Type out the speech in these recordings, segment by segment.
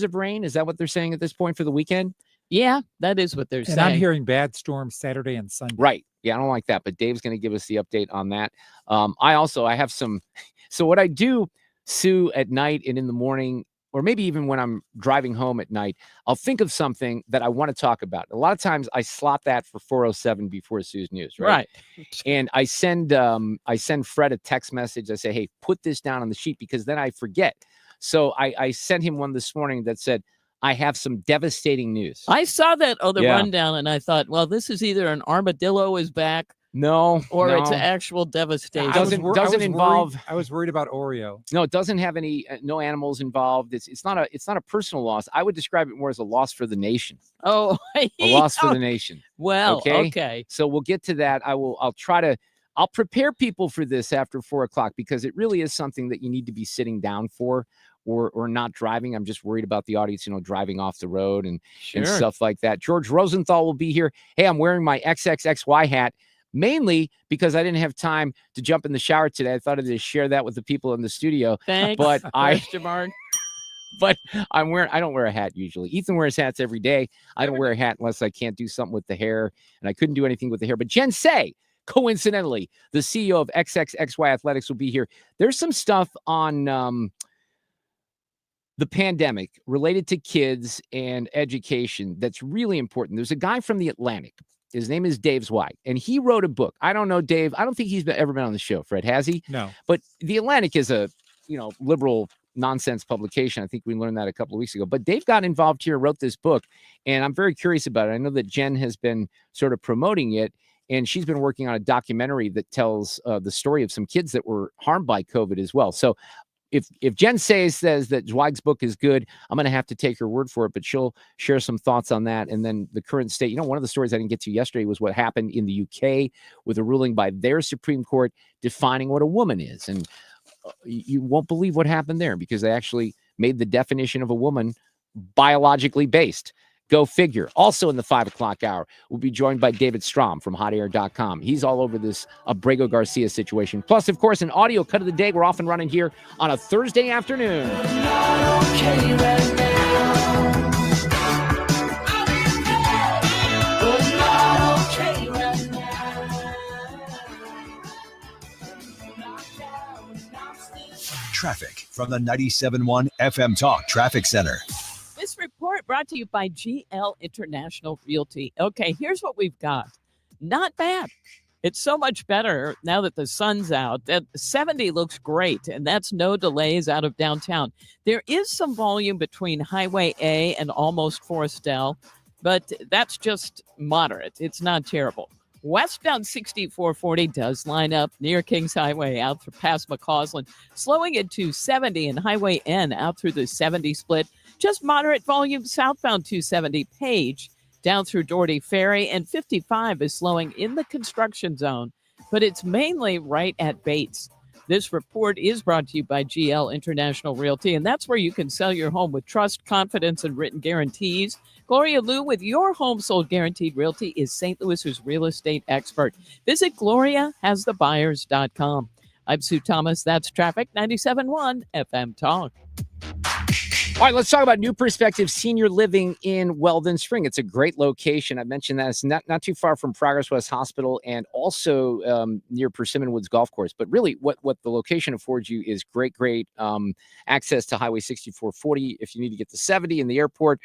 of rain. Is that what they're saying at this point for the weekend? Yeah, that is what they're saying. And I'm hearing bad storms Saturday and Sunday. Right. Yeah, I don't like that, but Dave's going to give us the update on that. I have some. So what I do, Sue, at night and in the morning, or maybe even when I'm driving home at night, I'll think of something that I want to talk about. A lot of times I slot that for 4:07 before Sue's news, right? And I send Fred a text message. I say, hey, put this down on the sheet because then I forget. So I sent him one this morning that said, I have some devastating news. I saw that rundown and I thought, well, this is either an armadillo is back. Or it's actual devastation. Doesn't involve. I was worried about Oreo. No, it doesn't have any no animals involved. It's not a personal loss. I would describe it more as a loss for the nation. Oh, a loss for the nation. Well, okay. So we'll get to that. I'll prepare people for this after 4:00 because it really is something that you need to be sitting down for or not driving. I'm just worried about the audience, driving off the road and stuff like that. George Rosenthal will be here. Hey, I'm wearing my XXXY hat. Mainly because I didn't have time to jump in the shower today. I thought I'd just share that with the people in the studio. Thanks. But I don't wear a hat usually. Ethan wears hats every day. I don't wear a hat unless I can't do something with the hair, and I couldn't do anything with the hair. But Jen Say, coincidentally, the CEO of XXXY Athletics, will be here. There's some stuff on the pandemic related to kids and education that's really important. There's a guy from The Atlantic. His name is Dave Zweig, and he wrote a book. I don't know, Dave. I don't think he's ever been on the show, Fred. Has he? No. But The Atlantic is a, liberal nonsense publication. I think we learned that a couple of weeks ago. But Dave got involved here, wrote this book, and I'm very curious about it. I know that Jen has been sort of promoting it, and she's been working on a documentary that tells the story of some kids that were harmed by COVID as well. So if Jen says that Zweig's book is good, I'm going to have to take her word for it, but she'll share some thoughts on that. And then the current state, one of the stories I didn't get to yesterday was what happened in the UK with a ruling by their Supreme Court defining what a woman is. And you won't believe what happened there because they actually made the definition of a woman biologically based. Go figure. Also in the 5:00 hour, we'll be joined by David Strom from hotair.com. He's all over this Abrego Garcia situation. Plus, of course, an audio cut of the day. We're off and running here on a Thursday afternoon. Traffic from the 97.1 FM Talk Traffic Center. This report brought to you by GL International Realty. Okay, here's what we've got. Not bad. It's so much better now that the sun's out. That 70 looks great, and that's no delays out of downtown. There is some volume between Highway A and almost Forestel, but that's just moderate. It's not terrible. Westbound 6440 does line up near Kings Highway out through past McCausland, slowing into 70 and Highway N out through the 70 split. Just moderate volume southbound 270 Page down through Doherty Ferry, and 55 is slowing in the construction zone, but it's mainly right at Bates. This report is brought to you by GL International Realty, and that's where you can sell your home with trust, confidence, and written guarantees. Gloria Liu with Your Home Sold Guaranteed Realty is St. Louis's real estate expert. Visit GloriaHasTheBuyers.com. I'm Sue Thomas. That's Traffic 97.1 FM Talk. All right, let's talk about New Perspective Senior Living in Weldon Spring. It's a great location. I mentioned that it's not too far from Progress West Hospital and also near Persimmon Woods Golf Course. But really, what the location affords you is great access to Highway 6440 if you need to get to 70 in the airport.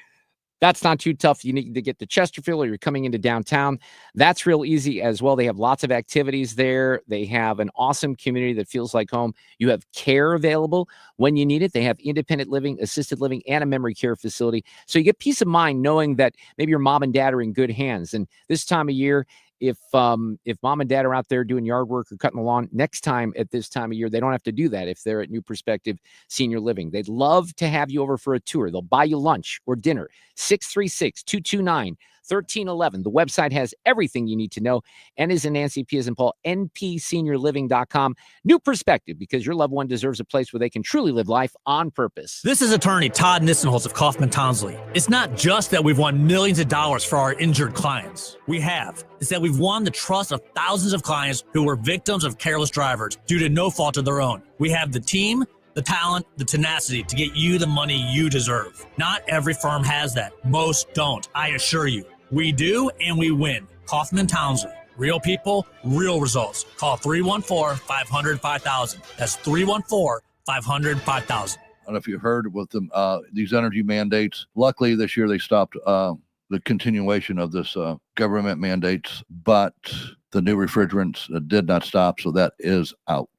That's not too tough. You need to get to Chesterfield or you're coming into downtown. That's real easy as well. They have lots of activities there. They have an awesome community that feels like home. You have care available when you need it. They have independent living, assisted living, and a memory care facility. So you get peace of mind knowing that maybe your mom and dad are in good hands. And this time of year, if mom and dad are out there doing yard work or cutting the lawn, next time at this time of year, they don't have to do that if they're at New Perspective Senior Living. They'd love to have you over for a tour. They'll buy you lunch or dinner. 636-229-1311. The website has everything you need to know and is in Nancy P. as in Paul, npseniorliving.com. New Perspective, because your loved one deserves a place where they can truly live life on purpose. This is attorney Todd Nissenholz of Kaufman Townsley. It's not just that we've won millions of dollars for our injured clients. It's that we've won the trust of thousands of clients who were victims of careless drivers due to no fault of their own. We have the team, the talent, the tenacity to get you the money you deserve. Not every firm has that. Most don't, I assure you. We do, and we win. Kaufman Townsley. Real people, real results. Call 314-500-5000. That's 314-500-5000. I don't know if you heard with them, these energy mandates. Luckily, this year they stopped the continuation of this government mandates, but the new refrigerants did not stop, so that is out.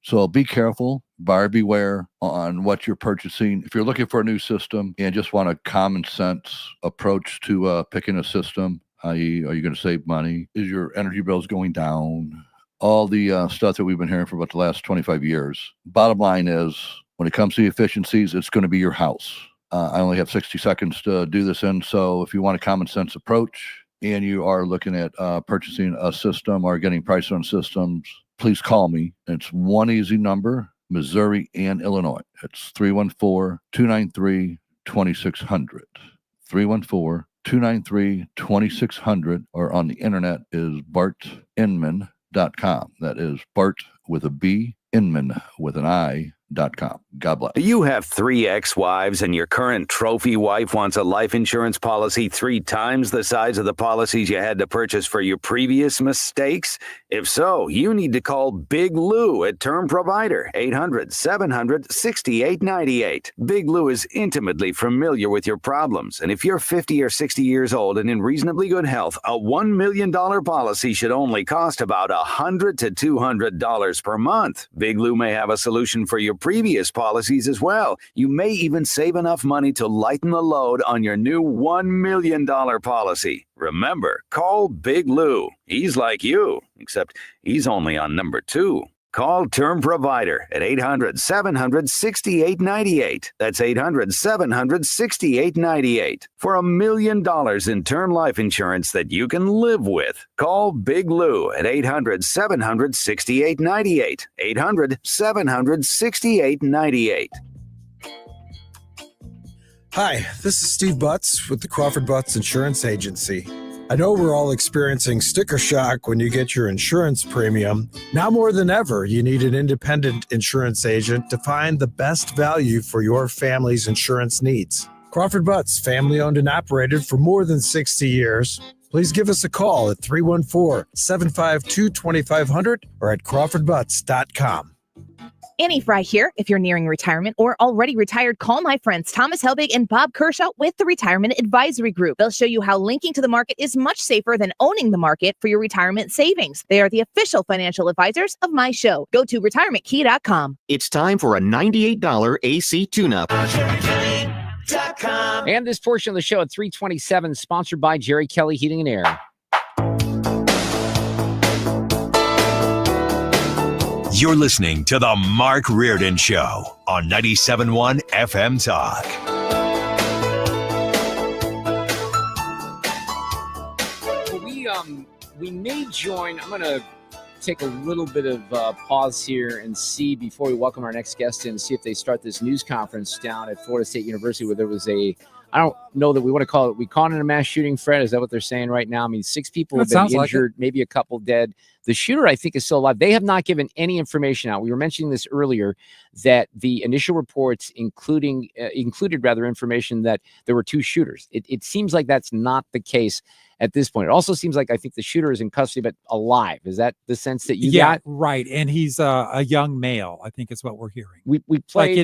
So be careful, buyer beware on what you're purchasing. If you're looking for a new system and just want a common sense approach to picking a system, i.e., are you going to save money? Is your energy bills going down? All the stuff that we've been hearing for about the last 25 years. Bottom line is, when it comes to the efficiencies, it's going to be your house. I only have 60 seconds to do this in, so if you want a common sense approach and you are looking at purchasing a system or getting prices on systems, please call me. It's one easy number, Missouri and Illinois. It's 314-293-2600. 314-293-2600, or on the internet is bartinman.com. That is Bart with a B, Inman with an I.com. God bless. You have 3 ex-wives and your current trophy wife wants a life insurance policy 3 times the size of the policies you had to purchase for your previous mistakes? If so, you need to call Big Lou at Term Provider, 800-700-6898. Big Lou is intimately familiar with your problems, and if you're 50 or 60 years old and in reasonably good health, a $1 million policy should only cost about $100 to $200 per month. Big Lou may have a solution for your previous policies as well. You may even save enough money to lighten the load on your new $1 million policy. Remember, call Big Lou. He's like you, except he's only on number 2. Call Term Provider at 800-700-6898. That's 800-700-6898 for $1 million in term life insurance that you can live with. Call Big Lou at 800-700-6898. 800-700-6898. Hi, this is Steve Butts with the Crawford Butts Insurance Agency. I know we're all experiencing sticker shock when you get your insurance premium. Now more than ever, you need an independent insurance agent to find the best value for your family's insurance needs. Crawford Butts, family owned and operated for more than 60 years. Please give us a call at 314-752-2500 or at crawfordbutts.com. Annie Fry here. If you're nearing retirement or already retired, call my friends Thomas Helbig and Bob Kershaw with the Retirement Advisory Group. They'll show you how linking to the market is much safer than owning the market for your retirement savings. They are the official financial advisors of my show. Go to retirementkey.com. It's time for a $98 AC tune-up. And this portion of the show at 3:27, sponsored by Jerry Kelly Heating and Air. You're listening to The Mark Reardon Show on 97.1 FM Talk. We may join. I'm going to take a little bit of pause here and see, before we welcome our next guest in, see if they start this news conference down at Florida State University, where there was I don't know that we want to call it, we call it a mass shooting, Fred. Is that what they're saying right now? I mean, 6 people have been injured, maybe a couple dead. The shooter, I think, is still alive. They have not given any information out. We were mentioning this earlier, that the initial reports included information that there were 2 shooters. It seems like that's not the case at this point. It also seems like I think the shooter is in custody, but alive. Is that the sense that you got? Right. And he's a young male, I think is what we're hearing. We played like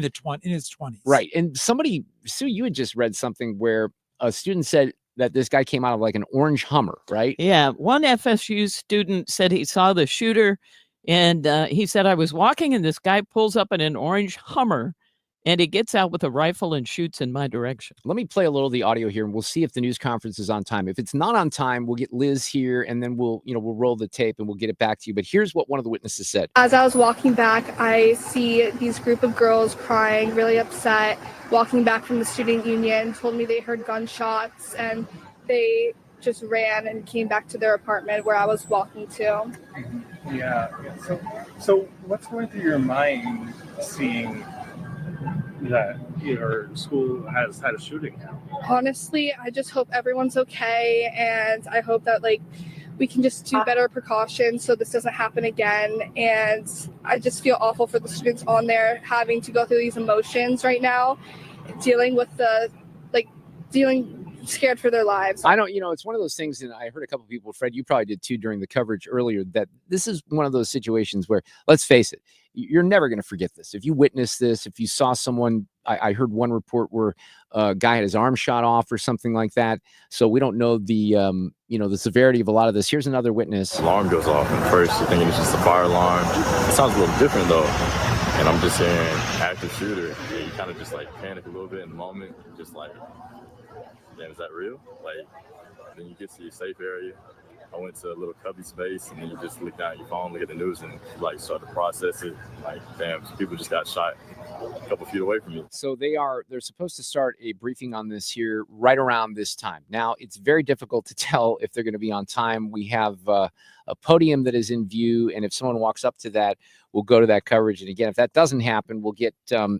in his 20s. Right. And somebody, Sue, you had just read something where a student said that this guy came out of like an orange Hummer, right? Yeah. One FSU student said he saw the shooter, and he said, I was walking and this guy pulls up in an orange Hummer and he gets out with a rifle and shoots in my direction. Let me play a little of the audio here, and we'll see if the news conference is on time. If it's not on time, we'll get Liz here, and then we'll roll the tape and we'll get it back to you. But here's what one of the witnesses said. As I was walking back, I see these group of girls crying, really upset, walking back from the student union, told me they heard gunshots, and they just ran and came back to their apartment where I was walking to. Yeah. So what's going through your mind seeing that your school has had a shooting now? Honestly, I just hope everyone's okay, and I hope that we can just do better precautions so this doesn't happen again. And I just feel awful for the students on there having to go through these emotions right now, dealing with scared for their lives. I don't, it's one of those things, and I heard a couple people, Fred, you probably did too during the coverage earlier, that this is one of those situations where, let's face it, you're never going to forget this. If you witnessed this, if you saw someone, I heard one report where a guy had his arm shot off or something like that. So we don't know the, the severity of a lot of this. Here's another witness. Alarm goes off, and first you're thinking it's just a fire alarm. It sounds a little different though. And I'm just hearing active shooter. And you kind of just like panic a little bit in the moment. Just like, damn, is that real? Like, then you get to your safe area. I went to a little cubby space, and then you just look down at your phone, look at the news, and like start to process it. Like, damn, people just got shot a couple feet away from me. So they're supposed to start a briefing on this here right around this time. Now, it's very difficult to tell if they're going to be on time. We have a podium that is in view, and if someone walks up to that, we'll go to that coverage. And again, if that doesn't happen, we'll get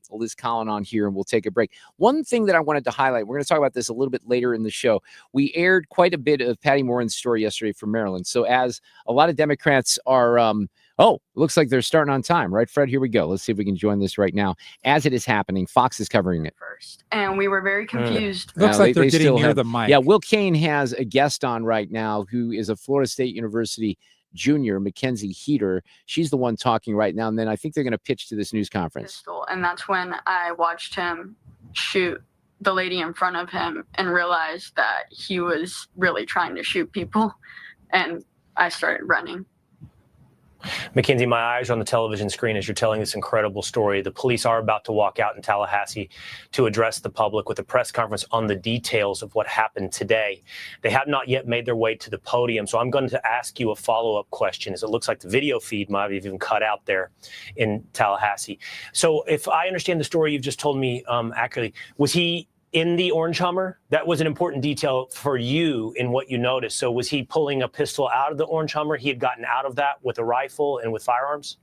Liz Collin on here and we'll take a break. One thing that I wanted to highlight, we're going to talk about this a little bit later in the show. We aired quite a bit of Patty Morin's story yesterday from Maryland. So as a lot of Democrats are, it looks like they're starting on time, right, Fred? Here we go. Let's see if we can join this right now. As it is happening, Fox is covering it. First, and we were very confused. Looks like they're getting near the mic. Yeah, Will Kane has a guest on right now who is a Florida State University junior, Mackenzie Heater. She's the one talking right now. And then I think they're going to pitch to this news conference. And that's when I watched him shoot the lady in front of him and realized that he was really trying to shoot people. And I started running. Mackenzie, my eyes are on the television screen as you're telling this incredible story. The police are about to walk out in Tallahassee to address the public with a press conference on the details of what happened today. They have not yet made their way to the podium, so I'm going to ask you a follow-up question, as it looks like the video feed might have even cut out there in Tallahassee. So if I understand the story you've just told me accurately, was he in the orange Hummer? That was an important detail for you in what you noticed. So was he pulling a pistol out of the orange Hummer? He had gotten out of that with a rifle and with firearms?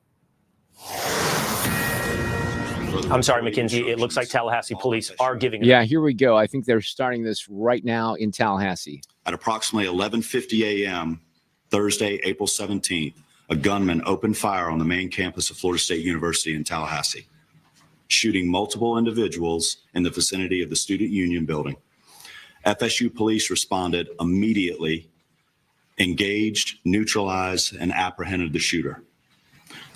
I'm sorry, Mackenzie. It looks like Tallahassee police are giving. Yeah, here we go. I think they're starting this right now in Tallahassee. At approximately 11:50 a.m. Thursday, April 17th, a gunman opened fire on the main campus of Florida State University in Tallahassee, shooting multiple individuals in the vicinity of the Student Union building. FSU police responded immediately, engaged, neutralized, and apprehended the shooter.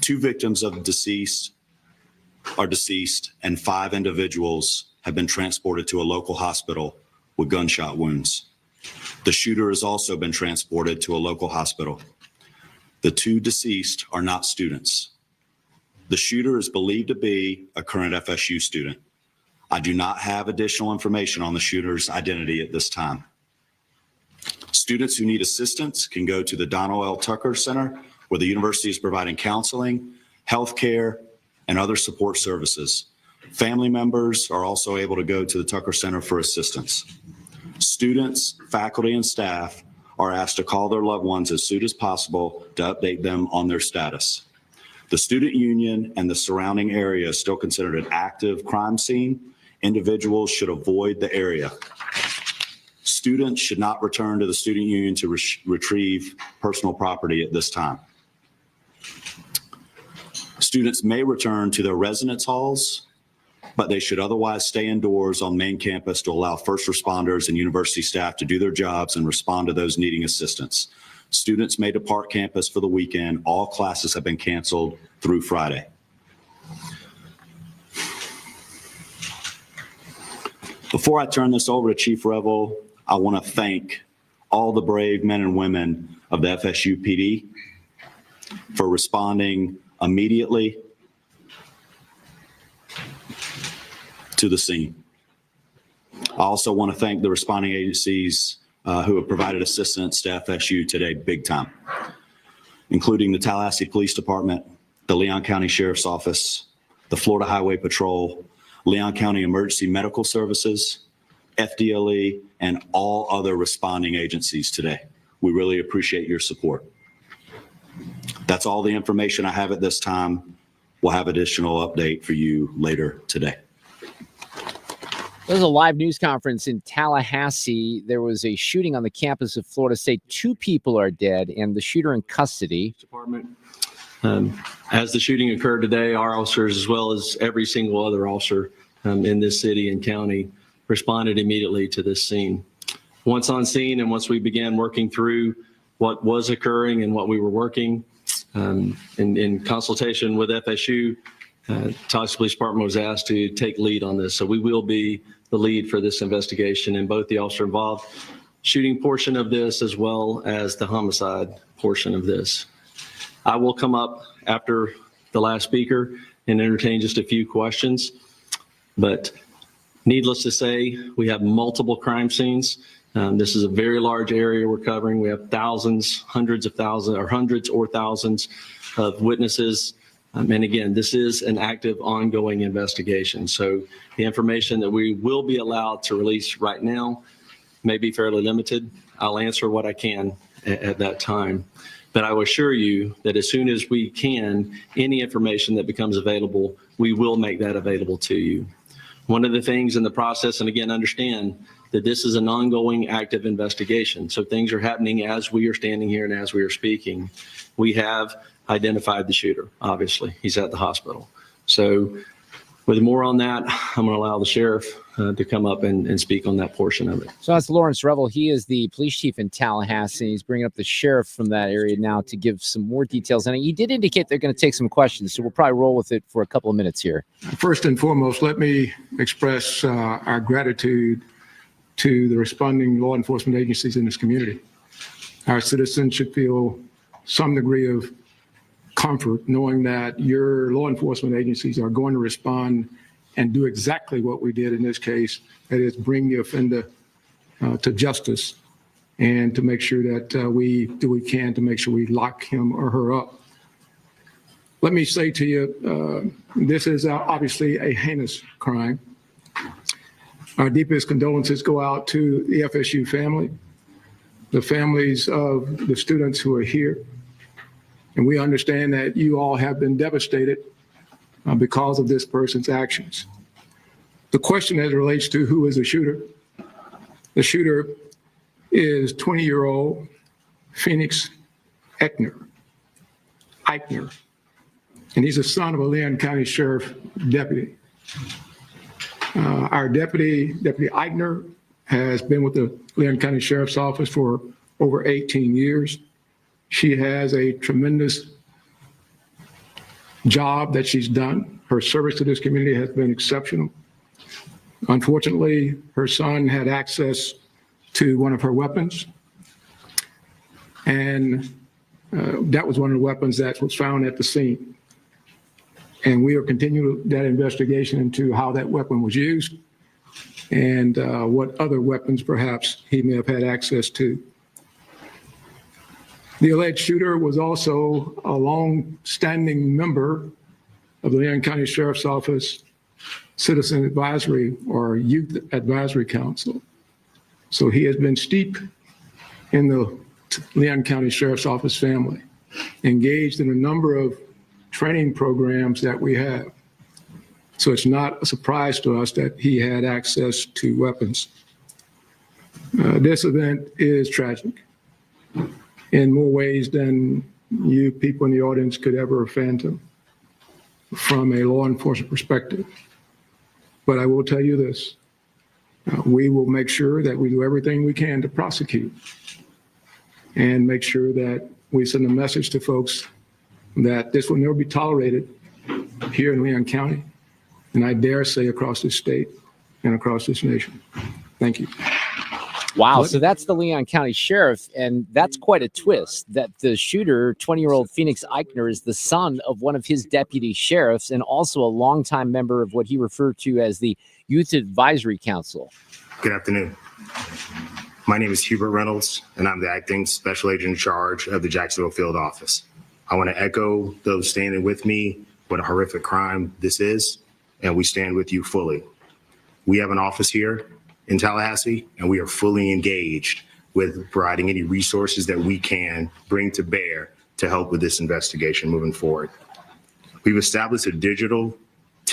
2 victims of are deceased, and 5 individuals have been transported to a local hospital with gunshot wounds. The shooter has also been transported to a local hospital. The 2 deceased are not students. The shooter is believed to be a current FSU student. I do not have additional information on the shooter's identity at this time. Students who need assistance can go to the Donald L. Tucker Center, where the university is providing counseling, health care, and other support services. Family members are also able to go to the Tucker Center for assistance. Students, faculty, and staff are asked to call their loved ones as soon as possible to update them on their status. The student union and the surrounding area is still considered an active crime scene. Individuals should avoid the area. Students should not return to the student union to retrieve personal property at this time. Students may return to their residence halls, but they should otherwise stay indoors on main campus to allow first responders and university staff to do their jobs and respond to those needing assistance. Students may depart campus for the weekend. All classes have been canceled through Friday. Before I turn this over to Chief Revel, I want to thank all the brave men and women of the FSU PD for responding immediately to the scene. I also want to thank the responding agencies who have provided assistance to FSU today big time, including the Tallahassee Police Department, the Leon County Sheriff's Office, the Florida Highway Patrol, Leon County Emergency Medical Services, FDLE, and all other responding agencies today. We really appreciate your support. That's all the information I have at this time. We'll have additional update for you later today. There was a live news conference in Tallahassee. There was a shooting on the campus of Florida State. 2 people are dead, and the shooter in custody. Department. As the shooting occurred today, our officers, as well as every single other officer in this city and county, responded immediately to this scene. Once on scene and once we began working through what was occurring and what we were working in consultation with FSU, Tallahassee Police Department was asked to take lead on this. So we will be the lead for this investigation in both the officer involved shooting portion of this as well as the homicide portion of this. I will come up after the last speaker and entertain just a few questions, but needless to say, we have multiple crime scenes. This is a very large area we're covering. We have thousands, hundreds of thousands, or hundreds or thousands of witnesses. And again, this is an active, ongoing investigation. So the information that we will be allowed to release right now may be fairly limited. I'll answer what I can at that time. But I will assure you that as soon as we can, any information that becomes available, we will make that available to you. One of the things in the process, and again, understand that this is an ongoing active investigation. So things are happening as we are standing here and as we are speaking. We have identified the shooter, obviously. He's at the hospital. So with more on that, I'm going to allow the sheriff to come up and speak on that portion of it. So that's Lawrence Revel. He is the police chief in Tallahassee. He's bringing up the sheriff from that area now to give some more details. And he did indicate they're going to take some questions, so we'll probably roll with it for a couple of minutes here. First and foremost, let me express our gratitude to the responding law enforcement agencies in this community. Our citizens should feel some degree of comfort knowing that your law enforcement agencies are going to respond and do exactly what we did in this case, that is bring the offender to justice and to make sure that we do what we can to make sure we lock him or her up. Let me say to you, this is obviously a heinous crime. Our deepest condolences go out to the FSU family, the families of the students who are here. And we understand that you all have been devastated because of this person's actions. The question as it relates to who is the shooter is 20-year-old Phoenix Eichner. And he's the son of a Leon County Sheriff deputy. Our deputy Eichner, has been with the Leon County Sheriff's Office for over 18 years. She has a tremendous job that she's done. Her service to this community has been exceptional. Unfortunately, her son had access to one of her weapons, and that was one of the weapons that was found at the scene. And we are continuing that investigation into how that weapon was used and what other weapons perhaps he may have had access to. The alleged shooter was also a long-standing member of the Leon County Sheriff's Office Citizen Advisory or Youth Advisory Council. So he has been steeped in the Leon County Sheriff's Office family, engaged in a number of training programs that we have. So it's not a surprise to us that he had access to weapons. This event is tragic in more ways than you people in the audience could ever fathom from a law enforcement perspective. But I will tell you this, we will make sure that we do everything we can to prosecute and make sure that we send a message to folks that this will never be tolerated here in Leon County, and I dare say across this state and across this nation. Thank you. Wow. So that's the Leon County Sheriff, and that's quite a twist that the shooter, 20-year-old Phoenix Eichner, is the son of one of his deputy sheriffs and also a longtime member of what he referred to as the Youth Advisory Council. Good afternoon. My name is Hubert Reynolds, and I'm the acting special agent in charge of the Jacksonville field office. I want to echo those standing with me what a horrific crime this is, and we stand with you fully. We have an office here in Tallahassee, and we are fully engaged with providing any resources that we can bring to bear to help with this investigation moving forward. We've established a digital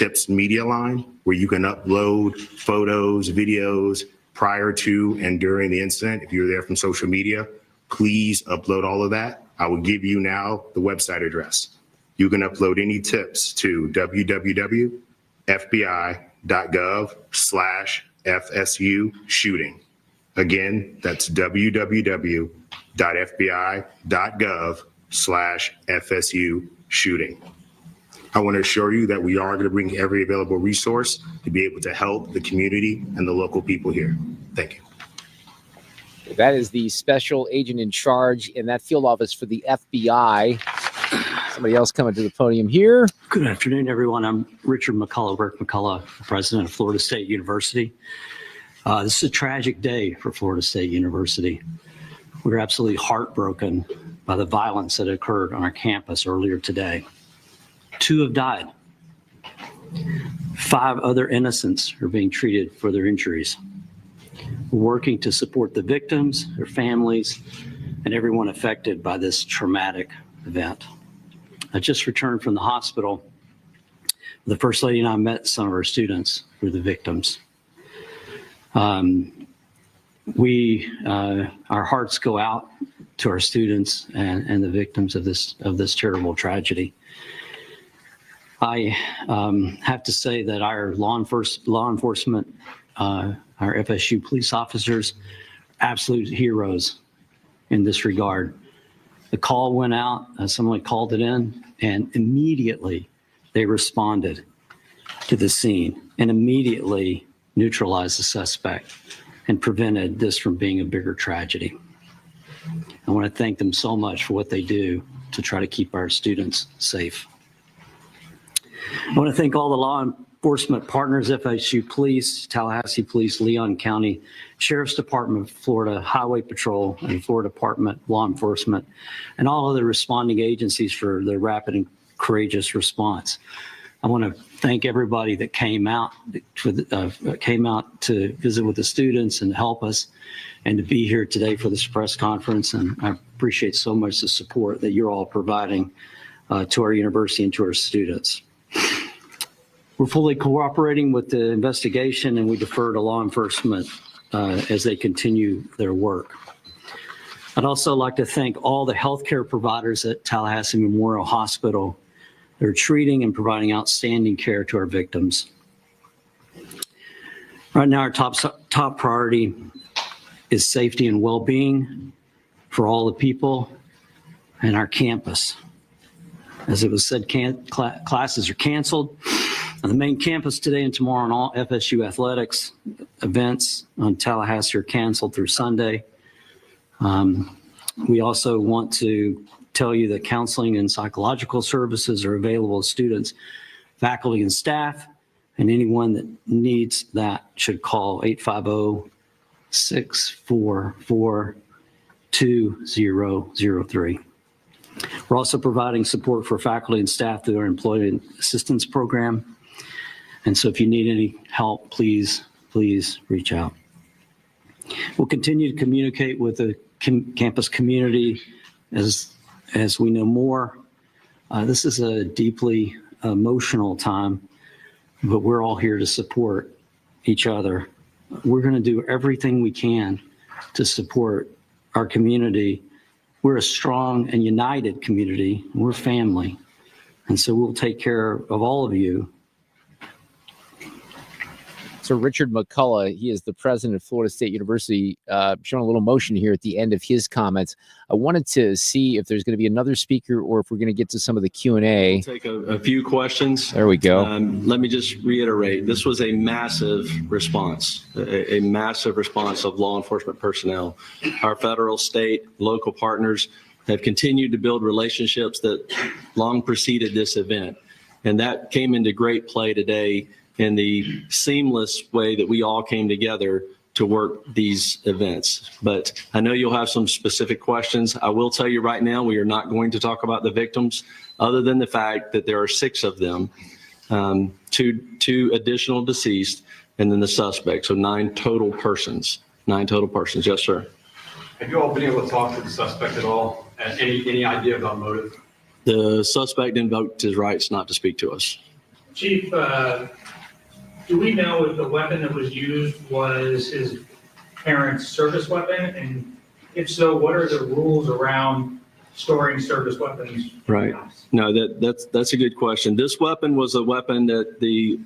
tips media line where you can upload photos, videos prior to and during the incident. If you're there from social media, please upload all of that. I will give you now the website address. You can upload any tips to www.fbi.gov/FSU shooting. Again, that's www.fbi.gov/FSU shooting. I want to assure you that we are going to bring every available resource to be able to help the community and the local people here. Thank you. That is the special agent in charge in that field office for the FBI. Somebody else coming to the podium here. Good afternoon, everyone. I'm Richard McCullough, Rick McCullough, president of Florida State University. This is a tragic day for Florida State University. We're absolutely heartbroken by the violence that occurred on our campus earlier today. 2 have died. 5 other innocents are being treated for their injuries. We're working to support the victims, their families, and everyone affected by this traumatic event. I just returned from the hospital. The First Lady and I met some of our students who were the victims. Our hearts go out to our students and the victims of this terrible tragedy. I have to say that our law enforcement, our FSU police officers, absolute heroes in this regard. The call went out, someone called it in, and immediately they responded to the scene and immediately neutralized the suspect and prevented this from being a bigger tragedy. I want to thank them so much for what they do to try to keep our students safe. I want to thank all the law enforcement partners, FSU Police, Tallahassee Police, Leon County Sheriff's Department, Florida Highway Patrol, and Florida Department Law Enforcement, and all other responding agencies for their rapid and courageous response. I want to thank everybody that came out to visit with the students and help us and to be here today for this press conference. And I appreciate so much the support that you're all providing to our university and to our students. We're fully cooperating with the investigation, and we defer to law enforcement as they continue their work. I'd also like to thank all the healthcare providers at Tallahassee Memorial Hospital. They're treating and providing outstanding care to our victims. Right now, our top priority is safety and well-being for all the people and our campus. As it was said, classes are canceled on the main campus today and tomorrow, and all FSU athletics events on Tallahassee are canceled through Sunday. We also want to tell you that counseling and psychological services are available to students, faculty, and staff, and anyone that needs that should call 850-644-2003. We're also providing support for faculty and staff through our employment assistance program. And so if you need any help, please reach out. We'll continue to communicate with the campus community as we know more. This is a deeply emotional time, but we're all here to support each other. We're going to do everything we can to support our community. We're a strong and united community. We're family. And so we'll take care of all of you. So Richard McCullough, he is the president of Florida State University, showing a little emotion here at the end of his comments. I wanted to see if there's going to be another speaker or if we're going to get to some of the Q&A. We'll take a few questions. There we go. Let me just reiterate, this was a massive response, a massive response of law enforcement personnel. Our federal, state, local partners have continued to build relationships that long preceded this event. And that came into great play today in the seamless way that we all came together to work these events. But I know you'll have some specific questions. I will tell you right now, we are not going to talk about the victims other than the fact that there are 6 of them, two additional deceased, and then the suspect. So 9 total persons. 9 total persons. Yes, sir. Have you all been able to talk to the suspect at all? Any idea about motive? The suspect invoked his rights not to speak to us. Chief, do we know if the weapon that was used was his parents' service weapon? And if so, what are the rules around storing service weapons? Right. No, that's a good question. This weapon was a weapon that the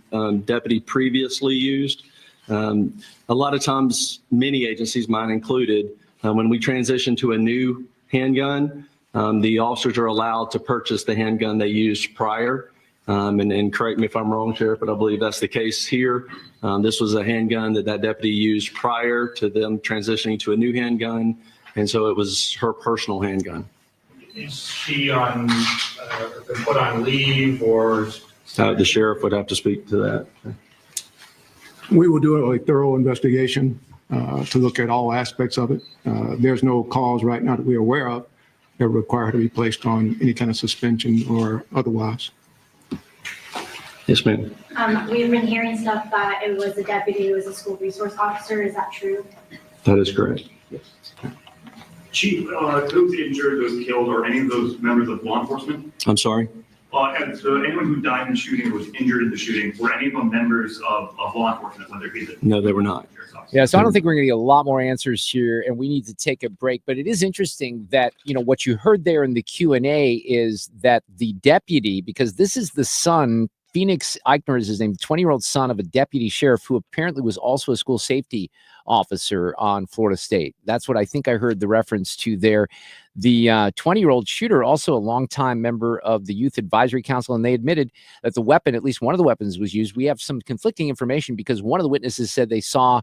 deputy previously used. A lot of times, many agencies, mine included, when we transition to a new handgun, the officers are allowed to purchase the handgun they used prior. And correct me if I'm wrong, Sheriff, but I believe that's the case here. This was a handgun that deputy used prior to them transitioning to a new handgun. And so it was her personal handgun. Is she been put on leave or? The sheriff would have to speak to that. We will do a thorough investigation to look at all aspects of it. There's no cause right now that we're aware of that require her to be placed on any kind of suspension or otherwise. Yes, ma'am. We've been hearing stuff that it was a deputy who was a school resource officer. Is that true? That is correct. Yes. Chief, those injured, those killed, or any of those members of law enforcement? I'm sorry? And so anyone who died in the shooting or was injured in the shooting, were any of them members of law enforcement, whether it be the... No, they were not. Yeah, so I don't think we're going to get a lot more answers here, and we need to take a break. But it is interesting that, what you heard there in the Q&A is that the deputy, because this is the son, Phoenix Eichner is his name, 20-year-old son of a deputy sheriff who apparently was also a school safety officer on Florida State. That's what I think I heard the reference to there. The 20-year-old shooter, also a longtime member of the Youth Advisory Council, and they admitted that the weapon, at least one of the weapons, was used. We have some conflicting information because one of the witnesses said they saw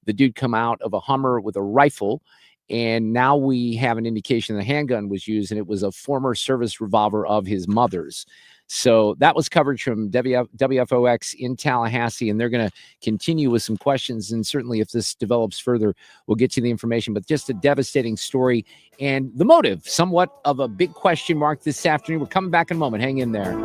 the dude come out of a Hummer with a rifle, and now we have an indication the handgun was used, and it was a former service revolver of his mother's. So that was coverage from WFOX in Tallahassee, and they're going to continue with some questions. And certainly if this develops further, we'll get you the information. But just a devastating story, and the motive, somewhat of a big question mark this afternoon. We're coming back in a moment. Hang in there.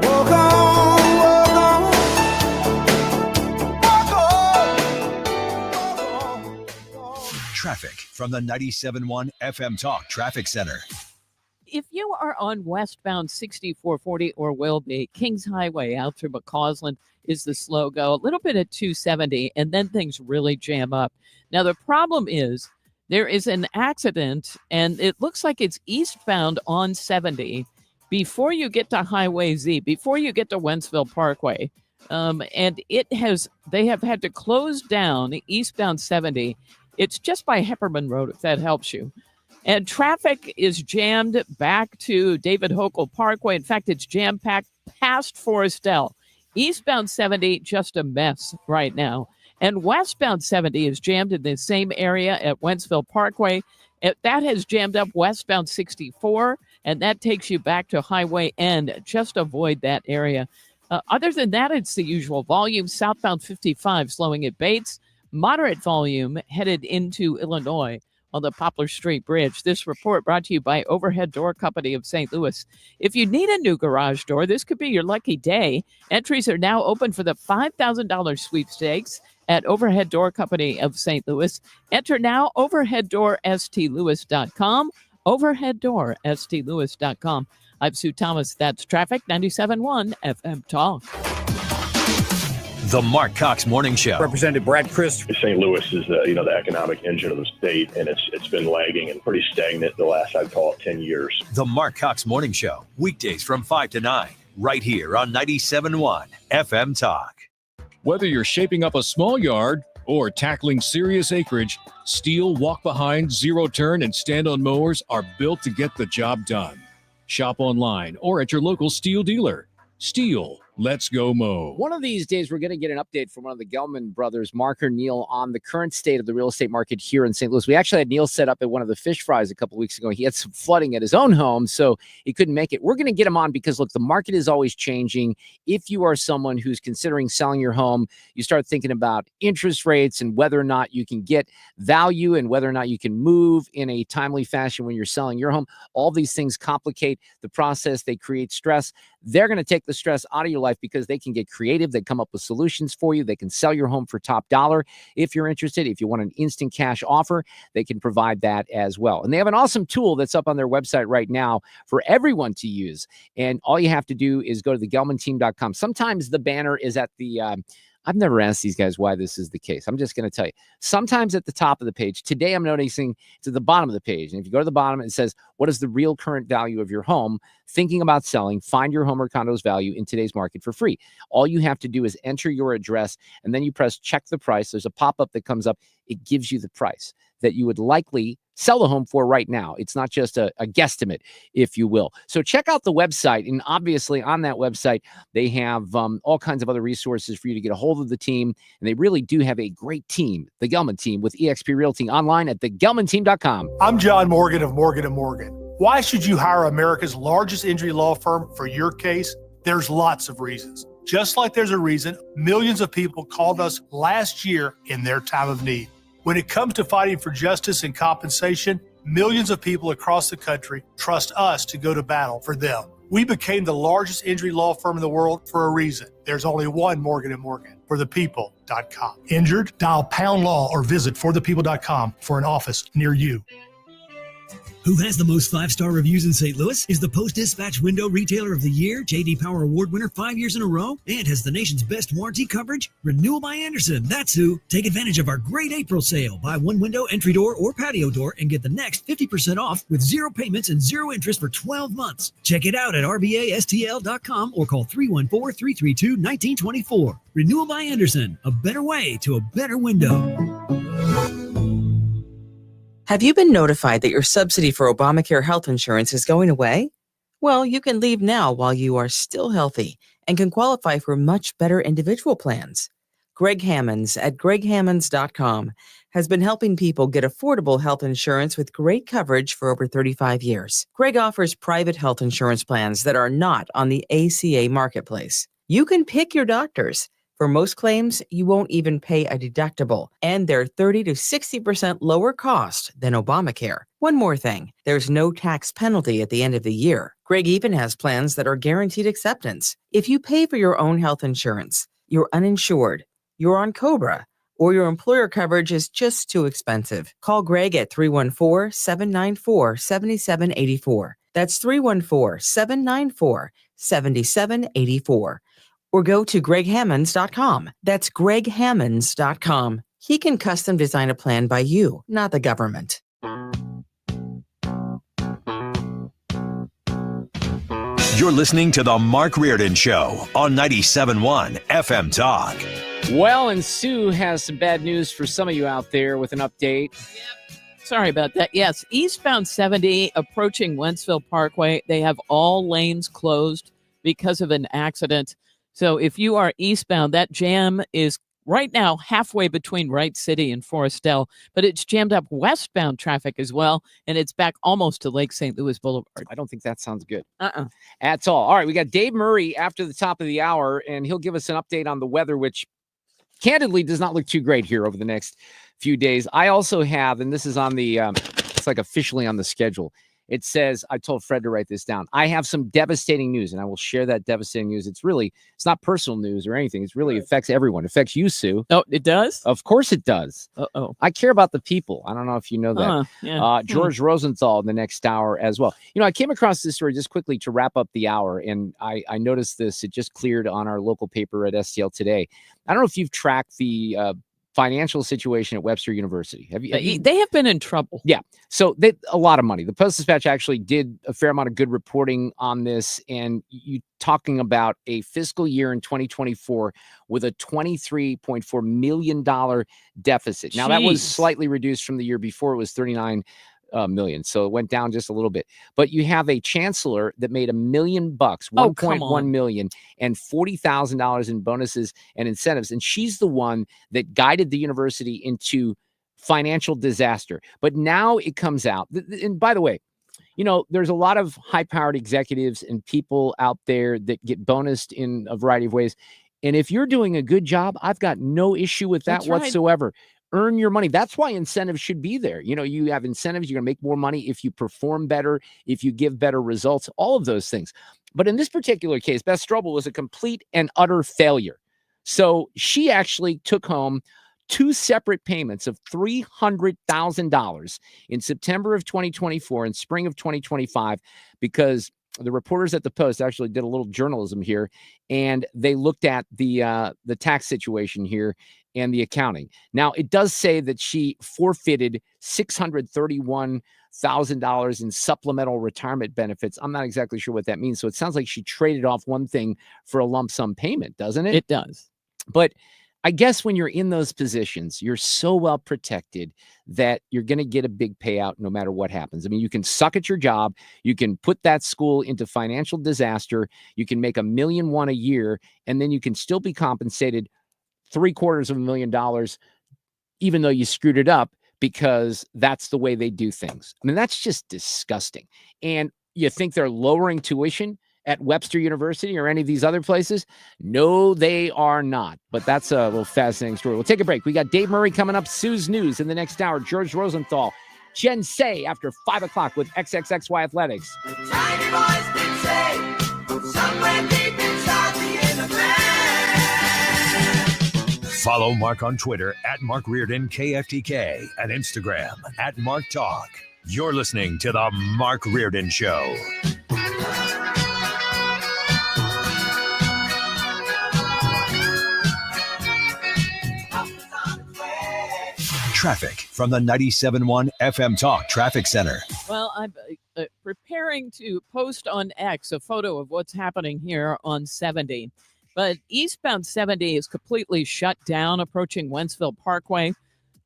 Traffic from the 97.1 FM Talk Traffic Center. If you are on westbound 6440 or will be, Kings Highway out through McCausland is the slow go, a little bit at 270, and then things really jam up. Now, the problem is there is an accident, and it looks like it's eastbound on 70 before you get to Highway Z, before you get to Wentzville Parkway. And they have had to close down eastbound 70. It's just by Hepperman Road, if that helps you. And traffic is jammed back to David Hochul Parkway. In fact, it's jam-packed past Forestel. Eastbound 70, just a mess right now. And westbound 70 is jammed in the same area at Wentzville Parkway. That has jammed up westbound 64, and that takes you back to Highway N. Just avoid that area. Other than that, it's the usual volume. Southbound 55 slowing at Bates. Moderate volume headed into Illinois on the Poplar Street Bridge. This report brought to you by Overhead Door Company of St. Louis. If you need a new garage door, this could be your lucky day. Entries are now open for the $5,000 sweepstakes at Overhead Door Company of St. Louis. Enter now, overheaddoorstlewis.com, overheaddoorstlewis.com. I'm Sue Thomas. That's Traffic 97.1 FM Talk. The Mark Cox Morning Show. Representative Brad Christ. St. Louis is the economic engine of the state, and it's been lagging and pretty stagnant the last, I'd call it, 10 years. The Mark Cox Morning Show, weekdays from 5 to 9, right here on 97.1 FM Talk. Whether you're shaping up a small yard or tackling serious acreage, Steel walk-behind, zero-turn, and stand-on mowers are built to get the job done. Shop online or at your local Steel dealer. Steel. Let's go mow. One of these days, we're going to get an update from one of the Gelman brothers, Mark or Neil, on the current state of the real estate market here in St. Louis. We actually had Neil set up at one of the fish fries a couple of weeks ago. He had some flooding at his own home, so he couldn't make it. We're going to get him on because, look, the market is always changing. If you are someone who's considering selling your home, you start thinking about interest rates and whether or not you can get value and whether or not you can move in a timely fashion when you're selling your home. All these things complicate the process. They create stress. They're going to take the stress out of your life life because they can get creative. They come up with solutions for you. They can sell your home for top dollar if you're interested. If you want an instant cash offer, they can provide that as well. And they have an awesome tool that's up on their website right now for everyone to use. And all you have to do is go to thegelmanteam.com. Sometimes the banner is at the I've never asked these guys why this is the case. I'm just going to tell you. Sometimes at the top of the page, today I'm noticing it's at the bottom of the page. And if you go to the bottom, it says, what is the real current value of your home? Thinking about selling, find your home or condo's value in today's market for free. All you have to do is enter your address, and then you press check the price. There's a pop-up that comes up. It gives you the price that you would likely sell the home for right now. It's not just a guesstimate, if you will. So check out the website. And obviously on that website, they have all kinds of other resources for you to get a hold of the team. And they really do have a great team, the Gelman team, with eXp Realty online at thegelmanteam.com. I'm John Morgan of Morgan & Morgan. Why should you hire America's largest injury law firm for your case? There's lots of reasons. Just like there's a reason millions of people called us last year in their time of need. When it comes to fighting for justice and compensation, millions of people across the country trust us to go to battle for them. We became the largest injury law firm in the world for a reason. There's only one Morgan & Morgan, forthepeople.com. Injured? Dial #law or visit forthepeople.com for an office near you. Who has the most 5-star reviews in St. Louis? Is the Post-Dispatch Window Retailer of the Year, J.D. Power Award winner 5 years in a row, and has the nation's best warranty coverage? Renewal by Andersen, that's who. Take advantage of our great April sale. Buy one window, entry door, or patio door, and get the next 50% off with 0 payments and 0 interest for 12 months. Check it out at rbastl.com or call 314-332-1924. Renewal by Andersen, a better way to a better window. Have you been notified that your subsidy for Obamacare health insurance is going away? Well, you can leave now while you are still healthy and can qualify for much better individual plans. Greg Hammonds at greghammonds.com has been helping people get affordable health insurance with great coverage for over 35 years. Greg offers private health insurance plans that are not on the ACA marketplace. You can pick your doctors. For most claims, you won't even pay a deductible, and they're 30 to 60% lower cost than Obamacare. One more thing, there's no tax penalty at the end of the year. Greg even has plans that are guaranteed acceptance. If you pay for your own health insurance, you're uninsured, you're on COBRA, or your employer coverage is just too expensive, call Greg at 314-794-7784. That's 314-794-7784. Or go to greghammonds.com. That's greghammonds.com. He can custom design a plan by you, not the government. You're listening to The Mark Reardon Show on 97.1 FM Talk. Well, and Sue has some bad news for some of you out there with an update. Sorry about that. Yes, eastbound 70 approaching Wentzville Parkway, they have all lanes closed because of an accident. So if you are eastbound, that jam is right now halfway between Wright City and Forestell, but it's jammed up westbound traffic as well, and it's back almost to Lake St. Louis Boulevard. I don't think that sounds good. At all. All right, we got Dave Murray after the top of the hour, and he'll give us an update on the weather, which candidly does not look too great here over the next few days. I also have, and this is on the, it's like officially on the schedule. It says, I told Fred to write this down. I have some devastating news, and I will share that devastating news. It's not personal news or anything. It really affects everyone. It affects you, Sue. Oh, it does? Of course it does. Uh-oh. I care about the people. I don't know if you know that. George Rosenthal in the next hour as well. You know, I came across this story just quickly to wrap up the hour, and I noticed this. It just cleared on our local paper at STL Today. I don't know if you've tracked the financial situation at Webster University. Have you? They have been in trouble. Yeah. So a lot of money. The Post-Dispatch actually did a fair amount of good reporting on this, and you talking about a fiscal year in 2024 with a $23.4 million deficit. Now, that was slightly reduced from the year before. It was 39 million. So it went down just a little bit. But you have a chancellor that made $1 million, $1.1 million, and $40,000 in bonuses and incentives. And she's the one that guided the university into financial disaster. But now it comes out. And by the way, you know, there's a lot of high-powered executives and people out there that get bonused in a variety of ways. And if you're doing a good job, I've got no issue with that whatsoever. Earn your money. That's why incentives should be there. You know, you have incentives. You're going to make more money if you perform better, if you give better results, all of those things. But in this particular case, Beth Strobel was a complete and utter failure. So she actually took home 2 separate payments of $300,000 in September of 2024 and spring of 2025, because the reporters at the Post actually did a little journalism here, and they looked at the tax situation here and the accounting. Now, it does say that she forfeited $631,000 in supplemental retirement benefits. I'm not exactly sure what that means. So it sounds like she traded off one thing for a lump sum payment, doesn't it? It does. But I guess when you're in those positions, you're so well protected that you're going to get a big payout no matter what happens. I mean, you can suck at your job. You can put that school into financial disaster. You can make $1.1 million a year, and then you can still be compensated $750,000, even though you screwed it up, because that's the way they do things. I mean, that's just disgusting. And you think they're lowering tuition at Webster University or any of these other places? No, they are not. But that's a little fascinating story. We'll take a break. We got Dave Murray coming up, Sue's News in the next hour, George Rosenthal, Jen Say after 5 o'clock with XXXY Athletics. Tiny boys can say, somewhere deep inside the inner man. Follow Mark on Twitter at Mark Reardon KFTK and Instagram at Mark Talk. You're listening to the Mark Reardon Show. Traffic from the 97.1 FM Talk Traffic Center. Well, I'm preparing to post on X a photo of what's happening here on 70. But eastbound 70 is completely shut down approaching Wentzville Parkway.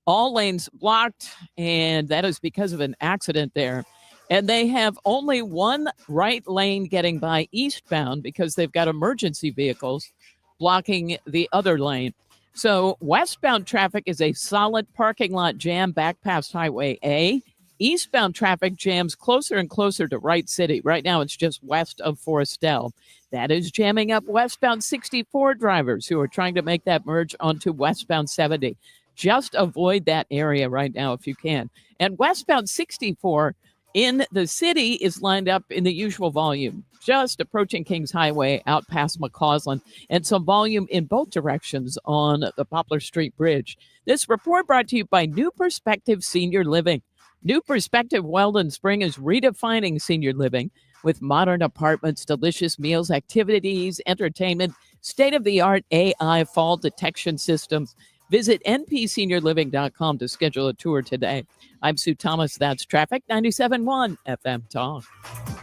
All lanes blocked, and that is because of an accident there. And they have only one right lane getting by eastbound because they've got emergency vehicles blocking the other lane. So westbound traffic is a solid parking lot jam back past Highway A. Eastbound traffic jams closer and closer to Wright City. Right now, it's just west of Forestell. That is jamming up westbound 64 drivers who are trying to make that merge onto westbound 70. Just avoid that area right now if you can. And westbound 64 in the city is lined up in the usual volume, just approaching Kings Highway out past McCausland, and some volume in both directions on the Poplar Street Bridge. This report brought to you by New Perspective Senior Living. New Perspective Weldon Spring is redefining senior living with modern apartments, delicious meals, activities, entertainment, state-of-the-art AI fall detection systems. Visit npseniorliving.com to schedule a tour today. I'm Sue Thomas. That's Traffic 97.1 FM Talk.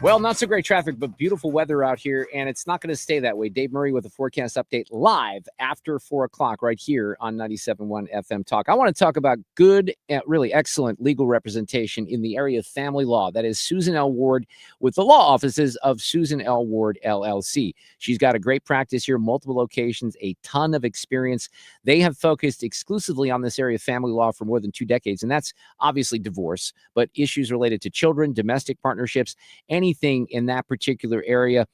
Well, not so great traffic, but beautiful weather out here, and it's not going to stay that way. Dave Murray with a forecast update live after 4 o'clock right here on 97.1 FM Talk. I want to talk about good, really excellent legal representation in the area of family law. That is Susan L. Ward with the law offices of Susan L. Ward, LLC. She's got a great practice here, multiple locations, a ton of experience. They have focused exclusively on this area of family law for more than 2 decades, and that's obviously divorce, but issues related to children, domestic partnerships, anything in that particular area.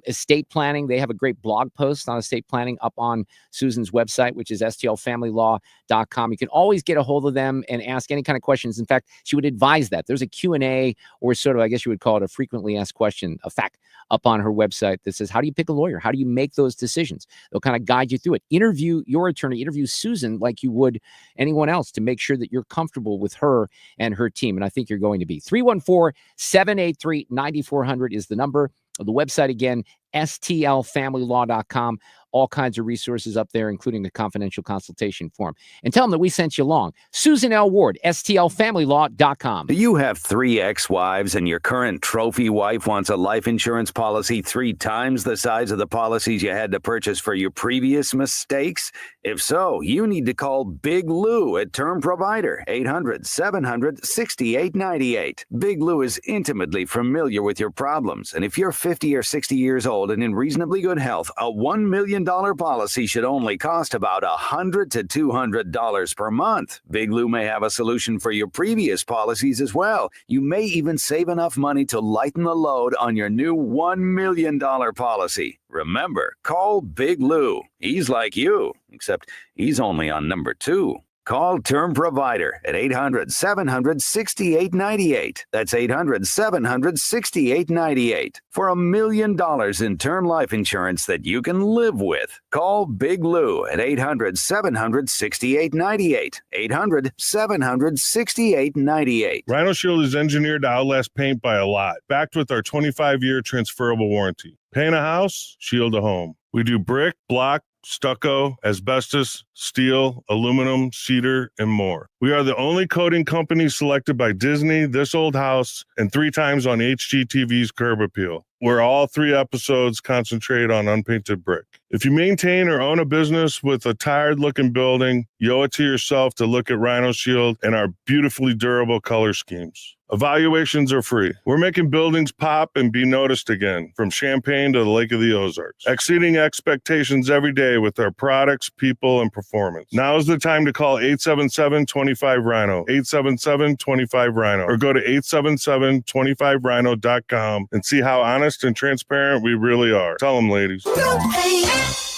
Estate planning, they have a great blog post on estate planning up on Susan's website, which is stlfamilylaw.com. You can always get a hold of them and ask any kind of questions. In fact, she would advise that. There's a Q&A, or sort of, I guess you would call it a frequently asked question, a fact, up on her website that says, how do you pick a lawyer? How do you make those decisions? They'll kind of guide you through it. Interview your attorney, interview Susan like you would anyone else to make sure that you're comfortable with her and her team. And I think you're going to be. 314-783-9400 is the number. The website again, stlfamilylaw.com. All kinds of resources up there, including the confidential consultation form. And tell them that we sent you along. Susan L. Ward, stlfamilylaw.com. Do you have 3 ex-wives and your current trophy wife wants a life insurance policy 3 times the size of the policies you had to purchase for your previous mistakes? If so, you need to call Big Lou at Term Provider, 800-700-6898. Big Lou is intimately familiar with your problems, and if you're 50 or 60 years old and in reasonably good health, a $1 million policy should only cost about $100 to $200 per month. Big Lou may have a solution for your previous policies as well. You may even save enough money to lighten the load on your new $1 million policy. Remember, call Big Lou. He's like you, except he's only on number 2. Call Term Provider at 800-700-6898. That's 800-700-6898 for $1 million in term life insurance that you can live with. Call Big Lou at 800-700-6898. 800-700-6898. Rhino Shield is engineered to outlast paint by a lot, backed with our 25-year transferable warranty. Paint a house, shield a home. We do brick, block, stucco, asbestos, steel, aluminum, cedar, and more. We are the only coating company selected by Disney, This Old House, and 3 times on HGTV's Curb Appeal, where all 3 episodes concentrate on unpainted brick. If you maintain or own a business with a tired-looking building, you owe it to yourself to look at Rhino Shield and our beautifully durable color schemes. Evaluations are free. We're making buildings pop and be noticed again, from Champaign to the Lake of the Ozarks, exceeding expectations every day with our products, people, and performance. Now is the time to call 877-25-RHINO, 877-25-RHINO, or go to 877-25rhino.com and see how honest and transparent we really are. Tell them, ladies. Don't paint,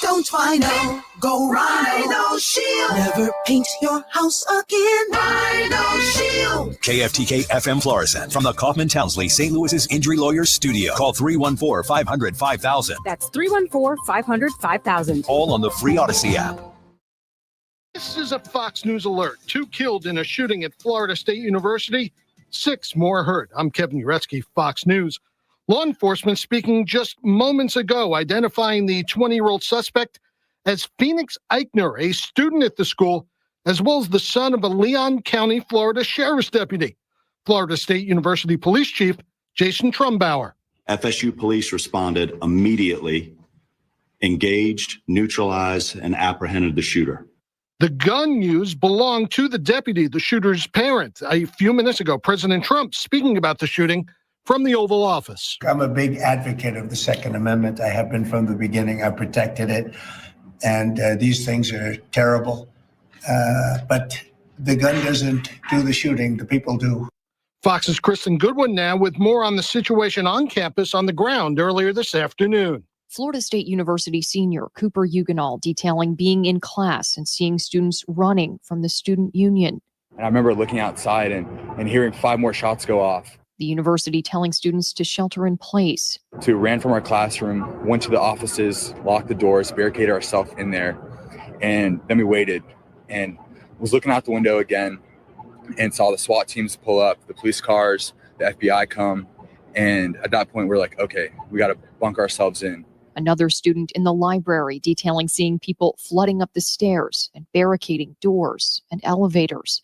don't Rhino, go Rhino Shield. Never paint your house again. Rhino Shield. KFTK FM Florissant from the Kaufman Townsley St. Louis's Injury Lawyers Studio. Call 314-500-5000. That's 314-500-5000. All on the free Odyssey app. This is a Fox News alert. 2 killed in a shooting at Florida State University, 6 more hurt. I'm Kevin Uretsky, Fox News. Law enforcement speaking just moments ago, identifying the 20-year-old suspect as Phoenix Eichner, a student at the school, as well as the son of a Leon County, Florida sheriff's deputy. Florida State University Police Chief Jason Trumbauer. FSU police responded immediately, engaged, neutralized, and apprehended the shooter. The gun used belonged to the deputy, the shooter's parent. A few minutes ago, President Trump speaking about the shooting from the Oval Office. I'm a big advocate of the Second Amendment. I have been from the beginning. I protected it. And these things are terrible. But the gun doesn't do the shooting. The people do. Fox's Kristen Goodwin now with more on the situation on campus on the ground earlier this afternoon. Florida State University senior Cooper Huguenot detailing being in class and seeing students running from the student union. And I remember looking outside and hearing 5 more shots go off. The university telling students to shelter in place. So we ran from our classroom, went to the offices, locked the doors, barricaded ourselves in there, and then we waited and was looking out the window again and saw the SWAT teams pull up, the police cars, the FBI come, and at that point we're like, okay, we got to bunker ourselves in. Another student in the library detailing seeing people flooding up the stairs and barricading doors and elevators.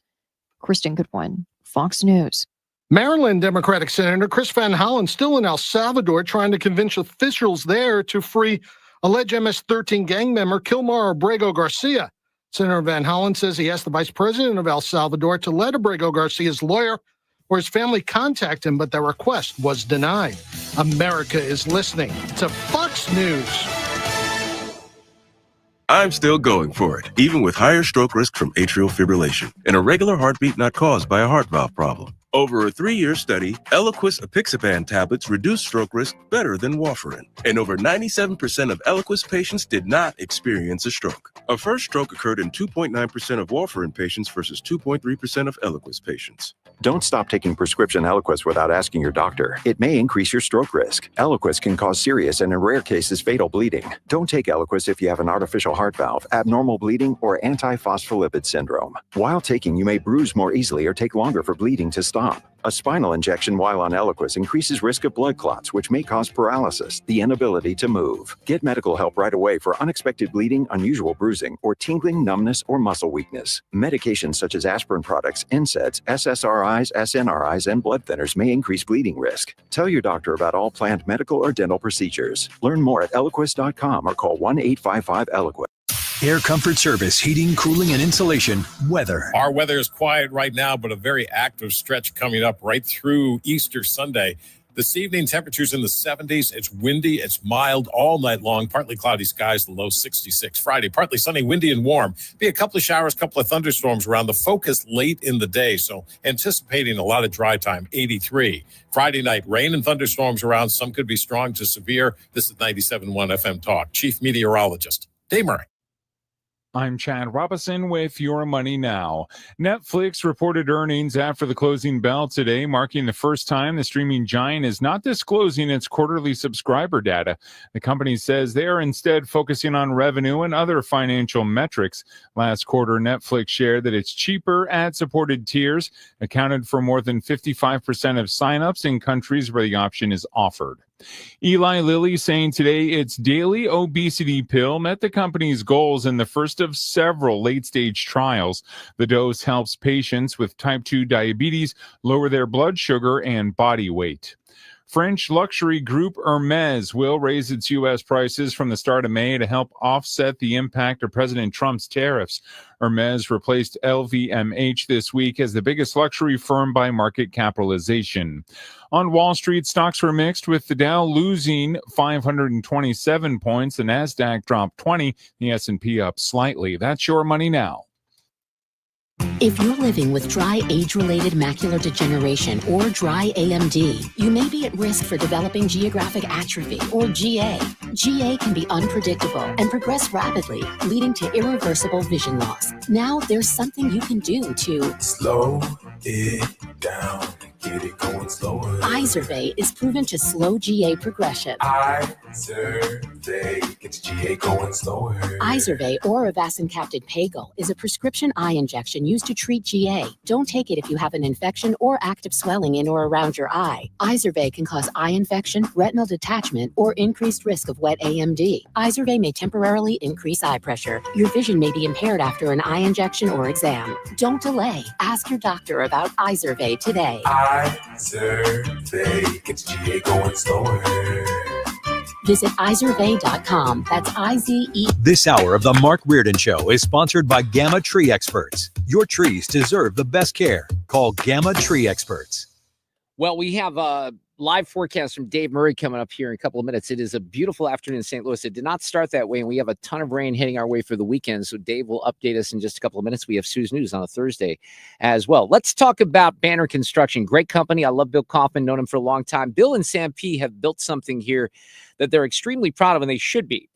Kristen Goodwin, Fox News. Maryland Democratic Senator Chris Van Hollen still in El Salvador trying to convince officials there to free alleged MS-13 gang member Kilmar Abrego Garcia. Senator Van Hollen says he asked the vice president of El Salvador to let Abrego Garcia's lawyer or his family contact him, but that request was denied. America is listening to Fox News. I'm still going for it, even with higher stroke risk from atrial fibrillation, an irregular heartbeat not caused by a heart valve problem. Over a 3-year study, Eliquis apixaban tablets reduce stroke risk better than warfarin, and over 97% of Eliquis patients did not experience a stroke. A first stroke occurred in 2.9% of warfarin patients versus 2.3% of Eliquis patients. Don't stop taking prescription Eliquis without asking your doctor. It may increase your stroke risk. Eliquis can cause serious and in rare cases fatal bleeding. Don't take Eliquis if you have an artificial heart valve, abnormal bleeding, or antiphospholipid syndrome. While taking, you may bruise more easily or take longer for bleeding to stop. A spinal injection while on Eliquis increases risk of blood clots, which may cause paralysis, the inability to move. Get medical help right away for unexpected bleeding, unusual bruising, or tingling, numbness, or muscle weakness. Medications such as aspirin products, NSAIDs, SSRIs, SNRIs, and blood thinners may increase bleeding risk. Tell your doctor about all planned medical or dental procedures. Learn more at Eliquis.com or call 1-855-ELIQUIS. Air Comfort Service, heating, cooling, and insulation. Weather. Our weather is quiet right now, but a very active stretch coming up right through Easter Sunday. This evening, temperatures in the 70s. It's windy. It's mild all night long. Partly cloudy skies, the low 66. Friday, partly sunny, windy, and warm. Be a couple of showers, couple of thunderstorms around the focus late in the day. So anticipating a lot of dry time, 83. Friday night, rain and thunderstorms around. Some could be strong to severe. This is 97.1 FM Talk. Chief Meteorologist Dave Murray. I'm Chad Robinson with Your Money Now. Netflix reported earnings after the closing bell today, marking the first time the streaming giant is not disclosing its quarterly subscriber data. The company says they are instead focusing on revenue and other financial metrics. Last quarter, Netflix shared that its cheaper ad-supported tiers accounted for more than 55% of signups in countries where the option is offered. Eli Lilly saying today its daily obesity pill met the company's goals in the first of several late-stage trials. The dose helps patients with type 2 diabetes lower their blood sugar and body weight. French luxury group Hermes will raise its U.S. prices from the start of May to help offset the impact of President Trump's tariffs. Hermes replaced LVMH this week as the biggest luxury firm by market capitalization. On Wall Street, stocks were mixed, with the Dow losing 527 points, the Nasdaq dropped 20, the S&P up slightly. That's Your Money Now. If you're living with dry age-related macular degeneration or dry AMD, you may be at risk for developing geographic atrophy or GA. GA can be unpredictable and progress rapidly, leading to irreversible vision loss. Now there's something you can do to slow it down, get it going slower. Izervay is proven to slow GA progression. Izervay gets GA going slower. Izervay or avacincaptad pagel is a prescription eye injection used to treat GA. Don't take it if you have an infection or active swelling in or around your eye. Izervay can cause eye infection, retinal detachment, or increased risk of wet AMD. Izervay may temporarily increase eye pressure. Your vision may be impaired after an eye injection or exam. Don't delay. Ask your doctor about Izervay today. Izervay gets GA going slower. Visit Izervay.com. That's I-Z-E. This hour of the Mark Reardon Show is sponsored by Gamma Tree Experts. Your trees deserve the best care. Call Gamma Tree Experts. Well, we have a live forecast from Dave Murray coming up here in a couple of minutes. It is a beautiful afternoon in St. Louis. It did not start that way, and we have a ton of rain heading our way for the weekend. So Dave will update us in just a couple of minutes. We have Sue's News on a Thursday as well. Let's talk about Banner Construction. Great company. I love Bill Kaufman, known him for a long time. Bill and Sam P. have built something here that they're extremely proud of, and they should be,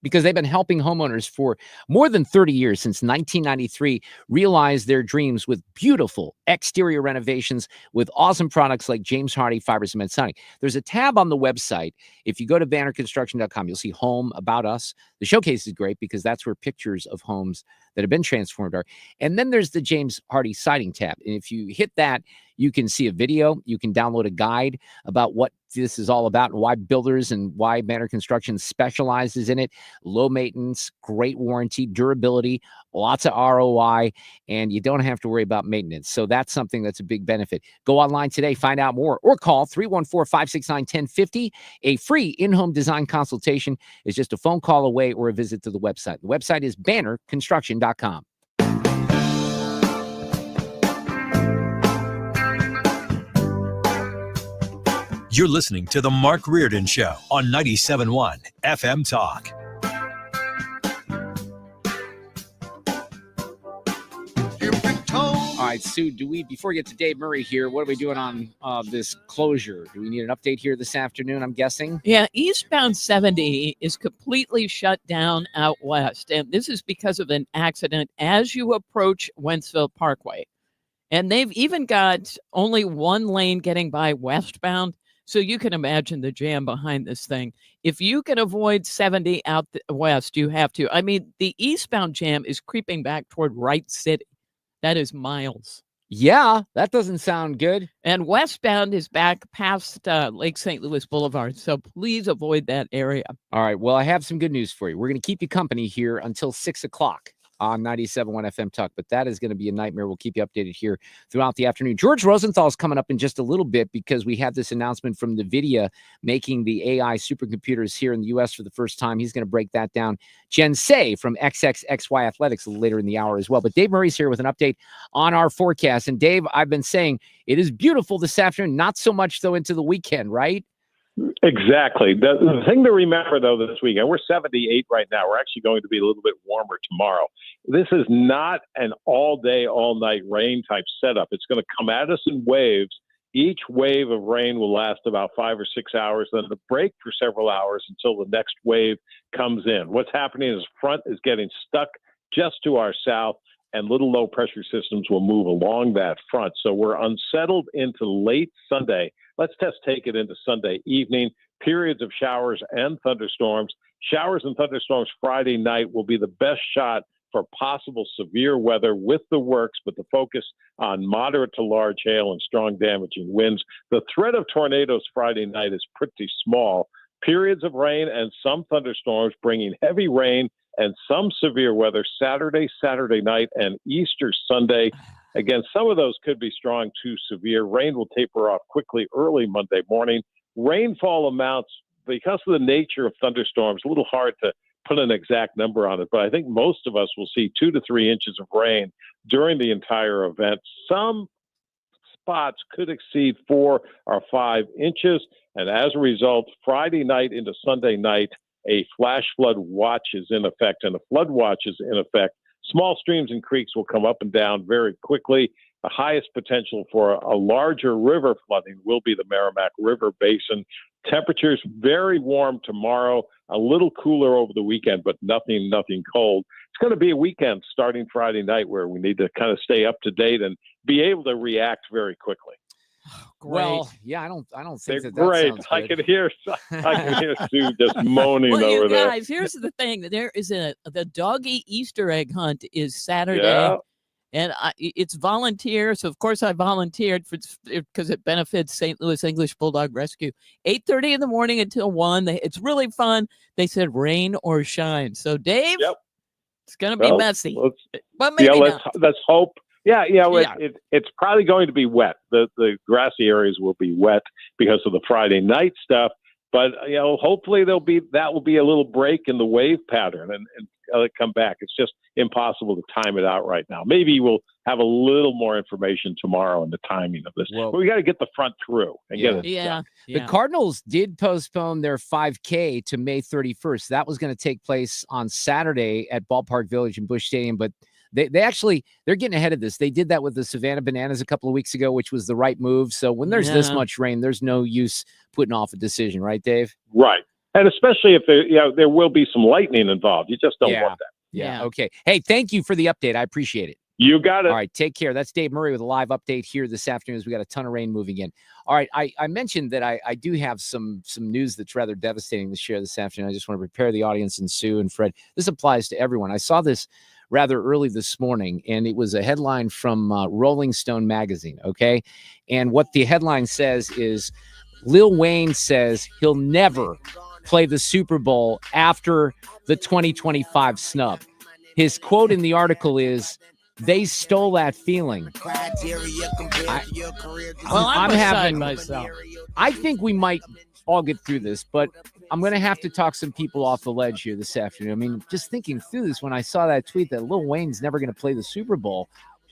because they've been helping homeowners for more than 30 years, since 1993, realize their dreams with beautiful exterior renovations with awesome products like James Hardie Fiber Cement Siding. There's a tab on the website. If you go to bannerconstruction.com, you'll see Home, About Us. The showcase is great because that's where pictures of homes that have been transformed are. And then there's the James Hardie Siding tab. And if you hit that, you can see a video. You can download a guide about what this is all about and why builders and why Banner Construction specializes in it. Low maintenance, great warranty, durability, lots of ROI, and you don't have to worry about maintenance. So that's something that's a big benefit. Go online today, find out more, or call 314-569-1050. A free in-home design consultation is just a phone call away or a visit to the website. The website is bannerconstruction.com. You're listening to The Mark Reardon Show on 97.1 FM Talk. All right, Sue, before we get to Dave Murray here, what are we doing on this closure? Do we need an update here this afternoon, I'm guessing? Yeah, eastbound 70 is completely shut down out west, and this is because of an accident as you approach Wentzville Parkway. And they've even got only one lane getting by westbound, so you can imagine the jam behind this thing. If you can avoid 70 out west, you have to. I mean, the eastbound jam is creeping back toward Wright City. That is miles. Yeah, that doesn't sound good. And westbound is back past Lake St. Louis Boulevard, so please avoid that area. All right, well, I have some good news for you. We're going to keep you company here until 6 o'clock on 97.1 FM Talk, but that is going to be a nightmare. We'll keep you updated here throughout the afternoon. George Rosenthal is coming up in just a little bit because we had this announcement from NVIDIA making the AI supercomputers here in the U.S. for the first time. He's going to break that down. Jen Say from XXXY Athletics a little later in the hour as well. But Dave Murray's here with an update on our forecast. And Dave, I've been saying it is beautiful this afternoon, not so much though into the weekend, right? Exactly. The thing to remember, though, this weekend, we're 78 right now. We're actually going to be a little bit warmer tomorrow. This is not an all-day, all-night rain type setup. It's going to come at us in waves. Each wave of rain will last about 5 or 6 hours, then the break for several hours until the next wave comes in. What's happening is front is getting stuck just to our south, and little low pressure systems will move along that front. So we're unsettled into late Sunday. Let's take it into Sunday evening. Periods of showers and thunderstorms. Showers and thunderstorms Friday night will be the best shot for possible severe weather with the works, but the focus on moderate to large hail and strong damaging winds. The threat of tornadoes Friday night is pretty small. Periods of rain and some thunderstorms bringing heavy rain and some severe weather Saturday night, and Easter Sunday. Again, some of those could be strong to severe. Rain will taper off quickly early Monday morning. Rainfall amounts, because of the nature of thunderstorms, a little hard to put an exact number on it, but I think most of us will see 2 to 3 inches of rain during the entire event. Some spots could exceed 4 or 5 inches, and as a result, Friday night into Sunday night, a flash flood watch is in effect, and a flood watch is in effect. Small streams and creeks will come up and down very quickly. The highest potential for a larger river flooding will be the Merrimack River Basin. Temperatures very warm tomorrow, a little cooler over the weekend, but nothing cold. It's going to be a weekend starting Friday night where we need to kind of stay up to date and be able to react very quickly. Well, yeah, I don't think that great. sounds I good. can hear Sue just moaning Well, over you there. guys, here's the thing. There is the doggy Easter egg hunt is Saturday. Yeah. And it's volunteer. So, of course, I volunteered because it benefits St. Louis English Bulldog Rescue. 8:30 in the morning until 1. It's really fun. They said rain or shine. So, Dave, it's going to be messy. But maybe not. Let's hope. Yeah. It's probably going to be wet. The grassy areas will be wet because of the Friday night stuff. But, hopefully that will be a little break in the wave pattern and come back. It's just impossible to time it out right now. Maybe we'll have a little more information tomorrow on the timing of this. But we got to get the front through and get it done. The Cardinals did postpone their 5K to May 31st. That was going to take place on Saturday at Ballpark Village and Busch Stadium, but they're getting ahead of this. They did that with the Savannah Bananas a couple of weeks ago, which was the right move. So when there's this much rain, there's no use putting off a decision, right, Dave? Right. And especially if there will be some lightning involved. You just don't want that. Yeah. Okay. Hey, thank you for the update. I appreciate it. You got it. All right. Take care. That's Dave Murray with a live update here this afternoon as we got a ton of rain moving in. All right. I mentioned that I do have some news that's rather devastating to share this afternoon. I just want to prepare the audience and Sue and Fred. This applies to everyone. I saw this rather early this morning, and it was a headline from Rolling Stone magazine. Okay. And what the headline says is Lil Wayne says he'll never play the Super Bowl after the 2025 snub. His quote in the article is, "They stole that feeling." I'm having myself. I think we might all get through this, but I'm going to have to talk some people off the ledge here this afternoon. I mean, just thinking through this, when I saw that tweet that Lil Wayne's never going to play the Super Bowl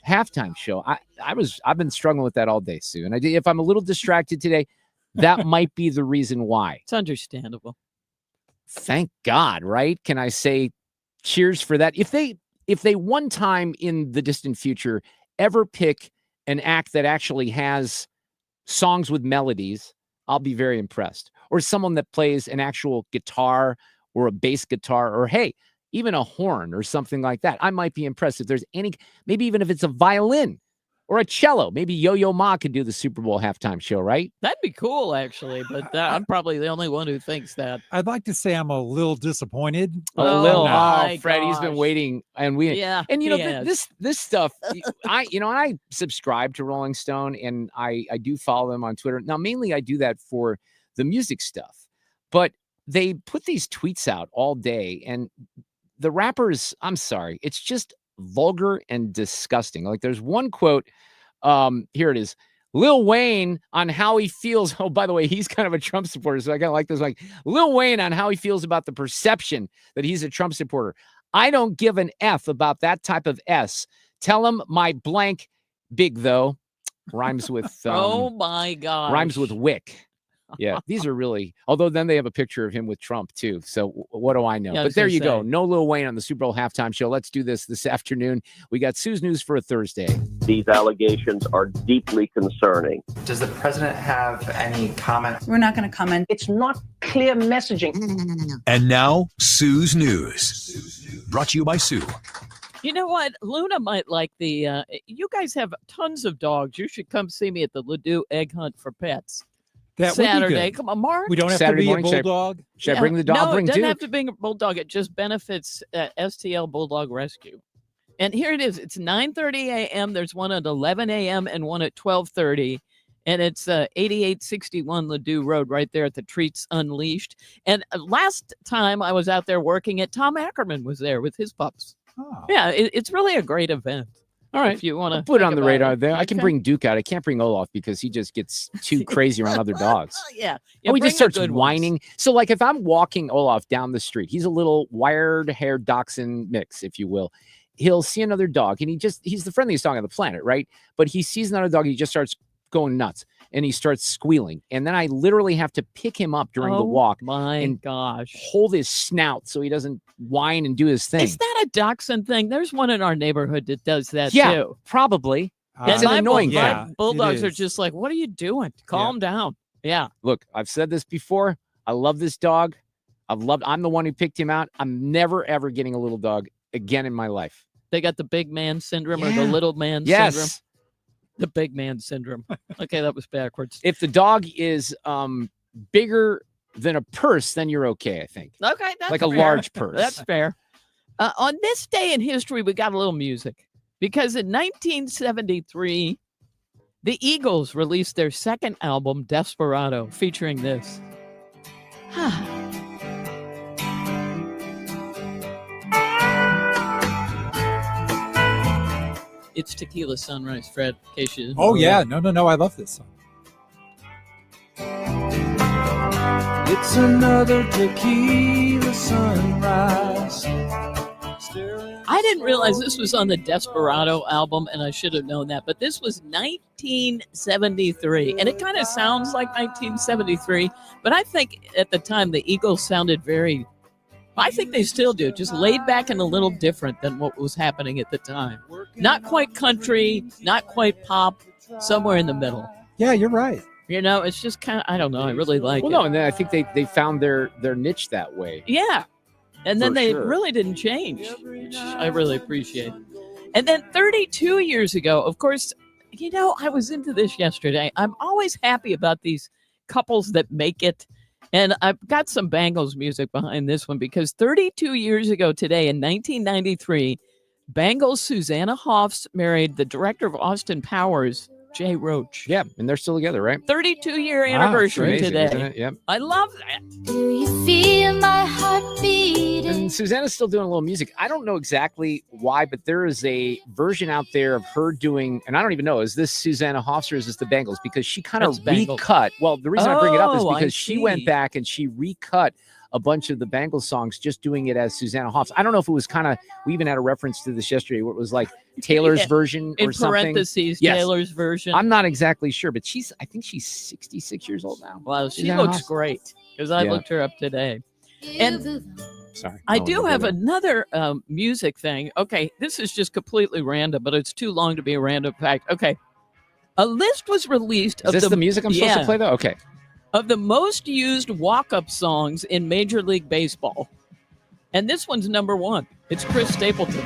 halftime show, I've been struggling with that all day, Sue. And if I'm a little distracted today, that might be the reason why. It's understandable. Thank God, right? Can I say cheers for that? If they one time in the distant future ever pick an act that actually has songs with melodies, I'll be very impressed. Or someone that plays an actual guitar or a bass guitar, or hey, even a horn or something like that. I might be impressed if there's maybe even if it's a violin or a cello. Maybe Yo-Yo Ma could do the Super Bowl halftime show, right? That'd be cool, actually, but I'm probably the only one who thinks that. I'd like to say I'm a little disappointed. Fred, he's been waiting, and this stuff. I subscribe to Rolling Stone, and I do follow them on Twitter. Now, mainly I do that for the music stuff, but they put these tweets out all day, and the rappers, I'm sorry, it's just vulgar and disgusting. Like there's one quote, here it is. Lil Wayne on how he feels. Oh, by the way, he's kind of a Trump supporter, so I kind of like this. Like Lil Wayne on how he feels about the perception that he's a Trump supporter. I don't give an F about that type of S. Tell him my blank big though rhymes with oh my God, rhymes with wick. Yeah, these are really, although then they have a picture of him with Trump too. So what do I know? Yeah, but there you go. No Lil Wayne on the Super Bowl halftime show. Let's do this afternoon. We got Sue's News for a Thursday. These allegations are deeply concerning. Does the president have any comment? We're not going to comment. It's not clear messaging. And now, Sue's News. Brought to you by Sue. You know what? Luna might like the. You guys have tons of dogs. You should come see me at the Ladue Egg Hunt for Pets. That would be Saturday. good. Come on, Mark. We don't have Saturday to be morning, a should I- bulldog. Should I bring the dog? No, Bring it doesn't Duke. have to be a bulldog. It just benefits STL Bulldog Rescue. And here it is. It's 9:30 a.m. There's one at 11 a.m. and one at 12:30. And it's 8861 Ladue Road right there at the Treats Unleashed. And last time I was out there working it, Tom Ackerman was there with his pups. Oh. Yeah, it's really a great event. All right. If you want to Put it on the radar there. I can Okay. bring Duke out. I can't bring Olaf because he just gets too crazy around other dogs. Yeah. And he bring just the starts good ones. whining. So, like, if I'm walking Olaf down the street, he's a little wired-haired dachshund mix, if you will. He'll see another dog, and he's the friendliest dog on the planet, right? But he sees another dog, he just starts going nuts, and he starts squealing. And then I literally have to pick him up during the walk My gosh. hold his snout so he doesn't whine and do his thing. Is that a dachshund thing? There's one in our neighborhood that does that Yeah, too. probably. And It's an annoying my thing. bulldogs it are is. just like, what are you doing? Calm down. Yeah. Look, I've said this before. I love this dog. I'm the one who picked him out. I'm never, ever getting a little dog again in my life. They got the big man syndrome or the Yeah. little man syndrome. Yes. The big man syndrome. Okay, that was backwards. If the dog is bigger than a purse, then you're okay, I think. Okay, that's Like a fair. large purse. That's fair. On this day in history, we got a little music because in 1973, the Eagles released their second album, Desperado, featuring this. It's Tequila Sunrise, Fred, in case you didn't Oh know yeah, that. no, I love this song. It's another tequila sunrise. I didn't realize this was on the Desperado album, and I should have known that. But this was 1973, and it kind of sounds like 1973. But I think at the time the Eagles sounded very, I think they still do, just laid back and a little different than what was happening at the time. Not quite country, not quite pop, somewhere in the middle. Yeah, you're right. You know, it's just kind of, I don't know, I really like Well, it. no, and then I think they found their niche that way. Yeah. And then For they sure. really didn't change, which I really appreciate. And then 32 years ago, of course, you know, I was into this yesterday. I'm always happy about these couples that make it. And I've got some Bangles music behind this one because 32 years ago today in 1993, Bangles' Susanna Hoffs married the director of Austin Powers, Jay Roach. Yeah, and they're still together, right? 32-year Wow, anniversary it's amazing, today. isn't it? Yep. I love that. Do you feel my heart beating? And Susanna's still doing a little music. I don't know exactly why, but there is a version out there of her doing, and I don't even know, is this Susanna Hoffs or is this the Bangles? Because she kind of That's Bangles. recut. Well, the reason I bring it up is Oh, I because she see. went back and she recut a bunch of the Bangles songs, just doing it as Susanna Hoffs. I don't know if it was kind of, we even had a reference to this yesterday where it was like Taylor's Yeah. version In or something. parentheses, Yes. Taylor's version. I'm not exactly sure, but I think she's 66 years old now. Wow, she Susanna looks Hoffs. great because I Yeah. looked her up today. And Sorry. I Oh, do no, have go ahead. another music thing. Okay, this is just completely random, but it's too long to be a random fact. Okay, a list was released Is of this the music I'm supposed to play though? Okay. of the most used walk-up songs in Major League Baseball, and this one's number one. It's Chris Stapleton.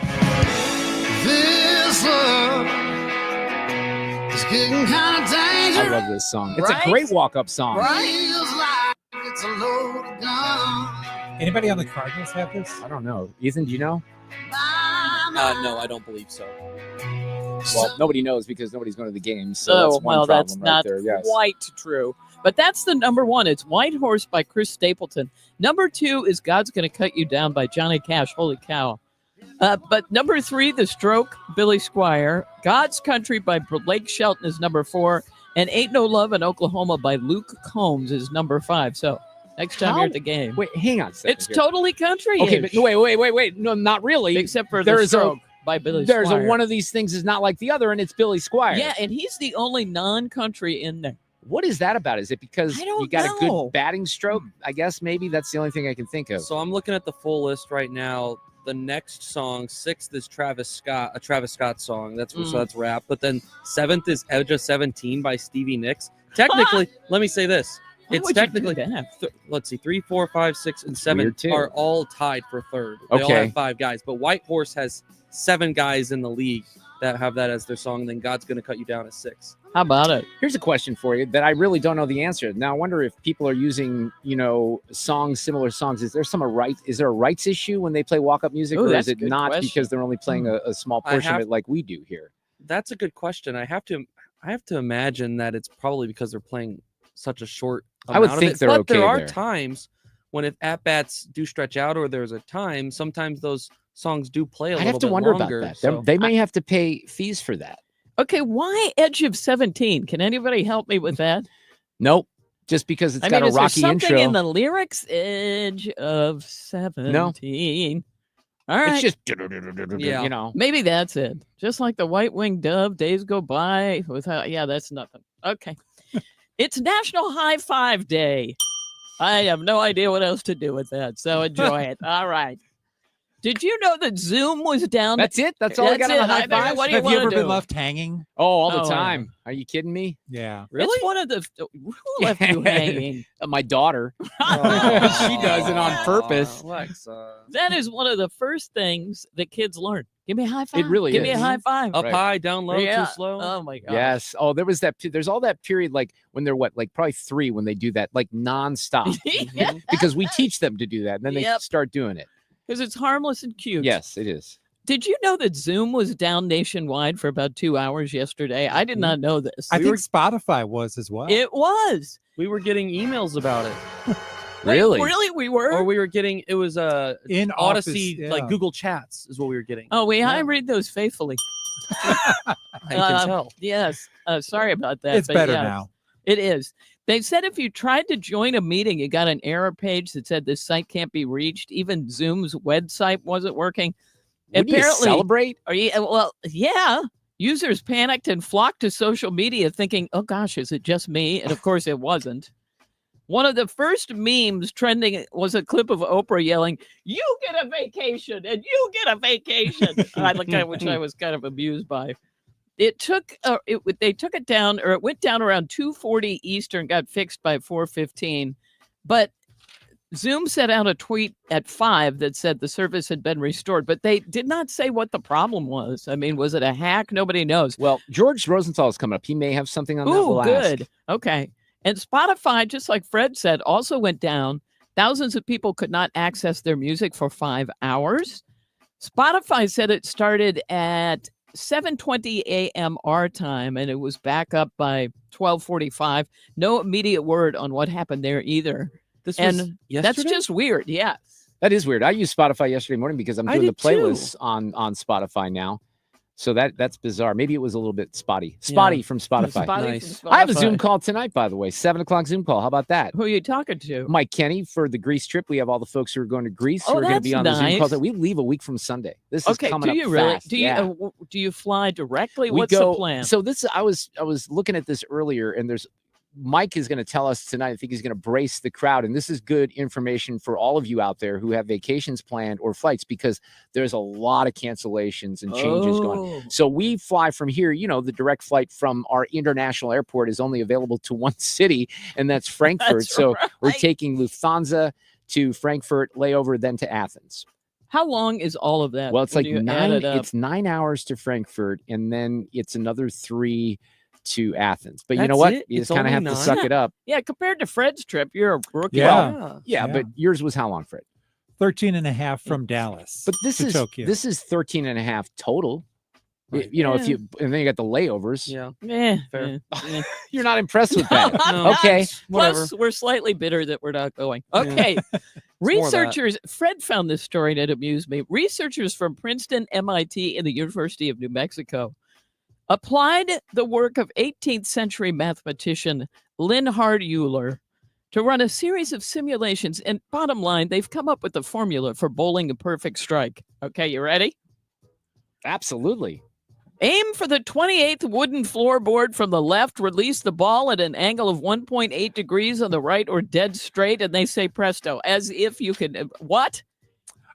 This love is getting kind of dangerous. I love this song. It's Right? a great walk-up song. Feels like it's a loaded gun. Anybody on the Cardinals have this? I don't know. Ethan, do you know? No, I don't believe so. Well, nobody knows because nobody's going to the games. So Oh, that's one well, problem that's right not there. Yes. quite true. But that's the number one. It's White Horse by Chris Stapleton. Number two is God's Gonna Cut You Down by Johnny Cash. Holy cow. But number three, The Stroke, Billy Squier. God's Country by Blake Shelton is number four. And Ain't No Love in Oklahoma by Luke Combs is number five. So next time you're at the game. Wait, hang on a second. It's here. totally country. Okay, but no, wait. No, not really. Except for There The is a- Stroke by Billy There's Squier. a one of these things is not like the other, and it's Billy Squier. Yeah, and he's the only non-country in there. What is that about? Is it because I don't you got a know. good batting stroke? I guess maybe that's the only thing I can think of. So I'm looking at the full list right now. The next song, 6th is Travis Scott, a Travis Scott song. So that's rap. But then 7th is Edge of 17 by Stevie Nicks. Technically, let me say this. Why It's would you do technically that? Let's see, 3, 4, 5, 6, and 7 weird, too. are all tied for third. They all Okay. have 5 guys, but White Horse has 7 guys in the league that have that as their song. Then God's Gonna Cut You Down as 6. How about it? Here's a question for you that I really don't know the answer. Now I wonder if people are using, similar songs. Is there a rights issue when they play walk-up music, Ooh, or that's is a it good not question. because they're only playing a small portion of have- it like we do here? That's a good question. I have to imagine that it's probably because they're playing such a short I would amount of think it. they're But okay there are there. times when if at-bats do stretch out or there's a time, sometimes those songs do play a I'd little have to bit wonder longer. about that. So They may have to pay fees for that. Okay, why Edge of 17? Can anybody help me with that? Nope. Just because it's got a is there rocky something intro. in the lyrics? Edge of 17. All right. It's just Maybe that's it. Just like the white-winged dove, days go by without. Yeah, that's nothing. Okay. It's National High Five Day. I have no idea what else to do with that, so enjoy it. All right. Did you know that Zoom was down? That's it? That's all I got on the high five? What do you Have you want ever to been do? left hanging? Oh, all the Oh, time. Are you kidding me? Yeah. It's one of the. Who left you hanging? My daughter. She does it on purpose. Alexa. That is one of the first things that kids learn. Give me a high five. It really Give is. me a high five. Up Right. high, down low, Yeah. too slow. Oh my god. Yes. Oh, there was that. There's all that period, like when they're probably 3 when they do that, like nonstop. Yeah. Because we teach them to do that, and then they Yep. start doing it. Because it's harmless and cute. Yes, it is. Did you know that Zoom was down nationwide for about 2 hours yesterday? I did not know this. I think Spotify was as well. It was. We were getting emails about it. Really? Really? We were? Or we were getting, it was In Odyssey, Office, yeah. like Google Chats is what we were getting. Oh, I read those faithfully. I can tell. Yes. Sorry about that. It's but better yes, now. It is. They said if you tried to join a meeting, you got an error page that said this site can't be reached. Even Zoom's website wasn't working. What do you celebrate? Yeah. Users panicked and flocked to social media thinking, oh gosh, is it just me? And of course it wasn't. One of the first memes trending was a clip of Oprah yelling, "You get a vacation and you get a vacation." I looked at which I was kind of amused by. It took they took it down, or it went down around 2:40 Eastern, got fixed by 4:15. But Zoom sent out a tweet at 5 that said the service had been restored, but they did not say what the problem was. I mean, was it a hack? Nobody knows. Well, George Rosenthal is coming up. He may have something on that. Ooh, We'll good. ask. Okay. And Spotify, just like Fred said, also went down. Thousands of people could not access their music for 5 hours. Spotify said it started at 7:20 a.m. our time, and it was back up by 12:45. No immediate word on what happened there either. This was And yesterday? that's just weird. Yeah. That is weird. I used Spotify yesterday morning because I'm I doing the did too. playlists on Spotify now. So that's bizarre. Maybe it was a little bit spotty. Spotty from Spotify. Spotty from Nice. I have a Spotify. Zoom call tonight, by the way. 7:00 Zoom call. How about that? Who are you talking to? Mike Kenny for the Greece trip. We have all the folks who are going to Greece Oh, who are going to be that's on the Zoom nice. call. We leave a week from Sunday. This is Okay. coming Do up you really? fast. Do you Yeah. do you fly directly? We What's go, the plan? So this I was looking at this earlier, and there's Mike is going to tell us tonight. I think he's going to brace the crowd, and this is good information for all of you out there who have vacations planned or flights, because there's a lot of cancellations and changes going. So we fly from here. The direct flight from our international airport is only available to one city, and that's Frankfurt. That's so we're right. taking Lufthansa to Frankfurt, layover, then to Athens. How long is all of that? Well, it's when like you add 9. it up? It's 9 hours to Frankfurt, and then it's another 3 to Athens. But you know That's what? it? You It's just kind of only have to 9? suck it up. Yeah, compared to Fred's trip, you're a rookie. Yeah. Well, Yeah, Yeah. but yours was how long, Fred? 13 and a half from Dallas. But this to is Tokyo. this is 13 and a half total. Right. If you and then you got the layovers. Yeah. Fair. You're not impressed with that. No. Okay. Plus, we're slightly bitter that we're not going. Okay. more of that. Researchers, Fred found this story that amused me. Researchers from Princeton, MIT, and the University of New Mexico applied the work of 18th century mathematician Linhard Euler to run a series of simulations. And bottom line, they've come up with the formula for bowling a perfect strike. Okay, you ready? Absolutely. Aim for the 28th wooden floorboard from the left, release the ball at an angle of 1.8 degrees on the right or dead straight, and they say presto, as if you could. What?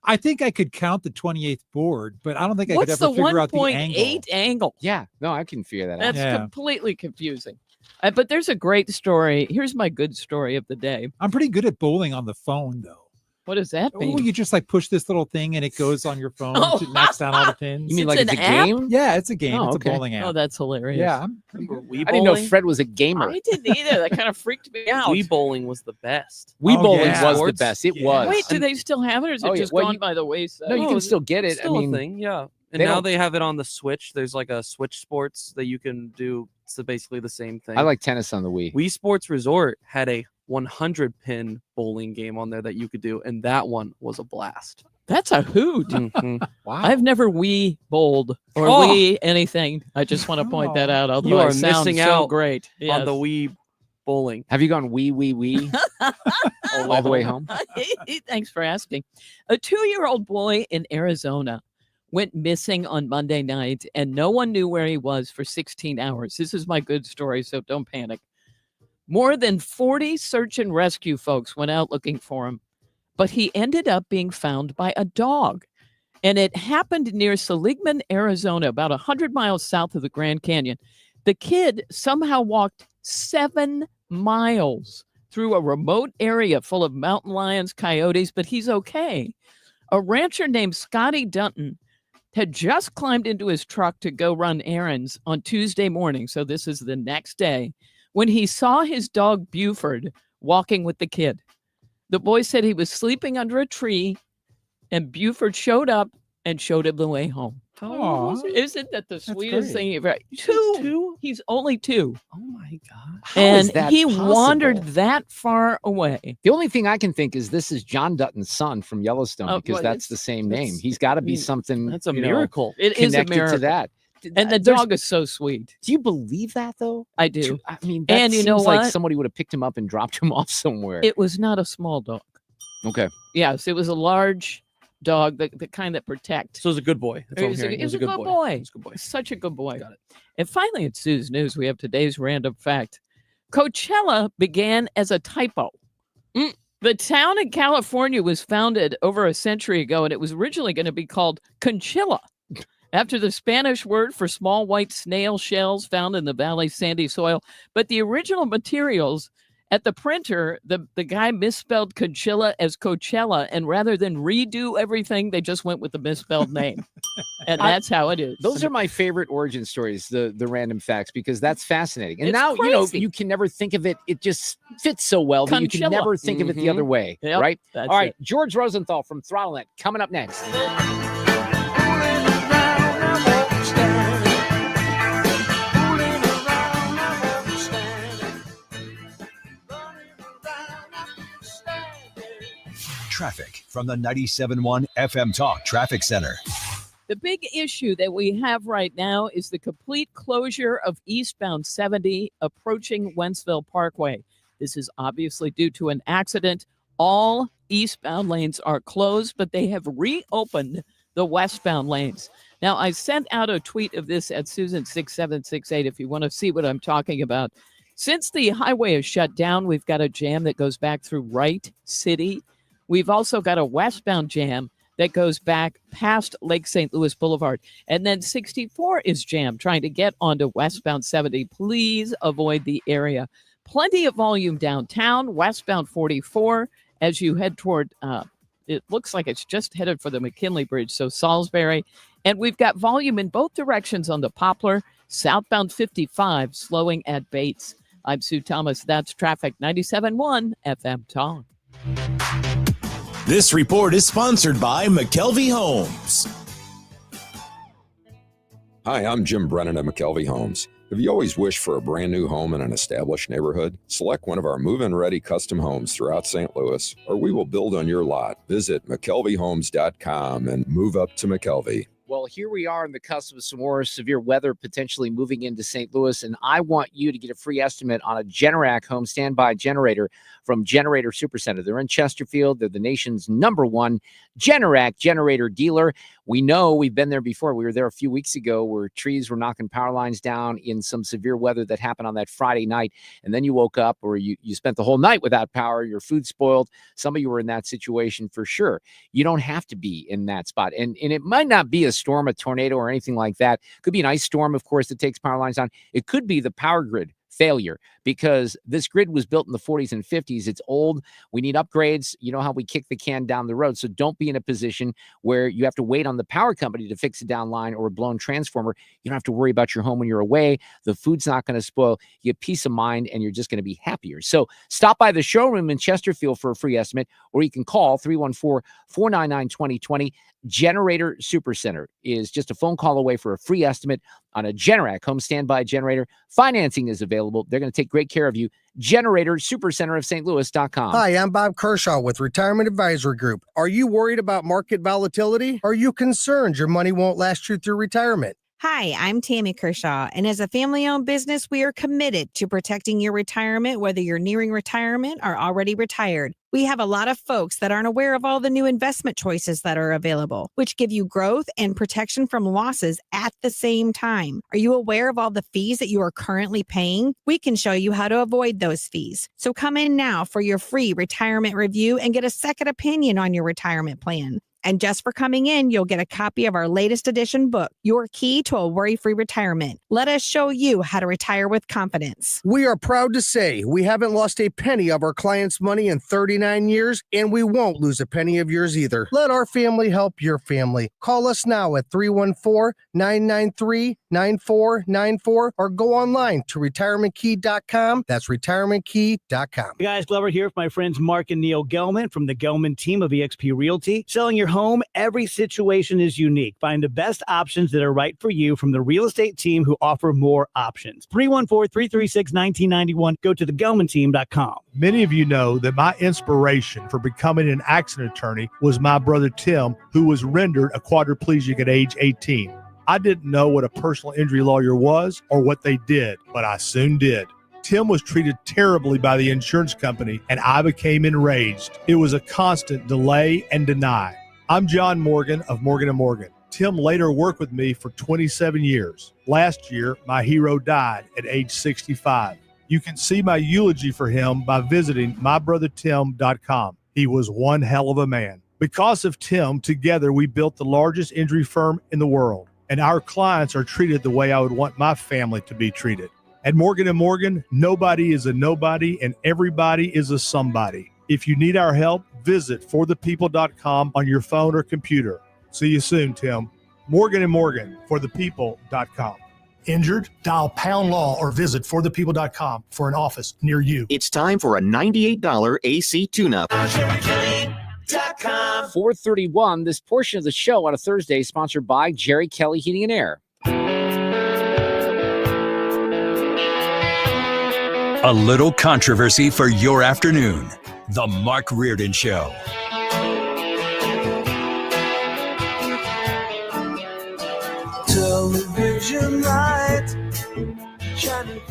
I think I could count the 28th board, but I don't think I What's could the ever figure out the 1.8 angle. angle? Yeah. No, I can figure that out. That's Yeah. completely confusing. But there's a great story. Here's my good story of the day. I'm pretty good at bowling on the phone, though. What does that mean? Oh, you just like push this little thing and it goes on your phone. It knocks down all the pins. You mean like it's a app? game? Yeah, it's a game. Oh, It's okay. a bowling app. Oh, that's hilarious. Yeah, I didn't know Fred was a gamer. I didn't either. That kind of freaked me out. Wii bowling was the best. Wii bowling yeah. was the best. It was. Wait, do they still have it, or is it Oh, yeah. just Well, gone you- by the wayside? No, you can still get it. Still I mean, a thing, yeah. And they now don't- they have it on the Switch. There's like a Switch Sports that you can do. It's basically the same thing. I like tennis on the Wii. Wii Sports Resort had a 100 pin bowling game on there that you could do, and that one was a blast. That's a hoot. Mhm. Wow. I've never Wii bowled or Oh. Wii anything. I just want to point that out. Although You are it sounds missing so out great on the Wii bowling. Have you gone wee all the way home? Thanks for asking. A 2-year-old boy in Arizona went missing on Monday night, and no one knew where he was for 16 hours. This is my good story, so don't panic. More than 40 search and rescue folks went out looking for him, but he ended up being found by a dog. And it happened near Seligman, Arizona, about 100 miles south of the Grand Canyon. The kid somehow walked 7 miles through a remote area full of mountain lions, coyotes, but he's okay. A rancher named Scotty Dunton had just climbed into his truck to go run errands on Tuesday morning, so this is the next day, when he saw his dog Buford walking with the kid. The boy said he was sleeping under a tree, and Buford showed up and showed him the way home. Aw. Isn't that the sweetest great. thing you've ever? Two. He's only 2. Oh my god! How is And that he possible? wandered that far away. The only thing I can think is this is John Dutton's son from Yellowstone Oh, because well, that's the same name. it's- He's got to be I mean, something. That's a you know, miracle. It is a connected miracle. to that. And the There's- dog is so sweet. Do you believe that though? I do. I mean, that And you know seems like what? somebody would have picked him up and dropped him off somewhere. It was not a small dog. Okay. Yes, it was a large dog, the kind that protect. So it was a good boy. That's what It I'm was, hearing. it was a good boy. It was a good boy. Such a good boy. Got it. And finally, at Sue's News, we have today's random fact. Coachella began as a typo. The town in California was founded over a century ago, and it was originally going to be called Conchilla, after the Spanish word for small white snail shells found in the valley's sandy soil. But the original materials at the printer, the guy misspelled Conchilla as Coachella, and rather than redo everything, they just went with the misspelled name. And that's how it is. Those are my favorite origin stories, the random facts, because that's fascinating. And It's now, crazy. you can never think of it. It just fits so well that you can Conchilla. never think of it the other way, Yep, right? that's All right, it. George Rosenthal from Throttlenet coming up next. Traffic from the 97.1 FM Talk Traffic Center. The big issue that we have right now is the complete closure of eastbound 70 approaching Wentzville Parkway. This is obviously due to an accident. All eastbound lanes are closed, but they have reopened the westbound lanes. Now, I sent out a tweet of this at Susan6768 if you want to see what I'm talking about. Since the highway is shut down, we've got a jam that goes back through Wright City. We've also got a westbound jam that goes back past Lake St. Louis Boulevard. And then 64 is jammed trying to get onto westbound 70. Please avoid the area. Plenty of volume downtown, westbound 44 as you head toward, it looks like it's just headed for the McKinley Bridge, so Salisbury. And we've got volume in both directions on the Poplar, southbound 55 slowing at Bates. I'm Sue Thomas. That's Traffic 97.1 FM Talk. This report is sponsored by McKelvey Homes. Hi, I'm Jim Brennan at McKelvey Homes. Have you always wished for a brand new home in an established neighborhood? Select one of our move-in ready custom homes throughout St. Louis, or we will build on your lot. Visit McKelveyhomes.com and move up to McKelvey. Well, here we are on the cusp of some more severe weather potentially moving into St. Louis, and I want you to get a free estimate on a Generac home standby generator from Generator Supercenter. They're in Chesterfield. They're the nation's #1 Generac generator dealer. We know we've been there before. We were there a few weeks ago where trees were knocking power lines down in some severe weather that happened on that Friday night, and then you woke up or you spent the whole night without power. Your food spoiled. Some of you were in that situation for sure. You don't have to be in that spot, and it might not be a storm, a tornado, or anything like that. It could be an ice storm, of course, that takes power lines down. It could be the power grid failure, because this grid was built in the 40s and 50s. It's old. We need upgrades. You know how we kick the can down the road. So don't be in a position where you have to wait on the power company to fix a down line or a blown transformer. You don't have to worry about your home when you're away. The food's not going to spoil. You get peace of mind, and you're just going to be happier. So stop by the showroom in Chesterfield for a free estimate, or you can call 314-499-2020. Generator Supercenter is just a phone call away for a free estimate on a Generac home standby generator. Financing is available. They're going to take great care of you. Generator Supercenter of St. Louis.com. Hi, I'm Bob Kershaw with Retirement Advisory Group. Are you worried about market volatility? Are you concerned your money won't last you through retirement? Hi, I'm Tammy Kershaw, and as a family-owned business, we are committed to protecting your retirement, whether you're nearing retirement or already retired. We have a lot of folks that aren't aware of all the new investment choices that are available, which give you growth and protection from losses at the same time. Are you aware of all the fees that you are currently paying? We can show you how to avoid those fees. So come in now for your free retirement review and get a second opinion on your retirement plan. And just for coming in, you'll get a copy of our latest edition book, Your Key to a Worry-Free Retirement. Let us show you how to retire with confidence. We are proud to say we haven't lost a penny of our clients' money in 39 years, and we won't lose a penny of yours either. Let our family help your family. Call us now at 314-993-9494 or go online to retirementkey.com. That's retirementkey.com. Hey guys, Glover here with my friends Mark and Neil Gelman from the Gelman team of eXp Realty. Selling your home, every situation is unique. Find the best options that are right for you from the real estate team who offer more options. 314-336-1991. Go to thegelmanteam.com. Many of you know that my inspiration for becoming an accident attorney was my brother Tim, who was rendered a quadriplegic at age 18. I didn't know what a personal injury lawyer was or what they did, but I soon did. Tim was treated terribly by the insurance company, and I became enraged. It was a constant delay and deny. I'm John Morgan of Morgan & Morgan. Tim later worked with me for 27 years. Last year, my hero died at age 65. You can see my eulogy for him by visiting mybrothertim.com. He was one hell of a man. Because of Tim, together we built the largest injury firm in the world, and our clients are treated the way I would want my family to be treated. At Morgan & Morgan, nobody is a nobody and everybody is a somebody. If you need our help, visit forthepeople.com on your phone or computer. See you soon, Tim. Morgan & Morgan, forthepeople.com. Injured? Dial Pound Law or visit forthepeople.com for an office near you. It's time for a $98 AC tune-up. 431, this portion of the show on a Thursday sponsored by Jerry Kelly Heating and Air. A little controversy for your afternoon. The Mark Reardon Show. Television light. Jen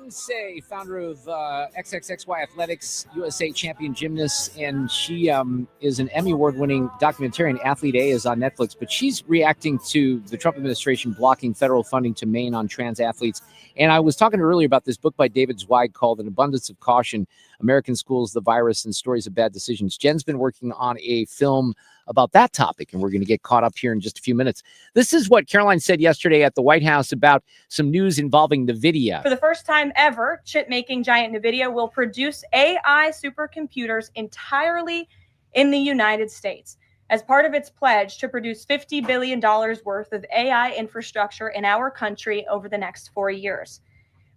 Say, founder of XXXY Athletics, USA champion gymnast, and she is an Emmy Award-winning documentarian. Athlete A is on Netflix, but she's reacting to the Trump administration blocking federal funding to Maine on trans athletes. And I was talking earlier about this book by David Zweig called An Abundance of Caution, American Schools, the Virus, and Stories of Bad Decisions. Jen's been working on a film about that topic, and we're going to get caught up here in just a few minutes. This is what Caroline said yesterday at the White House about some news involving NVIDIA. For the first time ever, chip-making giant NVIDIA will produce AI supercomputers entirely in the United States as part of its pledge to produce $50 billion worth of AI infrastructure in our country over the next 4 years.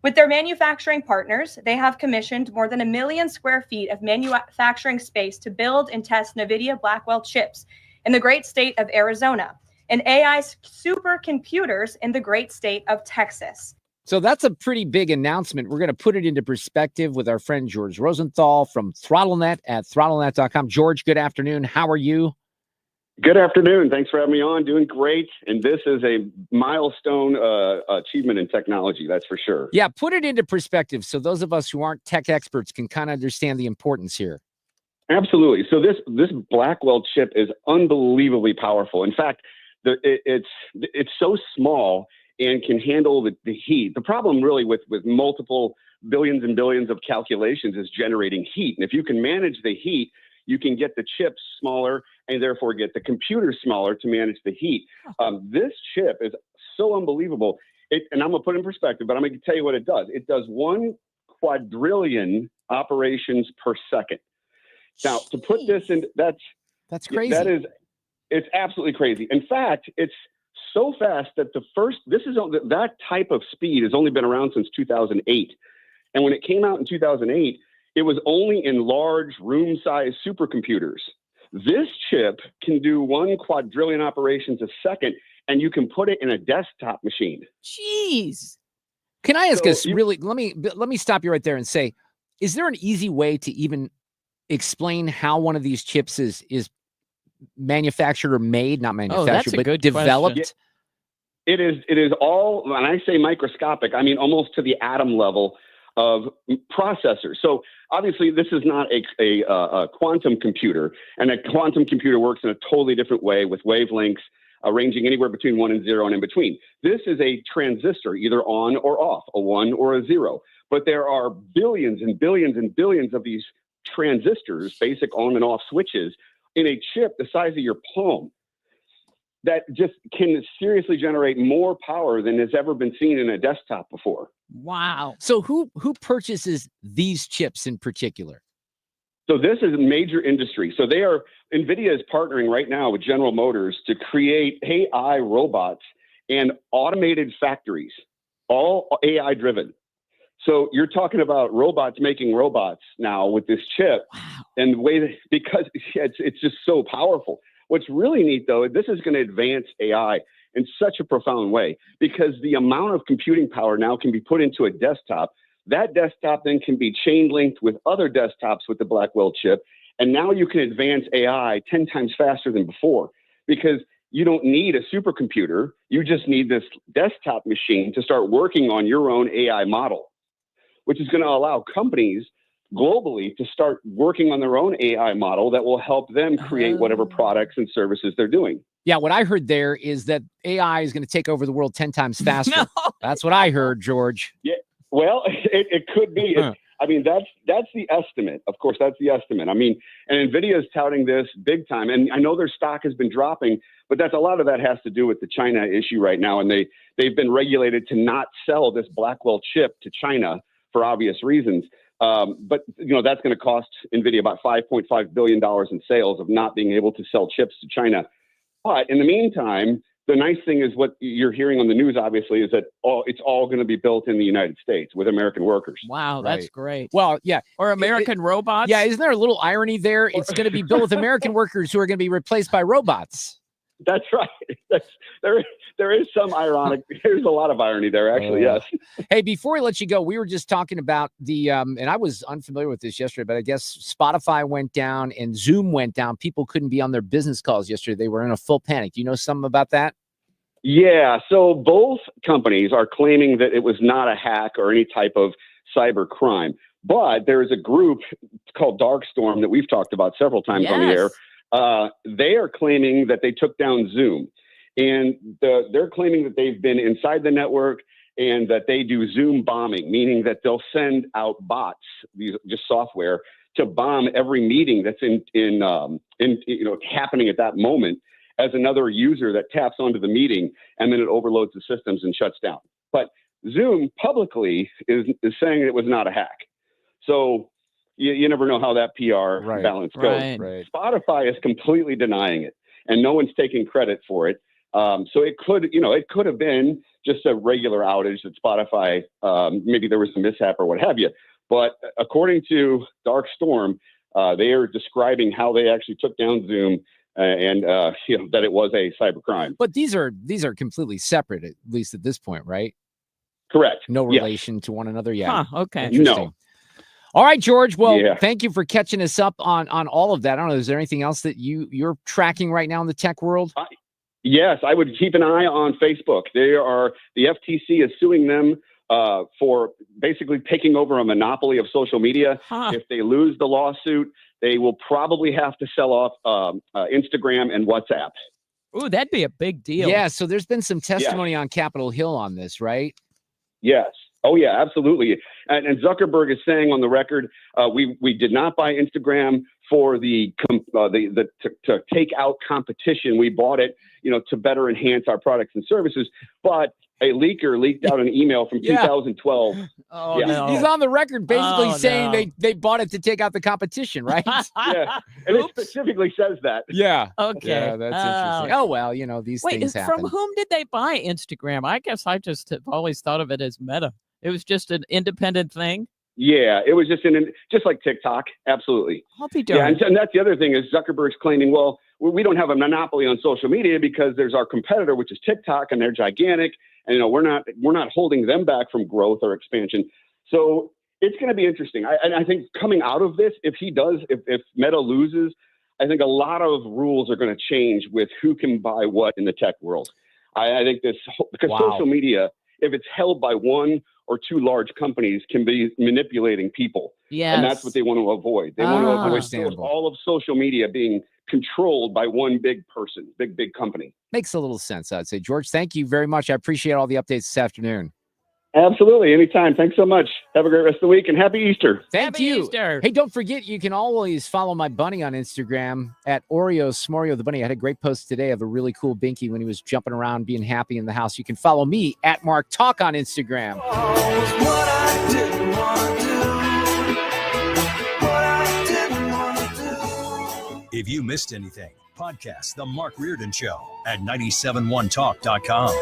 With their manufacturing partners, they have commissioned more than 1 million square feet of manufacturing space to build and test NVIDIA Blackwell chips in the great state of Arizona and AI supercomputers in the great state of Texas. So that's a pretty big announcement. We're going to put it into perspective with our friend George Rosenthal from ThrottleNet at throttlenet.com. George, good afternoon. How are you? Good afternoon. Thanks for having me on. Doing great. And this is a milestone achievement in technology, that's for sure. Yeah, put it into perspective so those of us who aren't tech experts can kind of understand the importance here. Absolutely. So this Blackwell chip is unbelievably powerful. In fact, it's so small and can handle the heat. The problem really with multiple billions and billions of calculations is generating heat. And if you can manage the heat, you can get the chips smaller and therefore get the computer smaller to manage the heat. This chip is so unbelievable. and I'm going to put it in perspective, but I'm going to tell you what it does. It does 1 quadrillion operations per second. Now, to put this in, that's crazy. It's absolutely crazy. In fact, it's so fast that that type of speed has only been around since 2008. And when it came out in 2008, it was only in large room-sized supercomputers. This chip can do 1 quadrillion operations a second, and you can put it in a desktop machine. Jeez. Can I ask us really? Let me stop you right there and say, is there an easy way to even explain how one of these chips is manufactured or made? Not manufactured, but developed. Question. It is all. When I say microscopic, I mean almost to the atom level of processors. So obviously, this is not a quantum computer, and a quantum computer works in a totally different way with wavelengths ranging anywhere between 1 and 0 and in between. This is a transistor, either on or off, a 1 or a 0. But there are billions and billions and billions of these transistors, basic on and off switches, in a chip the size of your palm that just can seriously generate more power than has ever been seen in a desktop before. Wow. So who purchases these chips in particular? So this is a major industry. So NVIDIA is partnering right now with General Motors to create AI robots and automated factories, all AI driven. So you're talking about robots making robots now with this chip. Wow. And the way that, because it's just so powerful. What's really neat though, this is going to advance AI in such a profound way, because the amount of computing power now can be put into a desktop. That desktop then can be chain linked with other desktops with the Blackwell chip. And now you can advance AI 10 times faster than before, because you don't need a supercomputer. You just need this desktop machine to start working on your own AI model, which is going to allow companies globally to start working on their own AI model that will help them create whatever products and services they're doing. Yeah, what I heard there is that AI is going to take over the world 10 times faster. No. That's what I heard, George. Yeah. Well, it could be. I mean, that's the estimate. Of course, that's the estimate. I mean, and NVIDIA is touting this big time. And I know their stock has been dropping, but a lot of that has to do with the China issue right now. And they've been regulated to not sell this Blackwell chip to China for obvious reasons. But that's going to cost NVIDIA about $5.5 billion in sales of not being able to sell chips to China. But in the meantime, the nice thing is what you're hearing on the news, obviously, is that it's all going to be built in the United States with American workers. Wow, that's great. Well, yeah. Or American robots. Yeah, isn't there a little irony there? It's going to be built with American workers who are going to be replaced by robots. That's right. There is some ironic. There's a lot of irony there, actually. Yes. Hey, before we let you go, we were just talking about the and I was unfamiliar with this yesterday, but I guess Spotify went down and Zoom went down. People couldn't be on their business calls yesterday. They were in a full panic. Do you know something about that? Yeah. So both companies are claiming that it was not a hack or any type of cyber crime, but there is a group called Strom that we've talked about several times on the air. They are claiming that they took down Zoom, and they're claiming that they've been inside the network and that they do Zoom bombing, meaning that they'll send out bots, just software, to bomb every meeting that's happening at that moment as another user that taps onto the meeting, and then it overloads the systems and shuts down. But Zoom publicly is saying it was not a hack. So you never know how that PR balance goes. Right. Spotify is completely denying it, and no one's taking credit for it. So it could have been just a regular outage that Spotify, maybe there was some mishap or what have you. But according to Strom, they are describing how they actually took down Zoom and that it was a cybercrime. But these are completely separate, at least at this point, right? Correct. No relation to one another. Yeah. Huh, okay. No. All right, George. Well, thank you for catching us up on all of that. I don't know. Is there anything else that you're tracking right now in the tech world? Yes, I would keep an eye on Facebook. The FTC is suing them for basically taking over a monopoly of social media. If they lose the lawsuit, they will probably have to sell off Instagram and WhatsApp. Ooh, that'd be a big deal. Yeah. So there's been some testimony on Capitol Hill on this, right? Yes. Oh, yeah, absolutely. And Zuckerberg is saying on the record, we did not buy Instagram for to take out competition. We bought it, to better enhance our products and services. But a leaker leaked out an email from 2012. Oh, Yeah. no. He's on the record basically Oh, saying no. they bought it to take out the competition, right? Yeah, and it specifically says that. Yeah. Okay. Yeah, that's interesting. Oh, well, these Wait, things happen. from whom did they buy Instagram? I guess I just have always thought of it as Meta. It was just an independent thing. Yeah, it was just like TikTok. Absolutely. I'll be Yeah, darned. and that's the other thing is Zuckerberg's claiming, well, we don't have a monopoly on social media because there's our competitor, which is TikTok, and they're gigantic, and we're not holding them back from growth or expansion. So it's going to be interesting. I think coming out of this, if Meta loses, I think a lot of rules are going to change with who can buy what in the tech world. I think because social media, if it's held by one or two large companies, can be manipulating people. Yes. And that's what they want to avoid. They want to avoid Understandable. all of social media being controlled by one big person, big company. Makes a little sense, I'd say. George, thank you very much. I appreciate all the updates this afternoon. Absolutely. Anytime. Thanks so much. Have a great rest of the week and happy Easter. Thank you. Hey, don't forget, you can always follow my bunny on Instagram at Oreo Smorio the bunny. I had a great post today of a really cool Binky when he was jumping around, being happy in the house. You can follow me at Mark Talk on Instagram. If you missed anything, podcast The Mark Reardon Show at 971talk.com.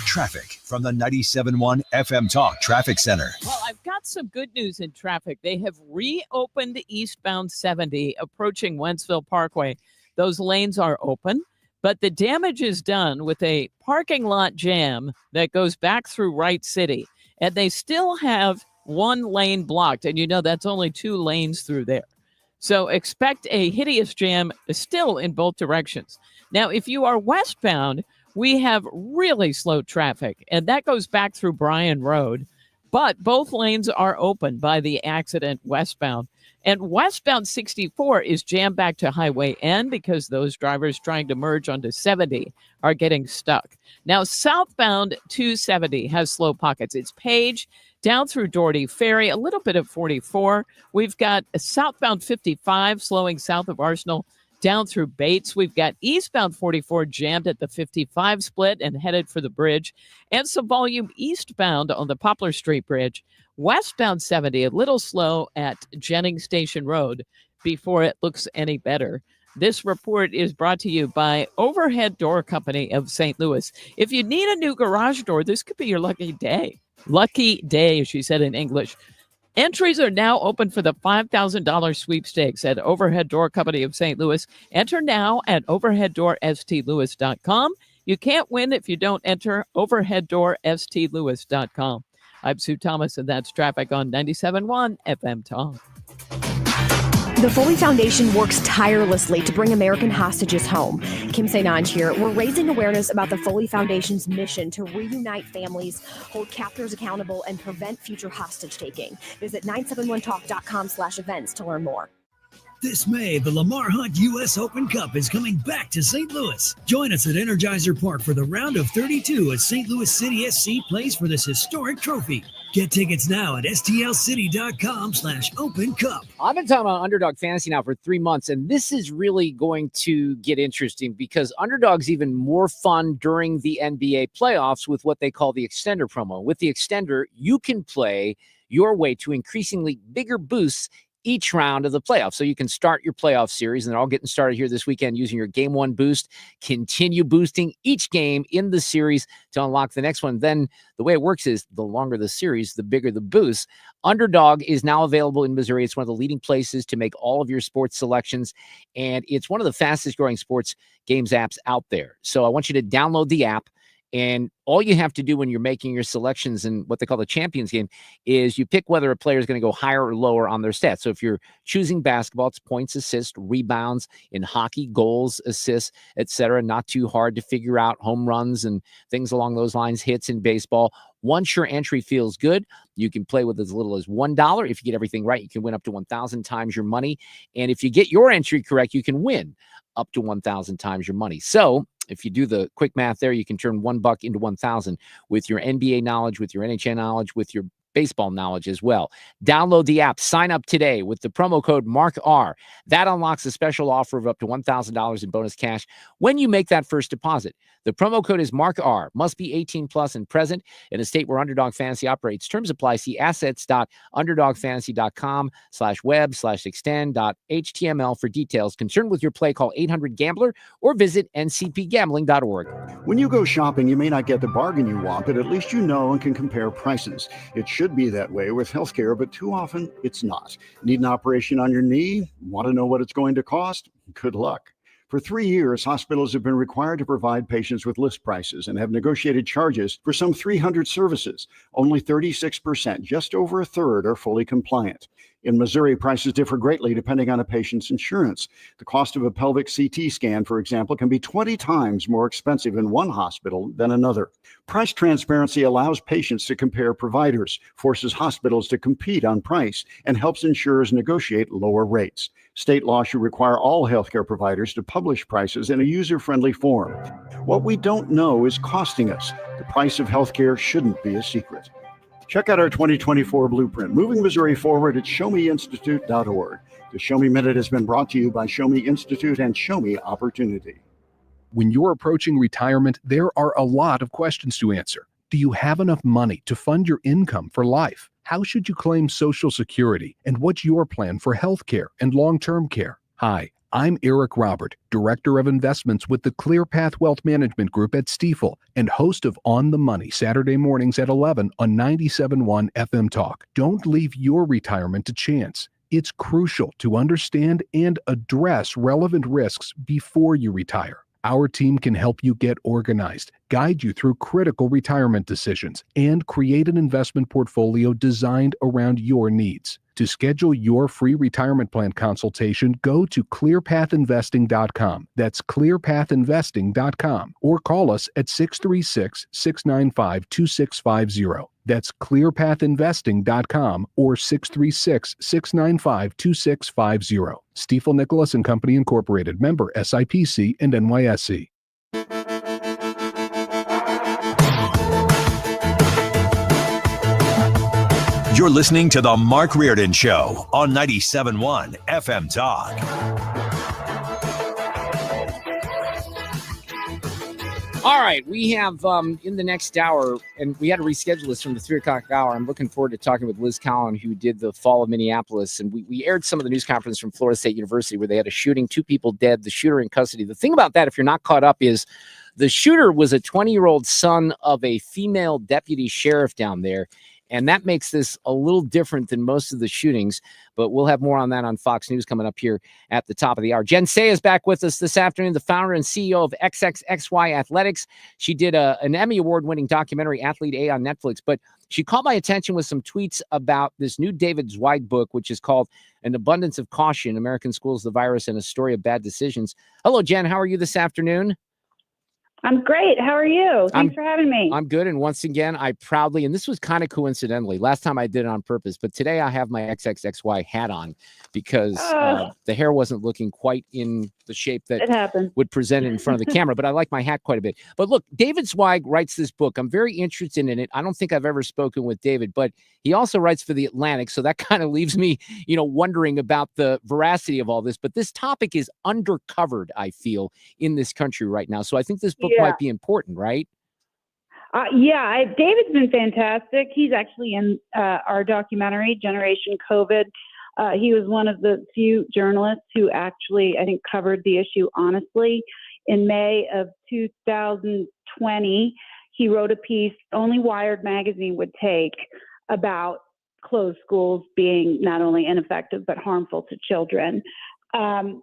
Traffic from the 97.1 FM Talk Traffic Center. Well, I've got some good news in traffic. They have reopened eastbound 70 approaching Wentzville Parkway. Those lanes are open, but the damage is done with a parking lot jam that goes back through Wright City. And they still have one lane blocked. And that's only 2 lanes through there. So expect a hideous jam still in both directions. Now, if you are westbound, we have really slow traffic, and that goes back through Bryan Road. But both lanes are open by the accident westbound. And westbound 64 is jammed back to Highway N because those drivers trying to merge onto 70 are getting stuck. Now, southbound 270 has slow pockets. It's Page down through Doherty Ferry, a little bit of 44. We've got a southbound 55 slowing south of Arsenal down through Bates. We've got eastbound 44 jammed at the 55 split and headed for the bridge, and some volume eastbound on the Poplar Street Bridge. Westbound 70, a little slow at Jennings Station Road before it looks any better. This report is brought to you by Overhead Door Company of St. Louis. If you need a new garage door, this could be your lucky day. Lucky day, she said in English. Entries are now open for the $5,000 sweepstakes at Overhead Door Company of St. Louis. Enter now at overheaddoorstlewis.com. You can't win if you don't enter overheaddoorstlewis.com. I'm Sue Thomas, and that's traffic on 97.1 FM Talk. The Foley Foundation works tirelessly to bring American hostages home. Kim St. here. We're raising awareness about the Foley Foundation's mission to reunite families, hold captors accountable, and prevent future hostage taking. Visit 971talk.com/events to learn more. This May, the Lamar Hunt U.S. Open Cup is coming back to St. Louis. Join us at Energizer Park for the round of 32 as St. Louis City SC plays for this historic trophy. Get tickets now at stlcity.com/Open Cup. I've been talking about Underdog Fantasy now for 3 months, and this is really going to get interesting because Underdog's even more fun during the NBA playoffs with what they call the Extender promo. With the Extender, you can play your way to increasingly bigger boosts each round of the playoffs. So you can start your playoff series, and they're all getting started here this weekend using your game 1 boost, continue boosting each game in the series to unlock the next one. Then the way it works is the longer the series, the bigger the boost. Underdog is now available in Missouri. It's one of the leading places to make all of your sports selections, and it's one of the fastest growing sports games apps out there. So I want you to download the app. And all you have to do when you're making your selections in what they call the champions game is you pick whether a player is going to go higher or lower on their stats. So if you're choosing basketball, it's points, assists, rebounds. In hockey, goals, assists, etc. Not too hard to figure out. Home runs and things along those lines, hits in baseball. Once your entry feels good, you can play with as little as $1. If you get everything right, you can win up to 1,000 times your money. And if you get your entry correct, you can win up to 1,000 times your money. So if you do the quick math there, you can turn $1 into 1,000 with your NBA knowledge, with your NHL knowledge, with your baseball knowledge as well. Download the app, sign up today with the promo code MarkR. That unlocks a special offer of up to $1,000 in bonus cash when you make that first deposit. The promo code is MarkR. Must be 18 plus and present in a state where Underdog Fantasy operates. Terms apply. See assets.underdogfantasy.com/web/extend.html for details. Concerned with your play, call 800-GAMBLER or visit ncpgambling.org. When you go shopping, you may not get the bargain you want, but at least you know and can compare prices. It should be that way with healthcare, but too often it's not. Need an operation on your knee? Want to know what it's going to cost? Good luck. For 3 years, hospitals have been required to provide patients with list prices and have negotiated charges for some 300 services. Only 36%, just over a third, are fully compliant. In Missouri, prices differ greatly depending on a patient's insurance. The cost of a pelvic CT scan, for example, can be 20 times more expensive in one hospital than another. Price transparency allows patients to compare providers, forces hospitals to compete on price, and helps insurers negotiate lower rates. State law should require all healthcare providers to publish prices in a user-friendly form. What we don't know is costing us. The price of healthcare shouldn't be a secret. Check out our 2024 blueprint, Moving Missouri Forward at showmeinstitute.org. The Show Me Minute has been brought to you by Show Me Institute and Show Me Opportunity. When you're approaching retirement, there are a lot of questions to answer. Do you have enough money to fund your income for life? How should you claim Social Security? And what's your plan for health care and long-term care? Hi, I'm Eric Robert, Director of Investments with the ClearPath Wealth Management Group at Stifel and host of On the Money Saturday mornings at 11 on 97.1 FM Talk. Don't leave your retirement to chance. It's crucial to understand and address relevant risks before you retire. Our team can help you get organized, guide you through critical retirement decisions, and create an investment portfolio designed around your needs. To schedule your free retirement plan consultation, go to clearpathinvesting.com. That's clearpathinvesting.com. Or call us at 636-695-2650. That's clearpathinvesting.com or 636-695-2650. Stifel Nicholas and Company Incorporated, member SIPC and NYSE. You're listening to The Mark Reardon Show on 97.1 FM Talk. All right, we have in the next hour, and we had to reschedule this from the 3 o'clock hour. I'm looking forward to talking with Liz Collin, who did the fall of Minneapolis, and we aired some of the news conference from Florida State University where they had a shooting, 2 people dead, the shooter in custody. The thing about that, if you're not caught up, is the shooter was a 20-year-old son of a female deputy sheriff down there. And that makes this a little different than most of the shootings, but we'll have more on that on Fox News coming up here at the top of the hour. Jen Say is back with us this afternoon, the founder and CEO of XXXY Athletics. She did an Emmy Award-winning documentary, Athlete A, on Netflix, but she caught my attention with some tweets about this new David Zweig book, which is called An Abundance of Caution, American Schools, the Virus, and a Story of Bad Decisions. Hello, Jen. How are you this afternoon? I'm great. How are you? Thanks for having me. I'm good. And once again, I proudly, and this was kind of coincidentally, last time I did it on purpose, but today I have my XXXY hat on because the hair wasn't looking quite in the shape that would present it in front of the camera, but I like my hat quite a bit. But look, David Zweig writes this book. I'm very interested in it. I don't think I've ever spoken with David, but he also writes for The Atlantic. So that kind of leaves me, wondering about the veracity of all this. But this topic is undercovered, I feel, in this country right now. So I think this book might be important, right? David's been fantastic. He's actually in our documentary, Generation COVID. He was one of the few journalists who actually, I think, covered the issue honestly. In May of 2020, he wrote a piece only Wired magazine would take about closed schools being not only ineffective but harmful to children. So,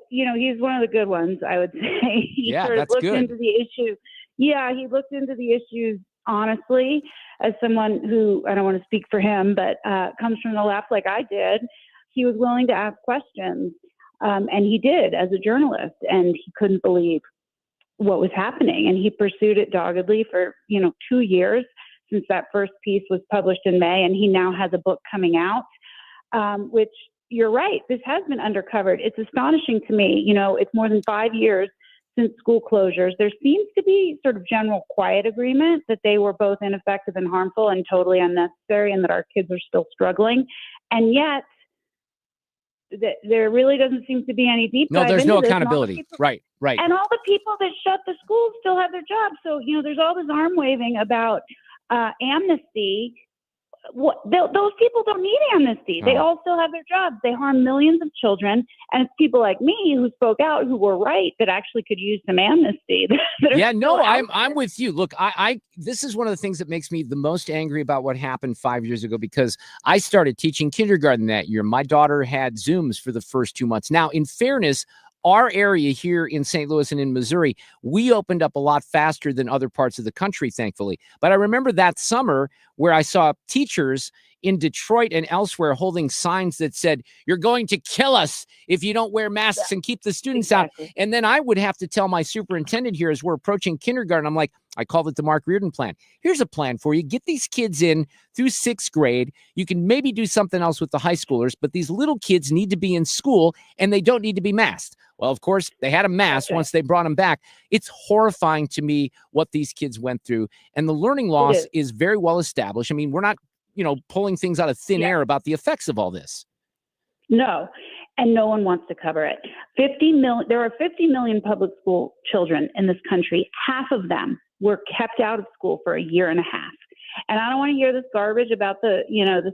he's one of the good ones, I would say. He sort of looked into the issue. Yeah, he looked into the issues honestly, as someone who, I don't want to speak for him, but comes from the left like I did. He was willing to ask questions, and he did as a journalist, and he couldn't believe what was happening. And he pursued it doggedly for, 2 years since that first piece was published in May, and he now has a book coming out, which you're right, this has been undercovered. It's astonishing to me. It's more than 5 years since school closures, there seems to be sort of general quiet agreement that they were both ineffective and harmful and totally unnecessary, and that our kids are still struggling. And yet, there really doesn't seem to be any deep dive. No, there's into no this. accountability. Right. And all the people that shut the schools still have their jobs. So, there's all this arm waving about amnesty. Those people don't need amnesty. They all still have their jobs. They harm millions of children, and it's people like me who spoke out, who were right, that actually could use some amnesty. Yeah, no, I'm with you. Look, I this is one of the things that makes me the most angry about what happened 5 years ago, because I started teaching kindergarten that year. My daughter had Zooms for the first 2 months. Now, in fairness, our area here in St. Louis and in Missouri, we opened up a lot faster than other parts of the country, thankfully. But I remember that summer where I saw teachers in Detroit and elsewhere holding signs that said, "You're going to kill us if you don't wear masks and keep the students out." And then I would have to tell my superintendent here as we're approaching kindergarten, I'm like, I called it the Mark Reardon plan. Here's a plan for you. Get these kids in through 6th grade. You can maybe do something else with the high schoolers, but these little kids need to be in school and they don't need to be masked. Well, of course, they had a mask once they brought them back. It's horrifying to me what these kids went through. And the learning loss is very well established. I mean, we're not, pulling things out of thin air about the effects of all this. No, and no one wants to cover it. There are 50 million public school children in this country. Half of them were kept out of school for a year and a half. And I don't want to hear this garbage about the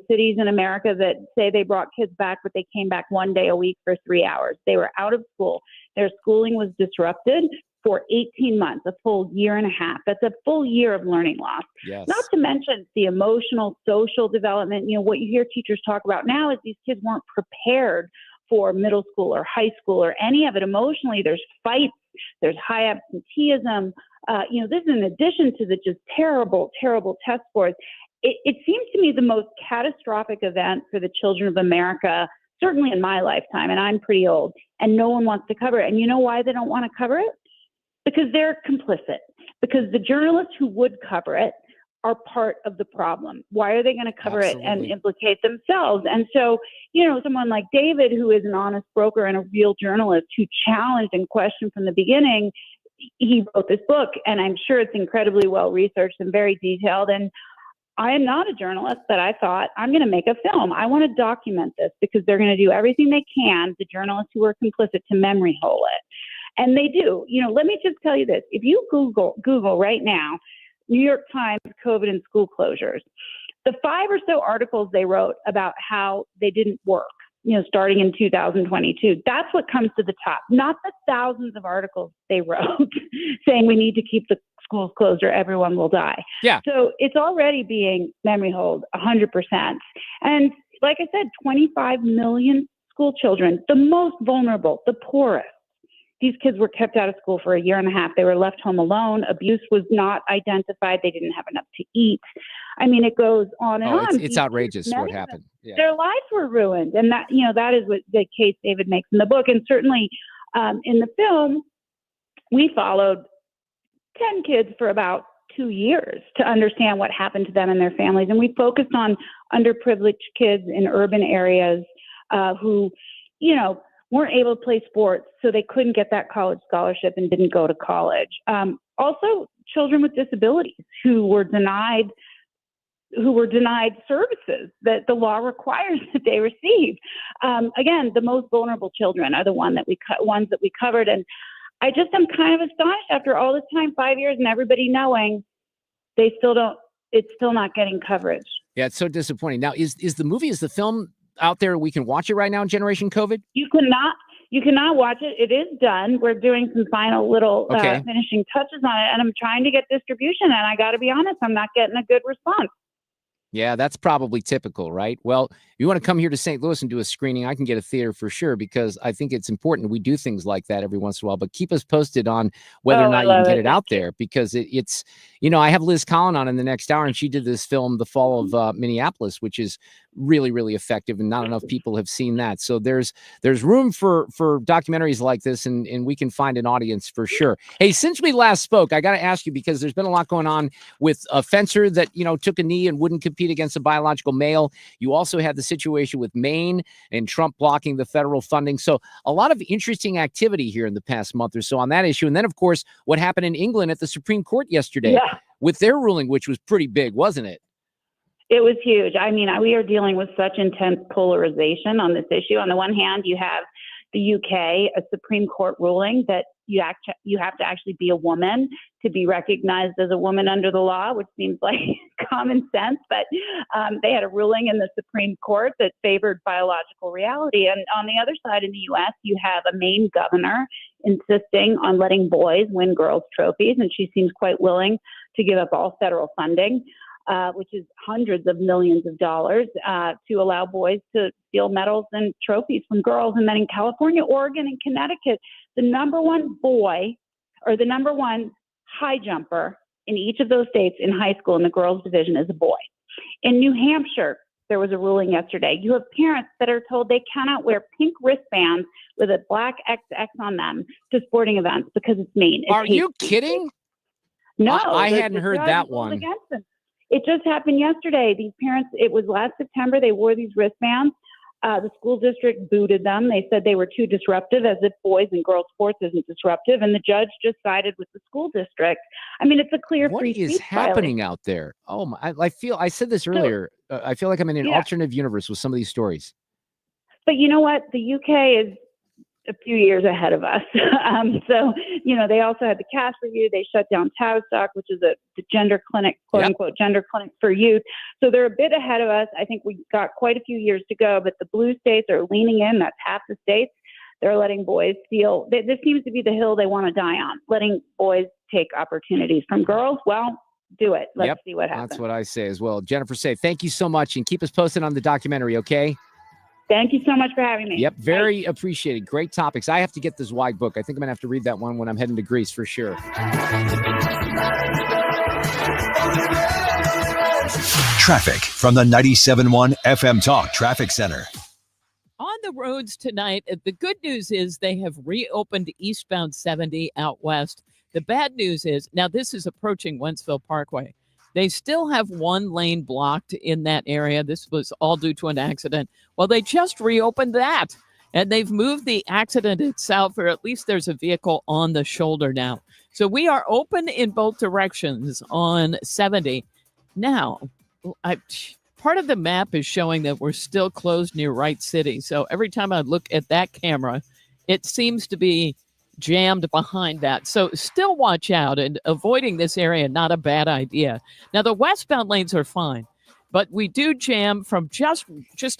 cities in America that say they brought kids back, but they came back 1 day a week for 3 hours. They were out of school. Their schooling was disrupted for 18 months, a full year and a half. That's a full year of learning loss. Yes. Not to mention the emotional, social development. What you hear teachers talk about now is these kids weren't prepared for middle school or high school or any of it. Emotionally, there's fights, there's high absenteeism. This is in addition to the just terrible, terrible test scores. It seems to me the most catastrophic event for the children of America, certainly in my lifetime, and I'm pretty old, and no one wants to cover it. And you know why they don't want to cover it? Because they're complicit. Because the journalists who would cover it are part of the problem. Why are they going to cover it and implicate themselves? And so, someone like David, who is an honest broker and a real journalist who challenged and questioned from the beginning, he wrote this book, and I'm sure it's incredibly well researched and very detailed. And I am not a journalist, but I thought, I'm going to make a film. I want to document this because they're going to do everything they can, the journalists who are complicit, to memory hole it. And they do. Let me just tell you this. If you Google right now, New York Times, COVID and school closures, the 5 or so articles they wrote about how they didn't work, starting in 2022, that's what comes to the top, not the thousands of articles they wrote saying we need to keep the schools closed or everyone will die. Yeah. So it's already being memory holed 100%. And like I said, 25 million school children, the most vulnerable, the poorest. These kids were kept out of school for a year and a half. They were left home alone. Abuse was not identified. They didn't have enough to eat. I mean, it goes on and on. It's outrageous what happened. Yeah. Their lives were ruined. And that is what the case David makes in the book. And certainly in the film, we followed 10 kids for about 2 years to understand what happened to them and their families. And we focused on underprivileged kids in urban areas who, weren't able to play sports, so they couldn't get that college scholarship and didn't go to college. Also, children with disabilities who were denied services that the law requires that they receive. Again, the most vulnerable children are the ones that we covered. And I just am kind of astonished after all this time, 5 years, and everybody knowing it's still not getting coverage. Yeah, it's so disappointing. Now, is the film out there? We can watch it right now in Generation COVID? You cannot watch it. It is done. We're doing some final little finishing touches on it, and I'm trying to get distribution, and I got to be honest, I'm not getting a good response. Yeah, that's probably typical, right? Well, if you want to come here to St. Louis and do a screening, I can get a theater for sure, because I think it's important we do things like that every once in a while. But keep us posted on whether or not you can get it out there, because it's, I have Liz Collin on in the next hour, and she did this film, The Fall of Minneapolis, which is really, really effective, and not enough people have seen that. So there's room for documentaries like this, and we can find an audience for sure. Hey, since we last spoke, I got to ask you, because there's been a lot going on with a fencer that, took a knee and wouldn't compete against a biological male. You also had the situation with Maine and Trump blocking the federal funding. So a lot of interesting activity here in the past month or so on that issue. And then, of course, what happened in England at the Supreme Court yesterday with their ruling, which was pretty big, wasn't it? It was huge. I mean, we are dealing with such intense polarization on this issue. On the one hand, you have the UK, a Supreme Court ruling that you have to actually be a woman to be recognized as a woman under the law, which seems like common sense. But they had a ruling in the Supreme Court that favored biological reality. And on the other side in the U.S., you have a Maine governor insisting on letting boys win girls' trophies. And she seems quite willing to give up all federal funding, which is hundreds of millions of dollars, to allow boys to steal medals and trophies from girls. And then in California, Oregon, and Connecticut, the number one boy or the number one high jumper in each of those states in high school in the girls division is a boy. In New Hampshire, there was a ruling yesterday. You have parents that are told they cannot wear pink wristbands with a black XX on them to sporting events because it's mean. Are you kidding? No. I hadn't heard that one. Against them. It just happened yesterday. These parents, it was last September, they wore these wristbands. The school district booted them. They said they were too disruptive, as if boys and girls sports isn't disruptive. And the judge just sided with the school district. I mean, it's a clear free speech What is happening violation. out there? Oh my! I said this earlier. I feel like I'm in an alternative universe with some of these stories. But you know what? The UK is a few years ahead of us. So, they also had the cash review. They shut down Tavistock, which is the gender clinic, quote unquote, gender clinic for youth. So they're a bit ahead of us. I think we got quite a few years to go, but the blue states are leaning in. That's half the states. They're letting boys steal. This seems to be the hill they want to die on, letting boys take opportunities from girls. Well, do it. Let's see what happens. That's what I say as well. Jennifer Say, thank you so much, and keep us posted on the documentary, okay? Thank you so much for having me. Yep, very appreciated. Great topics. I have to get this wide book. I think I'm going to have to read that one when I'm heading to Greece for sure. Traffic from the 97.1 FM Talk Traffic Center. On the roads tonight, the good news is they have reopened eastbound 70 out west. The bad news is, now this is approaching Wentzville Parkway. They still have one lane blocked in that area. This was all due to an accident. Well, they just reopened that, and they've moved the accident itself, or at least there's a vehicle on the shoulder now. So we are open in both directions on 70. Now, part of the map is showing that we're still closed near Wright City. So every time I look at that camera, it seems to be jammed behind that. So still watch out, and avoiding this area, not a bad idea. Now, the westbound lanes are fine, but we do jam from just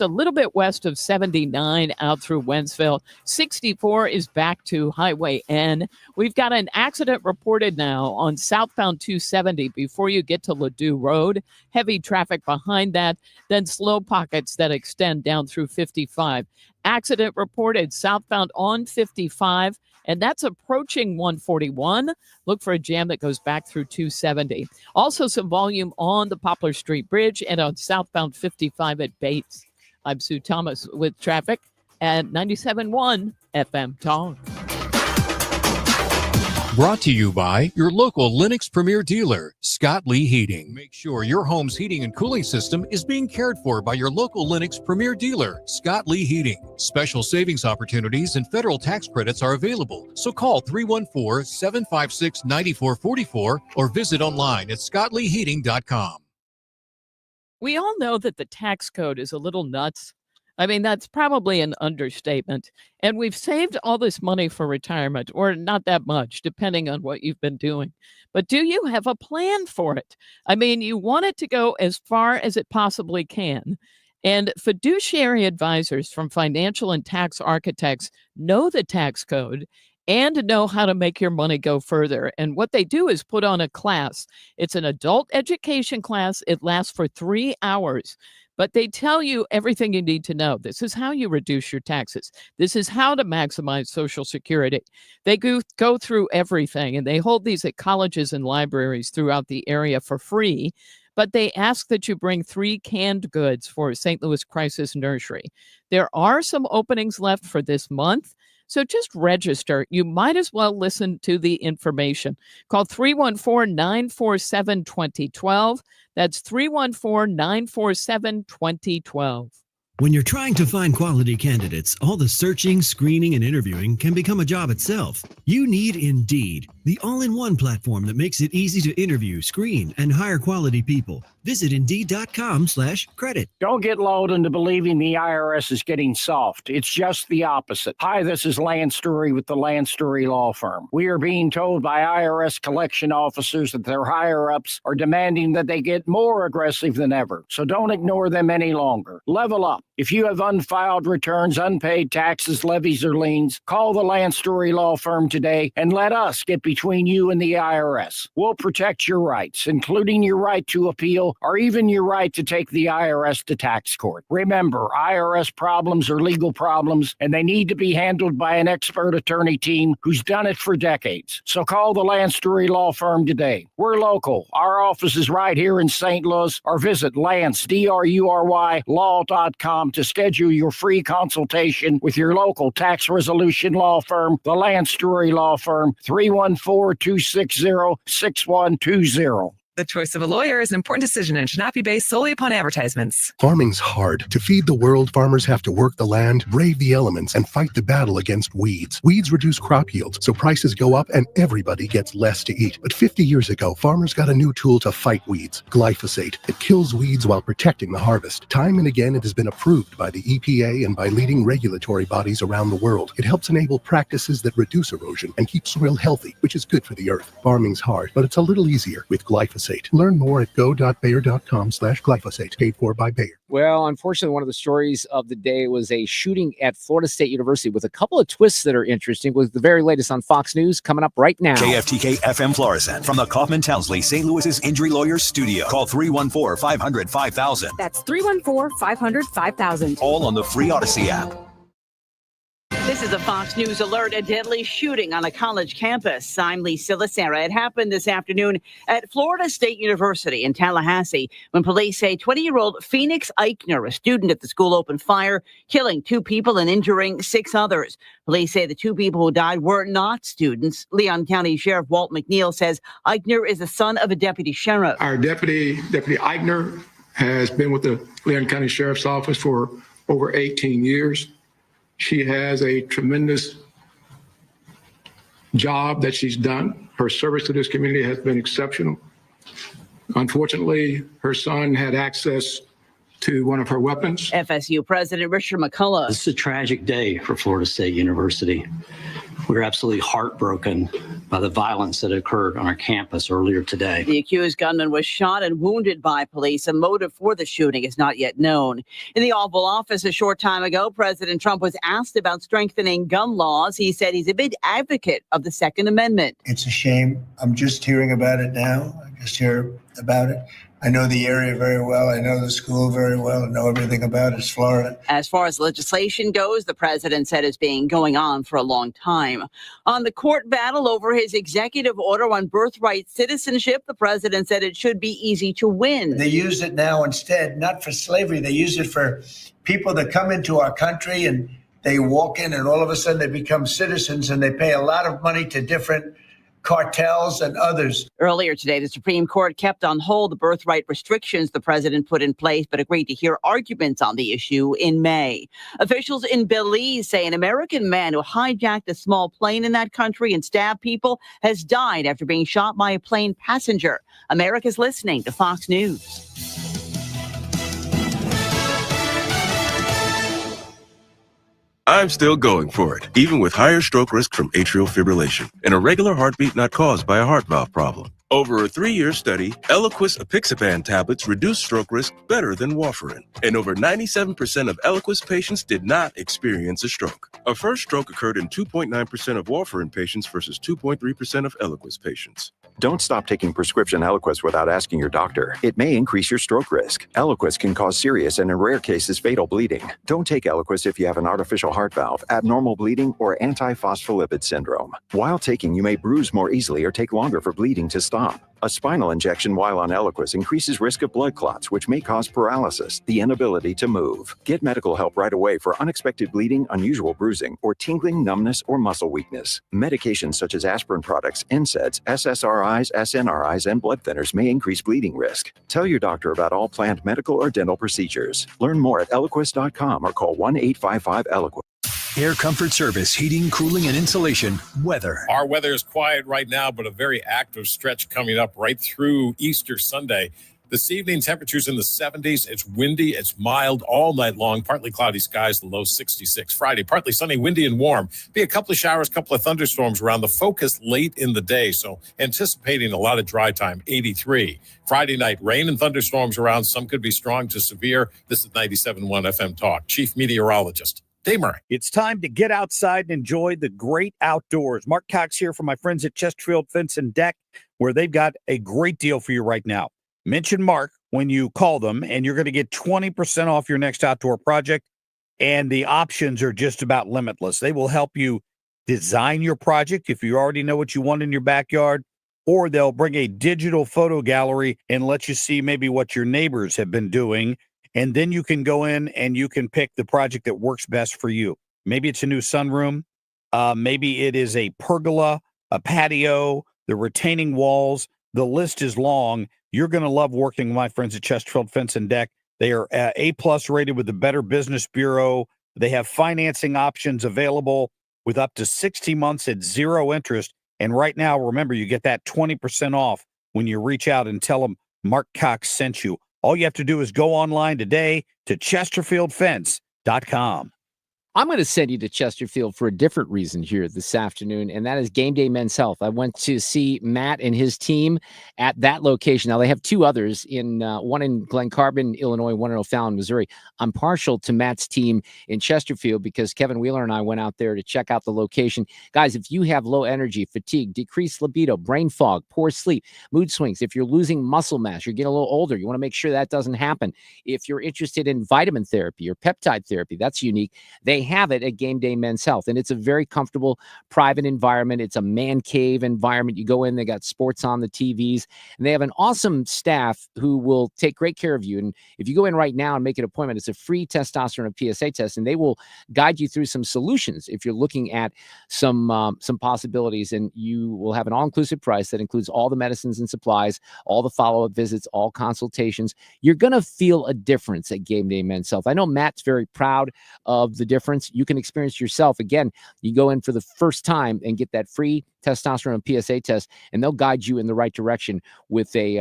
a little bit west of 79 out through Wentzville. 64 is back to Highway N. We've got an accident reported now on southbound 270 before you get to Ladue Road. Heavy traffic behind that, then slow pockets that extend down through 55. Accident reported southbound on 55, and that's approaching 141. Look for a jam that goes back through 270. Also some volume on the Poplar Street Bridge and on southbound 55 at Bates. I'm Sue Thomas with traffic at 97.1 FM Talk. Brought to you by your local Lennox Premier dealer, Scott Lee Heating. Make sure your home's heating and cooling system is being cared for by your local Lennox Premier dealer, Scott Lee Heating. Special savings opportunities and federal tax credits are available, so call 314-756-9444 or visit online at scottleeheating.com. We all know that the tax code is a little nuts. I mean, that's probably an understatement. And we've saved all this money for retirement, or not that much, depending on what you've been doing. But do you have a plan for it? I mean, you want it to go as far as it possibly can. And fiduciary advisors from financial and tax architects know the tax code and know how to make your money go further. And what they do is put on a class. It's an adult education class. It lasts for 3 hours. But they tell you everything you need to know. This is how you reduce your taxes. This is how to maximize Social Security. They go through everything, and they hold these at colleges and libraries throughout the area for free. but they ask that you bring 3 canned goods for St. Louis Crisis Nursery. There are some openings left for this month, so just register. You might as well listen to the information. Call 314-947-2012. That's 314-947-2012. When you're trying to find quality candidates, all the searching, screening, and interviewing can become a job itself. You need Indeed, the all-in-one platform that makes it easy to interview, screen, and hire quality people. Visit Indeed.com/credit. Don't get lulled into believing the IRS is getting soft. It's just the opposite. Hi, this is Lance Story with the Lance Story Law Firm. We are being told by IRS collection officers that their higher-ups are demanding that they get more aggressive than ever. So don't ignore them any longer. Level up. If you have unfiled returns, unpaid taxes, levies, or liens, call the Lance Story Law Firm today and let us get between you and the IRS. We'll protect your rights, including your right to appeal or even your right to take the IRS to tax court. Remember, IRS problems are legal problems, and they need to be handled by an expert attorney team who's done it for decades. So call the Lance Story Law Firm today. We're local. Our office is right here in St. Louis, or visit Lance, D-R-U-R-Y, law.com to schedule your free consultation with your local tax resolution law firm, the Lance Story Law Firm, 314-260-6120. The choice of a lawyer is an important decision and should not be based solely upon advertisements. Farming's hard. To feed the world, farmers have to work the land, brave the elements, and fight the battle against weeds. Weeds reduce crop yields, so prices go up and everybody gets less to eat. But 50 years ago, farmers got a new tool to fight weeds, glyphosate. It kills weeds while protecting the harvest. Time and again, it has been approved by the EPA and by leading regulatory bodies around the world. It helps enable practices that reduce erosion and keep soil healthy, which is good for the earth. Farming's hard, but it's a little easier with glyphosate. Learn more at go.bayer.com/glyphosate. Paid for by Bayer. Well, unfortunately, one of the stories of the day was a shooting at Florida State University with a couple of twists that are interesting. With the very latest on Fox News coming up right now. KFTK FM Florissant from the Kaufman Townsley St. Louis's Injury Lawyers Studio. Call 314-500-5000. That's 314-500-5000. All on the free Odyssey app. This is a Fox News alert. A deadly shooting on a college campus. I'm Lee Silasera. It happened this afternoon at Florida State University in Tallahassee when police say 20-year-old Phoenix Eichner, a student at the school, opened fire, killing 2 people and injuring 6 others. Police say the 2 people who died were not students. Leon County Sheriff Walt McNeil says Eichner is the son of a deputy sheriff. Our Deputy Eichner has been with the Leon County Sheriff's Office for over 18 years. She has a tremendous job that she's done. Her service to this community has been exceptional. Unfortunately, her son had access to one of her weapons. FSU President Richard McCullough. This is a tragic day for Florida State University. We're absolutely heartbroken by the violence that occurred on our campus earlier today. The accused gunman was shot and wounded by police. A motive for the shooting is not yet known. In the Oval Office a short time ago, President Trump was asked about strengthening gun laws. He said he's a big advocate of the Second Amendment. It's a shame. I'm just hearing about it now. I just hear about it. I know the area very well. I know the school very well. I know everything about it. It's Florida. As far as legislation goes, the president said it's been going on for a long time. On the court battle over his executive order on birthright citizenship, the president said it should be easy to win. They use it now instead, not for slavery. They use it for people that come into our country and they walk in and all of a sudden they become citizens and they pay a lot of money to different cartels and others. Earlier today, the Supreme Court kept on hold the birthright restrictions the president put in place, but agreed to hear arguments on the issue in May. Officials in Belize say an American man who hijacked a small plane in that country and stabbed people has died after being shot by a plane passenger. America's listening to Fox News. I'm still going for it, even with higher stroke risk from atrial fibrillation, an irregular heartbeat not caused by a heart valve problem. Over a 3-year study, Eliquis apixaban tablets reduce stroke risk better than warfarin, and over 97% of Eliquis patients did not experience a stroke. A first stroke occurred in 2.9% of warfarin patients versus 2.3% of Eliquis patients. Don't stop taking prescription Eliquis without asking your doctor. It may increase your stroke risk. Eliquis can cause serious and in rare cases fatal bleeding. Don't take Eliquis if you have an artificial heart valve, abnormal bleeding, or antiphospholipid syndrome. While taking, you may bruise more easily or take longer for bleeding to stop. A spinal injection while on Eliquis increases risk of blood clots, which may cause paralysis, the inability to move. Get medical help right away for unexpected bleeding, unusual bruising, or tingling, numbness, or muscle weakness. Medications such as aspirin products, NSAIDs, SSRIs, SNRIs, and blood thinners may increase bleeding risk. Tell your doctor about all planned medical or dental procedures. Learn more at Eliquis.com or call 1-855-ELIQUIS. Air Comfort Service, heating, cooling, and insulation. Weather. Our weather is quiet right now, but a very active stretch coming up right through Easter Sunday. This evening, temperatures in the 70s. It's windy. It's mild all night long. Partly cloudy skies, the low 66. Friday, partly sunny, windy, and warm. Be a couple of showers, couple of thunderstorms around the focus late in the day. So anticipating a lot of dry time, 83. Friday night, rain and thunderstorms around. Some could be strong to severe. This is 97.1 FM Talk. Chief Meteorologist Dave Murray. It's time to get outside and enjoy the great outdoors. Mark Cox here from my friends at Chesterfield Fence and Deck, where they've got a great deal for you right now. Mention Mark when you call them, and you're going to get 20% off your next outdoor project, and the options are just about limitless. They will help you design your project if you already know what you want in your backyard, or they'll bring a digital photo gallery and let you see maybe what your neighbors have been doing. And then you can go in and you can pick the project that works best for you. Maybe it's a new sunroom. Maybe it is a pergola, a patio, the retaining walls. The list is long. You're going to love working with my friends at Chesterfield Fence and Deck. They are A+ rated with the Better Business Bureau. They have financing options available with up to 60 months at zero interest. And right now, remember, you get that 20% off when you reach out and tell them Mark Cox sent you. All you have to do is go online today to chesterfieldfence.com. I'm going to send you to Chesterfield for a different reason here this afternoon, and that is Game Day Men's Health. I went to see Matt and his team at that location. Now, they have two others, one in Glen Carbon, Illinois, one in O'Fallon, Missouri. I'm partial to Matt's team in Chesterfield because Kevin Wheeler and I went out there to check out the location. Guys, if you have low energy, fatigue, decreased libido, brain fog, poor sleep, mood swings, if you're losing muscle mass, you're getting a little older, you want to make sure that doesn't happen. If you're interested in vitamin therapy or peptide therapy, that's unique. They have it at Game Day Men's Health, and it's a very comfortable private environment. It's a man cave environment. You go in, they got sports on the TVs, and they have an awesome staff who will take great care of you. And if you go in right now and make an appointment, it's a free testosterone and PSA test, and they will guide you through some solutions if you're looking at some possibilities. And you will have an all-inclusive price that includes all the medicines and supplies, all the follow-up visits, all consultations. You're going to feel a difference at Game Day Men's Health. I know Matt's very proud of the difference. You can experience yourself. Again, you go in for the first time and get that free testosterone and PSA test, and they'll guide you in the right direction with a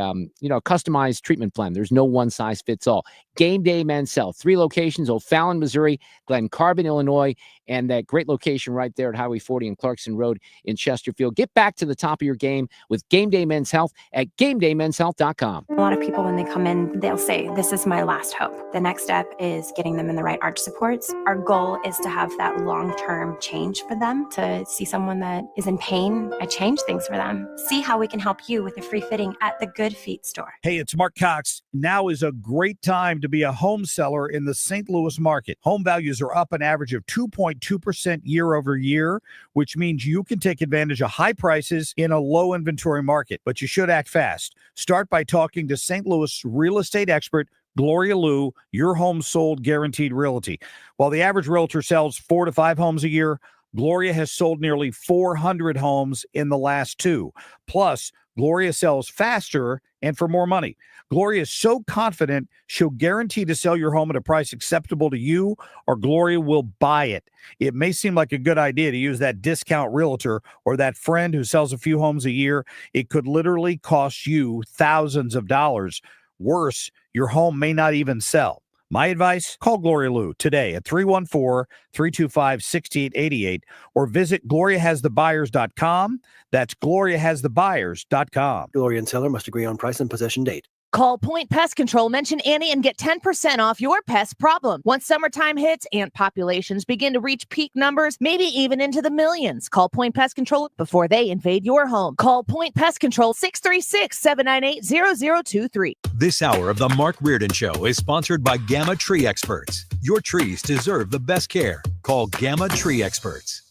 customized treatment plan. There's no one size fits all. Game Day Men's Health, 3 locations: O'Fallon, Missouri, Glen Carbon, Illinois, and that great location right there at Highway 40 and Clarkson Road in Chesterfield. Get back to the top of your game with Game Day Men's Health at GameDayMen'sHealth.com. A lot of people, when they come in, they'll say, "This is my last hope." The next step is getting them in the right arch supports. Our goal is to have that long-term change for them, to see someone that is in pain. I change things for them. See how we can help you with a free fitting at the Good Feet store. Hey, it's Mark Cox. Now is a great time to be a home seller in the St. Louis market. Home values are up an average of 2.2% year over year, which means you can take advantage of high prices in a low inventory market. But you should act fast. Start by talking to St. Louis real estate expert Gloria Liu, Your Home Sold Guaranteed Realty. While the average realtor sells 4 to 5 homes a year, Gloria has sold nearly 400 homes in the last 2. Plus, Gloria sells faster and for more money. Gloria is so confident she'll guarantee to sell your home at a price acceptable to you, or Gloria will buy it. It may seem like a good idea to use that discount realtor or that friend who sells a few homes a year. It could literally cost you thousands of dollars. Worse, your home may not even sell. My advice, call Gloria Liu today at 314-325-6888 or visit GloriaHasTheBuyers.com. That's GloriaHasTheBuyers.com. Gloria and seller must agree on price and possession date. Call Point Pest Control, mention Annie, and get 10% off your pest problem. Once summertime hits, ant populations begin to reach peak numbers, maybe even into the millions. Call Point Pest Control before they invade your home. Call Point Pest Control, 636-798-0023. This hour of the Mark Reardon Show is sponsored by Gamma Tree Experts. Your trees deserve the best care. Call Gamma Tree Experts.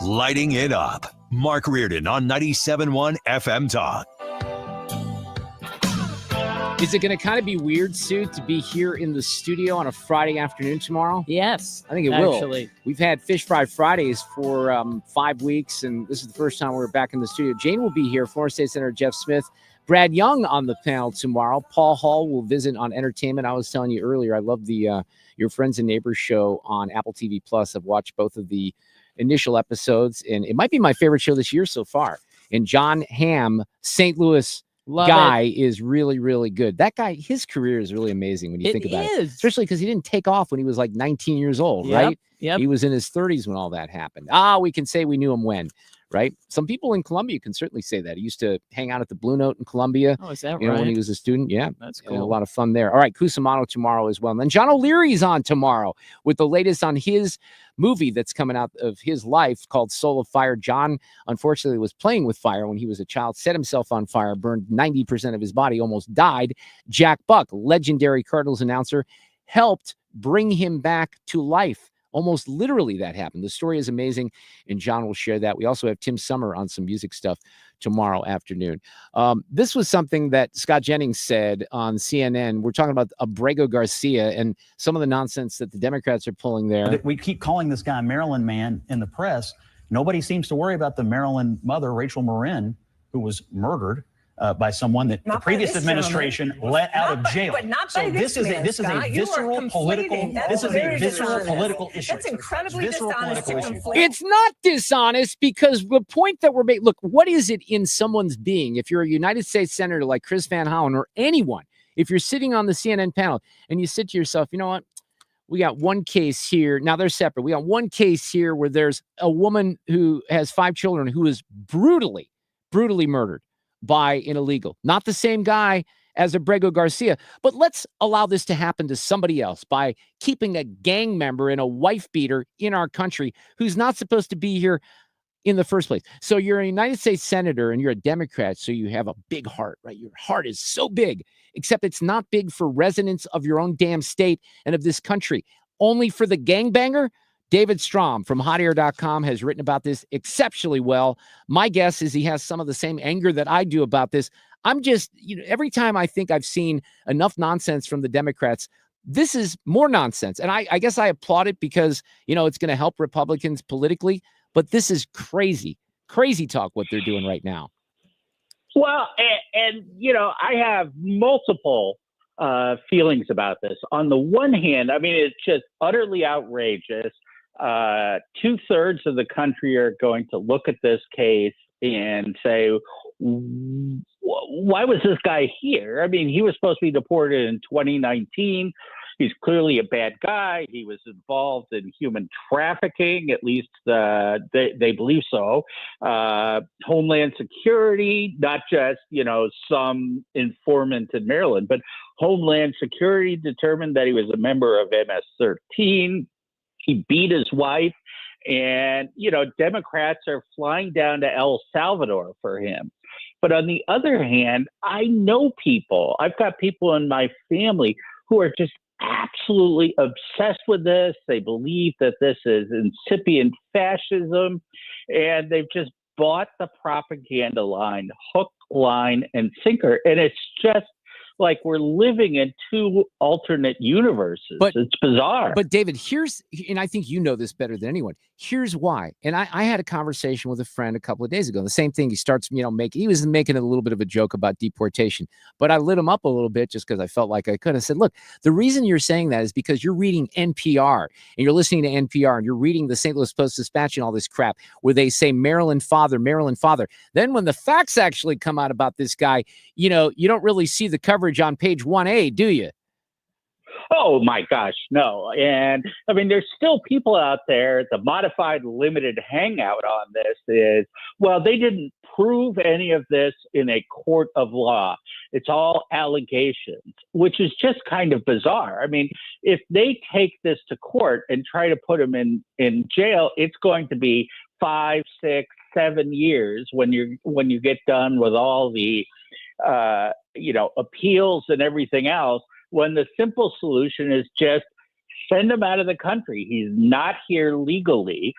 Lighting it up. Mark Reardon on 97.1 FM Talk. Is it going to kind of be weird, Sue, to be here in the studio on a Friday afternoon tomorrow? Yes, I think it actually. will. We've had Fish Fry Fridays for 5 weeks, and this is the first time we're back in the studio. Jane will be here, Florida State Senator Jeff Smith, Brad Young on the panel tomorrow. Paul Hall will visit on entertainment. I was telling you earlier, I love the Your Friends and Neighbors show on Apple TV Plus. I've watched both of the initial episodes, and it might be my favorite show this year so far. And John Hamm, St. Louis guy, is really, really good. That guy, his career is really amazing when you think about it. Especially because he didn't take off when he was like 19 years old, right? Yep. He was in his 30s when all that happened. We can say we knew him when, right? Some people in Columbia can certainly say that. He used to hang out at the Blue Note in Columbia. Oh, is that right? When he was a student. Yeah. That's And a cool. lot of fun there. All right. Cusimano tomorrow as well. And then John O'Leary's on tomorrow with the latest on his movie that's coming out of his life called Soul of Fire. John, unfortunately, was playing with fire when he was a child, set himself on fire, burned 90% of his body, almost died. Jack Buck, legendary Cardinals announcer, helped bring him back to life. Almost literally that happened. The story is amazing, and John will share that. We also have Tim Summer on some music stuff tomorrow afternoon. This was something that Scott Jennings said on CNN. We're talking about Abrego Garcia and some of the nonsense that the Democrats are pulling there. We keep calling this guy Maryland man in the press. Nobody seems to worry about the Maryland mother, Rachel Marin, who was murdered by someone that the previous administration let out of jail. So this is a visceral political issue. That's incredibly dishonest. It's not dishonest because the point that we're making, look, what is it in someone's being? If you're a United States Senator like Chris Van Houen or anyone, if you're sitting on the CNN panel and you sit to yourself, you know what? We got one case here. Now they're separate. We got one case here where there's a woman who has 5 children who is brutally murdered by an illegal. Not the same guy as Abrego Garcia, but let's allow this to happen to somebody else by keeping a gang member and a wife beater in our country who's not supposed to be here in the first place. So you're a United States Senator and you're a Democrat, so you have a big heart, right? Your heart is so big, except it's not big for residents of your own damn state and of this country. Only for the gangbanger. David Strom from hotair.com has written about this exceptionally well. My guess is he has some of the same anger that I do about this. I'm just, every time I think I've seen enough nonsense from the Democrats, this is more nonsense. And I guess I applaud it because, it's going to help Republicans politically. But this is crazy talk what they're doing right now. Well, and I have multiple feelings about this. On the one hand, I mean, it's just utterly outrageous. 2/3 of the country are going to look at this case and say, why was this guy here? I mean, he was supposed to be deported in 2019. He's clearly a bad guy. He was involved in human trafficking, at least they believe so. Homeland Security, not just, some informant in Maryland, but Homeland Security determined that he was a member of MS-13. He beat his wife. And, Democrats are flying down to El Salvador for him. But on the other hand, I know people. I've got people in my family who are just absolutely obsessed with this. They believe that this is incipient fascism, and they've just bought the propaganda line, hook, line, and sinker. And it's just like we're living in 2 alternate universes. It's bizarre. But David, and I think you know this better than anyone. Here's why. And I had a conversation with a friend a couple of days ago. The same thing. He starts, he was making a little bit of a joke about deportation, but I lit him up a little bit just because I felt like I could. I said, look, the reason you're saying that is because you're reading NPR and you're listening to NPR and you're reading the St. Louis Post-Dispatch and all this crap where they say Maryland father. Then when the facts actually come out about this guy, you don't really see the coverage on page 1A, do you? Oh my gosh, no. And I mean, there's still people out there. The modified limited hangout on this is, well, they didn't prove any of this in a court of law. It's all allegations, which is just kind of bizarre. I mean, if they take this to court and try to put him in jail, it's going to be 5, 6, 7 years when you get done with all the appeals and everything else, when the simple solution is just Send him out of the country. He's not here legally.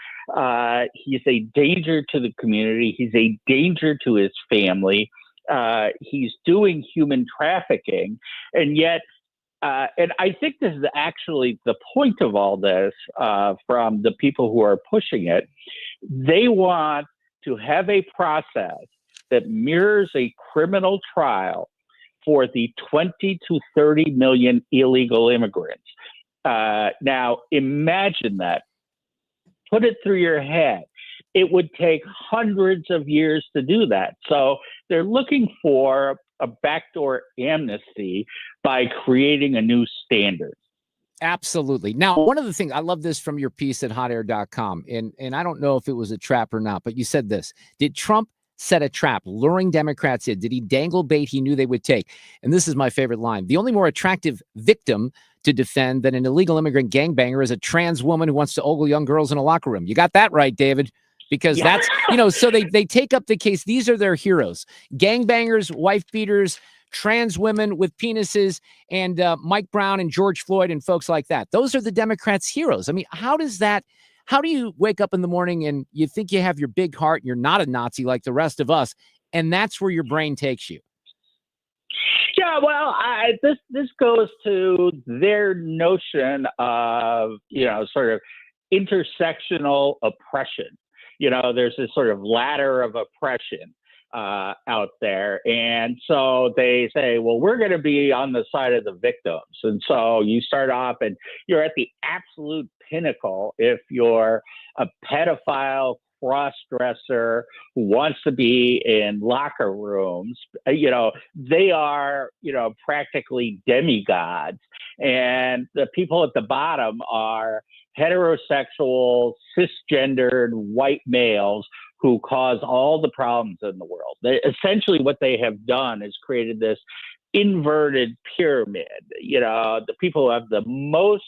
He's a danger to the community. He's a danger to his family. He's doing human trafficking. And yet, and I think this is actually the point of all this from the people who are pushing it. They want to have a process that mirrors a criminal trial for the 20 to 30 million illegal immigrants. Now, imagine that. Put it through your head. It would take hundreds of years to do that. So they're looking for a backdoor amnesty by creating a new standard. Absolutely. Now, one of the things, I love this from your piece at hotair.com, and I don't know if it was a trap or not, but you said this. Did Trump set a trap, luring Democrats in? Did he dangle bait he knew they would take? And this is my favorite line. The only more attractive victim to defend than an illegal immigrant gangbanger is a trans woman who wants to ogle young girls in a locker room. You got that right, David. Because that's, so they take up the case. These are their heroes. Gangbangers, wife beaters, trans women with penises, and Mike Brown and George Floyd and folks like that. Those are the Democrats' heroes. I mean, how do you wake up in the morning and you think you have your big heart and you're not a Nazi like the rest of us, and that's where your brain takes you? Yeah, well, this goes to their notion of, sort of intersectional oppression. There's this sort of ladder of oppression out there. And so they say, well, we're going to be on the side of the victims. And so you start off and you're at the absolute pinnacle if you're a pedophile cross-dresser who wants to be in locker rooms. They are, practically demigods. And the people at the bottom are heterosexual, cisgendered white males who cause all the problems in the world. Essentially what they have done is created this inverted pyramid. The people who have the most,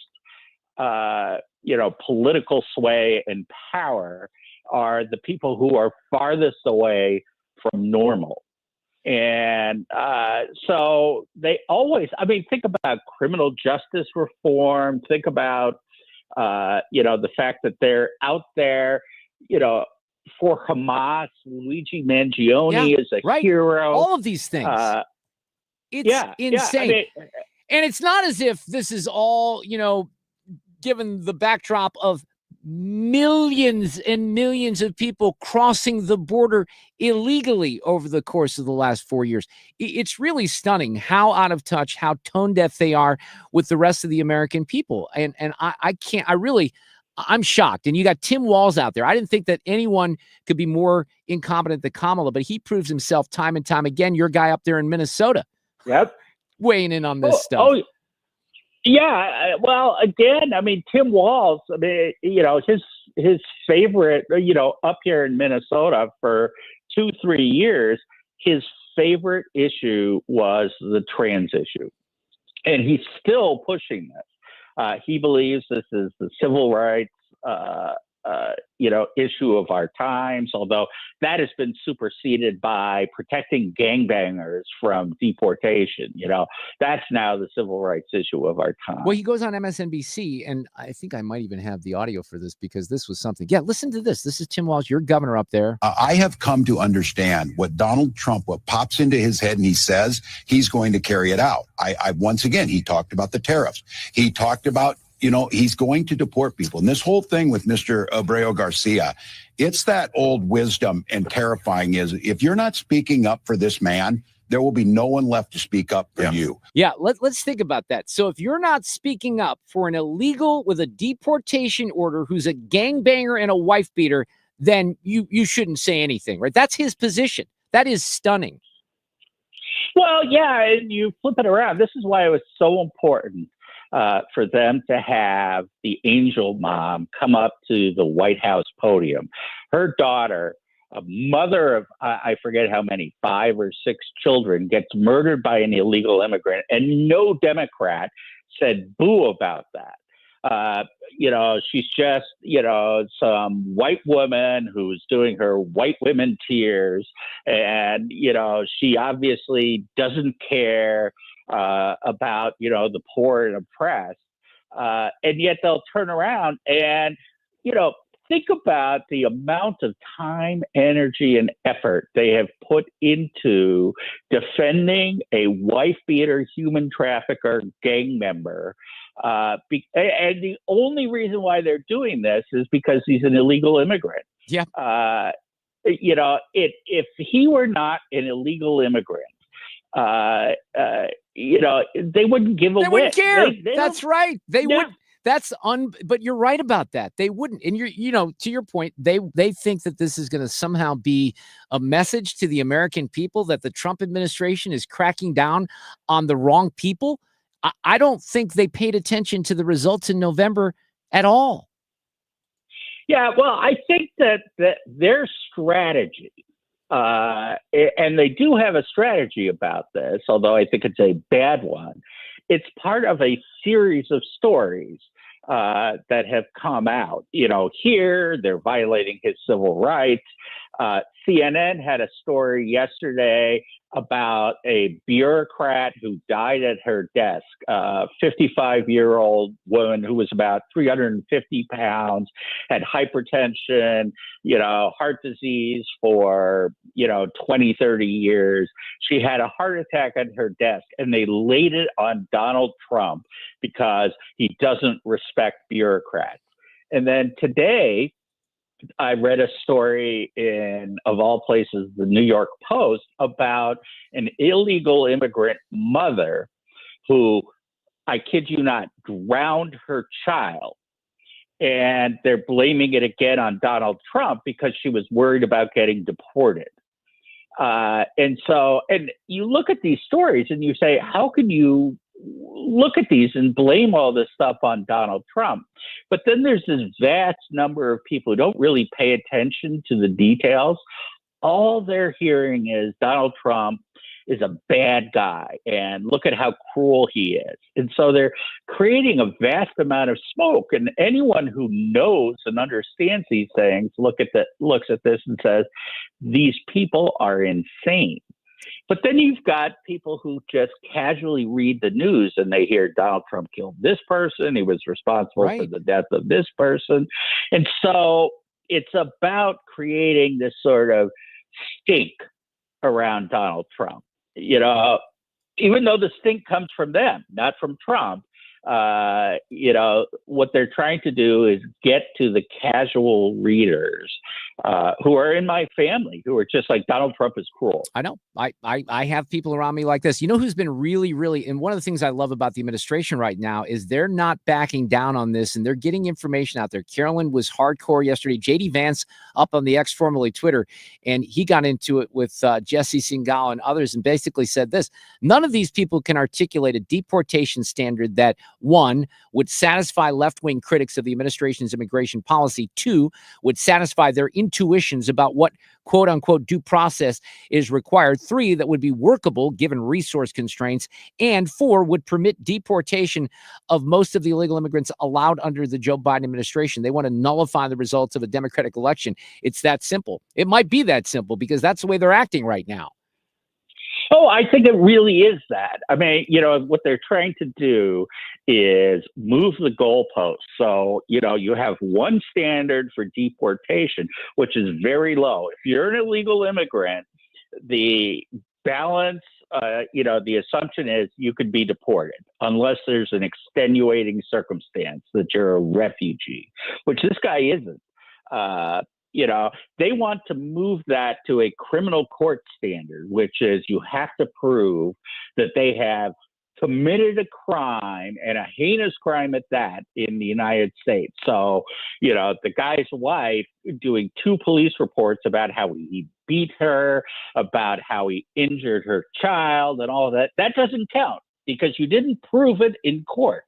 political sway and power are the people who are farthest away from normal. And so they always, think about criminal justice reform, think about, the fact that they're out there, for Hamas. Luigi Mangione is a hero. All of these things. It's insane. And it's not as if this is all, given the backdrop of millions and millions of people crossing the border illegally over the course of the last 4 years. It's really stunning how out of touch, how tone deaf they are with the rest of the American people. And I'm shocked. And you got Tim Walz out there. I didn't think that anyone could be more incompetent than Kamala, but he proves himself time and time again. Your guy up there in Minnesota. Yep. Weighing in on this stuff. Yeah, well, again, Tim Walz, his favorite, up here in Minnesota for 2-3 years, his favorite issue was the trans issue. And he's still pushing this. He believes this is the civil rights, issue of our times, although that has been superseded by protecting gangbangers from deportation. That's now the civil rights issue of our time. Well, he goes on MSNBC, and I think I might even have the audio for this because this was something. Yeah, listen to this. This is Tim Walz, your governor up there. I have come to understand what Donald Trump, what pops into his head and he says, he's going to carry it out. Once again, he talked about the tariffs. He talked about, he's going to deport people. And this whole thing with Mr. Abreu Garcia, it's that old wisdom and terrifying is if you're not speaking up for this man, there will be no one left to speak up for you. Yeah, let's think about that. So if you're not speaking up for an illegal with a deportation order who's a gangbanger and a wife beater, then you shouldn't say anything, right? That's his position. That is stunning. Well, yeah, and you flip it around. This is why it was so important for them to have the angel mom come up to the White House podium. Her daughter, a mother of, I forget how many, 5 or 6 children, gets murdered by an illegal immigrant, and no Democrat said boo about that. She's just, some white woman who's doing her white women tears. And, she obviously doesn't care about, the poor and oppressed. And yet they'll turn around and, think about the amount of time, energy, and effort they have put into defending a wife beater, human trafficker, gang member. And the only reason why they're doing this is because he's an illegal immigrant. Yeah. If he were not an illegal immigrant, they wouldn't give a They wouldn't whit. care. They That's don't- right. They Yeah. would. But you're right about that. They wouldn't. And to your point, they think that this is going to somehow be a message to the American people that the Trump administration is cracking down on the wrong people. I don't think they paid attention to the results in November at all. Yeah, well, I think that their strategy, and they do have a strategy about this, although I think it's a bad one. It's part of a series of stories that have come out. Here they're violating his civil rights. CNN had a story yesterday about a bureaucrat who died at her desk, a 55-year-old woman who was about 350 pounds, had hypertension, heart disease for, 20, 30 years. She had a heart attack at her desk, and they laid it on Donald Trump because he doesn't respect bureaucrats. And then today, I read a story of all places, the New York Post, about an illegal immigrant mother who, I kid you not, drowned her child. And they're blaming it again on Donald Trump because she was worried about getting deported. And you look at these stories and you say, how can you look at these and blame all this stuff on Donald Trump? But then there's this vast number of people who don't really pay attention to the details. All they're hearing is Donald Trump is a bad guy and look at how cruel he is. And so they're creating a vast amount of smoke. And anyone who knows and understands these things looks at this and says, these people are insane. But then you've got people who just casually read the news and they hear Donald Trump killed this person. He was responsible for the death of this person. And so it's about creating this sort of stink around Donald Trump. Even though the stink comes from them, not from Trump, what they're trying to do is get to the casual readers who are in my family, who are just like, Donald Trump is cruel. I know. I have people around me like this. Who's been really, and one of the things I love about the administration right now is they're not backing down on this and they're getting information out there. Carolyn was hardcore yesterday. JD Vance up on the X, formerly Twitter, and he got into it with Jesse Singal and others and basically said this: none of these people can articulate a deportation standard that, one, would satisfy left-wing critics of the administration's immigration policy, two, would satisfy their intuitions about what quote-unquote due process is required, three, that would be workable given resource constraints, and four, would permit deportation of most of the illegal immigrants allowed under the Joe Biden administration. They want to nullify the results of a Democratic election. It's that simple. It might be that simple because that's the way they're acting right now. Oh, I think it really is that. I mean, what they're trying to do is move the goalposts. So, you have one standard for deportation, which is very low. If you're an illegal immigrant, the balance, the assumption is you could be deported unless there's an extenuating circumstance that you're a refugee, which this guy isn't. They want to move that to a criminal court standard, which is you have to prove that they have committed a crime, and a heinous crime at that, in the United States. So, the guy's wife doing 2 police reports about how he beat her, about how he injured her child and all that, that doesn't count because you didn't prove it in court.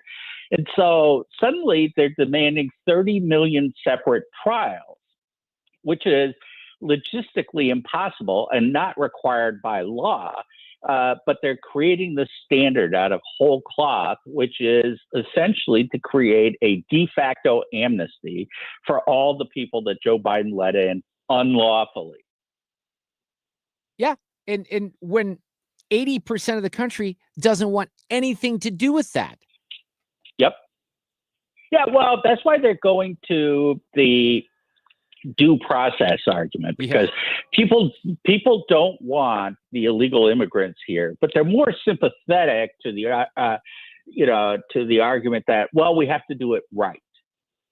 And so suddenly they're demanding 30 million separate trials, which is logistically impossible and not required by law. But they're creating the standard out of whole cloth, which is essentially to create a de facto amnesty for all the people that Joe Biden let in unlawfully. Yeah. And when 80% of the country doesn't want anything to do with that. Yep. Yeah, well, that's why they're going to the due process argument, because people don't want the illegal immigrants here, but they're more sympathetic to the to the argument that, well, we have to do it right.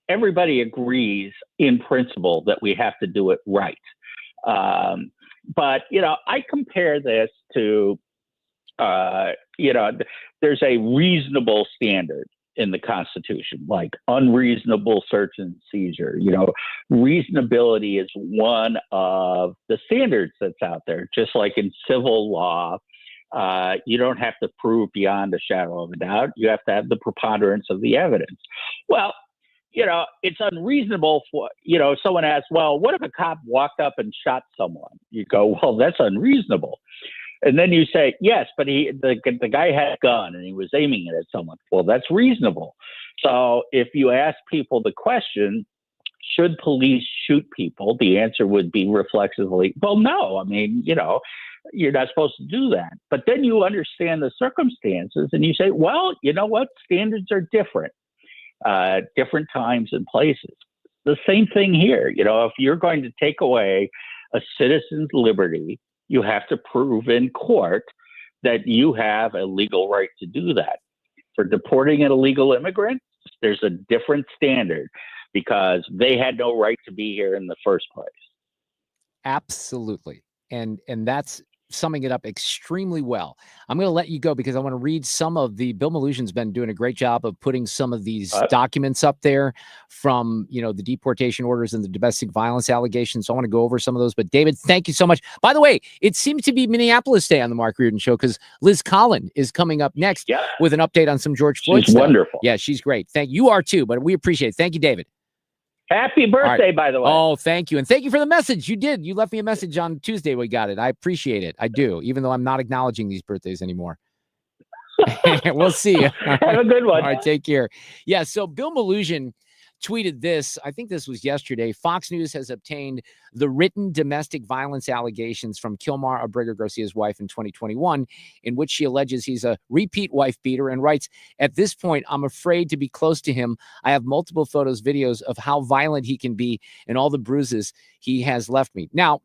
Everybody agrees in principle that we have to do it right. But I compare this to there's a reasonable standard in the Constitution, like unreasonable search and seizure. Reasonability is one of the standards that's out there. Just like in civil law, you don't have to prove beyond a shadow of a doubt. You have to have the preponderance of the evidence. Well, it's unreasonable for, someone asks, well, what if a cop walked up and shot someone? You go, well, that's unreasonable. And then you say, yes, but the guy had a gun and he was aiming it at someone. Well, that's reasonable. So if you ask people the question, should police shoot people? The answer would be reflexively, well, no. I mean, you're not supposed to do that. But then you understand the circumstances and you say, well, you know what? Standards are different, different times and places. The same thing here. If you're going to take away a citizen's liberty, you have to prove in court that you have a legal right to do that. For deporting an illegal immigrant, there's a different standard because they had no right to be here in the first place. Absolutely. And that's summing it up extremely well. I'm going to let you go because I want to read some of the Bill Malusian's been doing a great job of putting some of these documents up there from, the deportation orders and the domestic violence allegations. So I want to go over some of those. But David, thank you so much. By the way, it seems to be Minneapolis Day on the Mark Reardon Show because Liz Collin is coming up next with an update on some George Floyd stuff. Wonderful. Yeah, she's great. Thank you. You are too, but we appreciate it. Thank you, David. Happy birthday, by the way. Oh, thank you. And thank you for the message. You did. You left me a message on Tuesday. We got it. I appreciate it. I do, even though I'm not acknowledging these birthdays anymore. We'll see you. Have a good one. All right, take care. Yeah, so Bill Malusian tweeted this. I think this was yesterday. Fox News has obtained the written domestic violence allegations from Kilmar Abrego Garcia's wife in 2021, in which she alleges he's a repeat wife beater and writes, at this point, I'm afraid to be close to him. I have multiple photos, videos of how violent he can be and all the bruises he has left me. Now,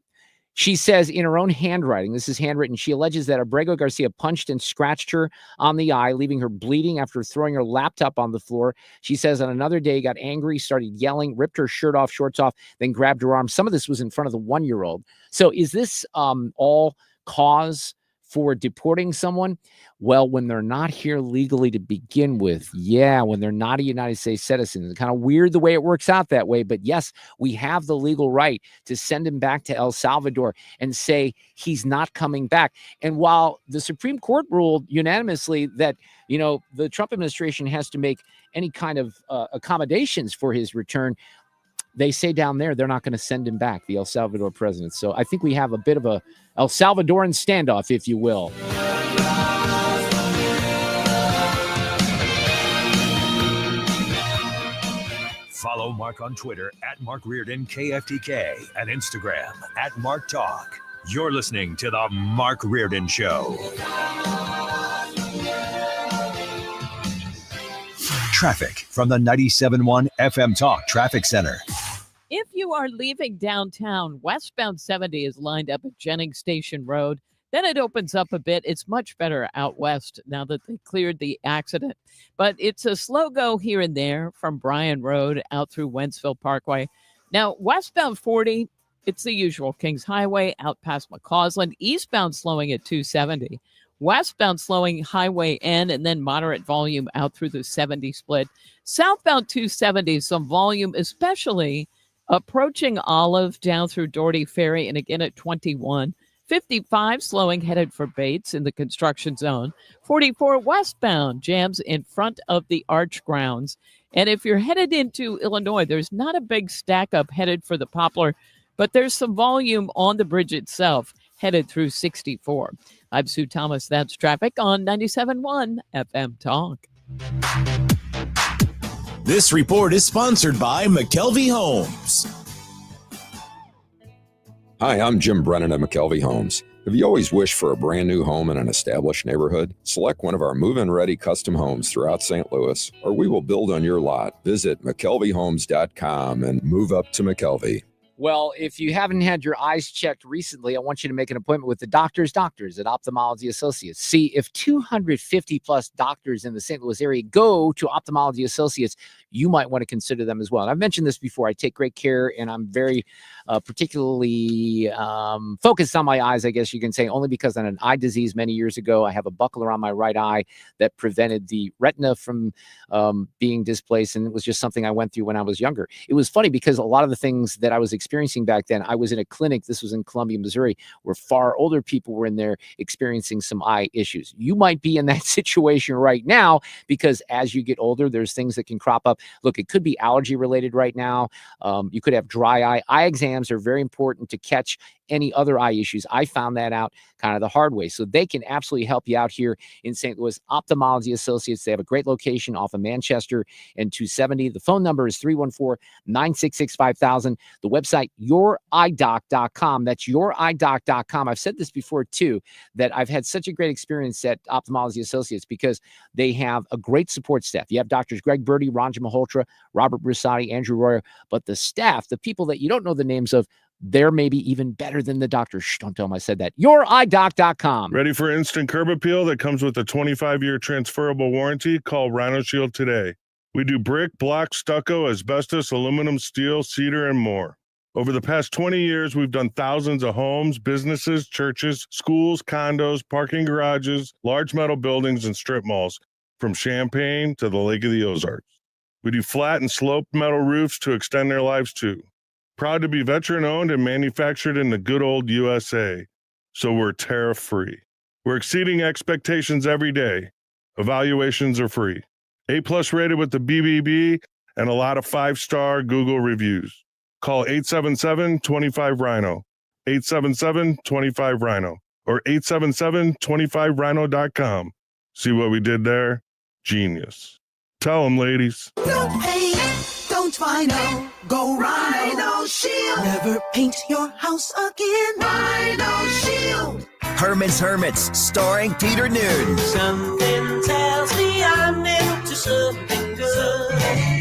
she says in her own handwriting, this is handwritten, she alleges that Abrego Garcia punched and scratched her on the eye, leaving her bleeding after throwing her laptop on the floor. She says on another day, got angry, started yelling, ripped her shirt off, shorts off, then grabbed her arm. Some of this was in front of the 1-year-old. So is this all cause for deporting someone? Well, when they're not here legally to begin with, when they're not a United States citizen. It's kind of weird the way it works out that way, but yes, we have the legal right to send him back to El Salvador and say he's not coming back. And while the Supreme Court ruled unanimously that, the Trump administration has to make any kind of accommodations for his return, they say down there they're not going to send him back, the El Salvador president. So I think we have a bit of a El Salvadoran standoff, if you will. Follow Mark on Twitter at Mark Reardon KFTK and Instagram at Mark Talk. You're listening to the Mark Reardon Show. Traffic from the 97.1 FM Talk Traffic Center. If you are leaving downtown, westbound 70 is lined up at Jennings Station Road. Then it opens up a bit. It's much better out west now that they cleared the accident. But it's a slow go here and there from Bryan Road out through Wentzville Parkway. Now, westbound 40, it's the usual Kings Highway out past McCausland. Eastbound slowing at 270. Westbound slowing Highway N and then moderate volume out through the 70 split. Southbound 270, some volume, especially approaching Olive down through Doherty Ferry and again at 21. 55 slowing headed for Bates in the construction zone. 44 westbound jams in front of the Arch grounds. And if you're headed into Illinois, there's not a big stack up headed for the Poplar, but there's some volume on the bridge itself headed through 64. I'm Sue Thomas. That's traffic on 97.1 FM Talk. This report is sponsored by McKelvey Homes. Hi, I'm Jim Brennan at McKelvey Homes. Have you always wished for a brand new home in an established neighborhood? Select one of our move-in ready custom homes throughout St. Louis, or we will build on your lot. Visit McKelveyHomes.com and move up to McKelvey. Well, if you haven't had your eyes checked recently, I want you to make an appointment with the doctors at Ophthalmology Associates. See, if 250 plus doctors in the St. Louis area go to Ophthalmology Associates, you might want to consider them as well. And I've mentioned this before. I take great care, and I'm very particularly focused on my eyes, I guess you can say, only because I had an eye disease many years ago. I have a buckle around my right eye that prevented the retina from being displaced, and it was just something I went through when I was younger. It was funny because a lot of the things that I was experiencing back then, I was in a clinic, this was in Columbia, Missouri, where far older people were in there experiencing some eye issues. You might be in that situation right now because as you get older, there's things that can crop up. Look, it could be allergy related right now. You could have dry eye. Eye exams are very important to catch any other eye issues. I found that out kind of the hard way. So they can absolutely help you out here in St. Louis. Ophthalmology Associates, they have a great location off of Manchester and 270. The phone number is 314-966-5000. The website, youridoc.com. That's youridoc.com. I've said this before too, that I've had such a great experience at Ophthalmology Associates because they have a great support staff. You have doctors Greg Birdie, Ranja Malhotra, Robert Brusati, Andrew Royer, but the staff, the people that you don't know the names of, they're maybe even better than the doctor. Shh, don't tell them I said that. Youridoc.com. Ready for instant curb appeal that comes with a 25-year transferable warranty? Call Rhino Shield today. We do brick, block, stucco, asbestos, aluminum, steel, cedar, and more. Over the past 20 years, we've done thousands of homes, businesses, churches, schools, condos, parking garages, large metal buildings, and strip malls, from Champaign to the Lake of the Ozarks. We do flat and sloped metal roofs to extend their lives too. Proud to be veteran-owned and manufactured in the good old USA, so we're tariff-free. We're exceeding expectations every day. Evaluations are free. A+ rated with the BBB and a lot of 5-star Google reviews. Call 877-25-RHINO, 877-25-RHINO, or 877-25rhino.com. See what we did there? Genius. Tell them, ladies. Don't hate, don't Rhino, go Rhino Shield. Never paint your house again. Rhino Shield. Herman's Hermits, starring Peter Noon. Something tells me I'm into something good.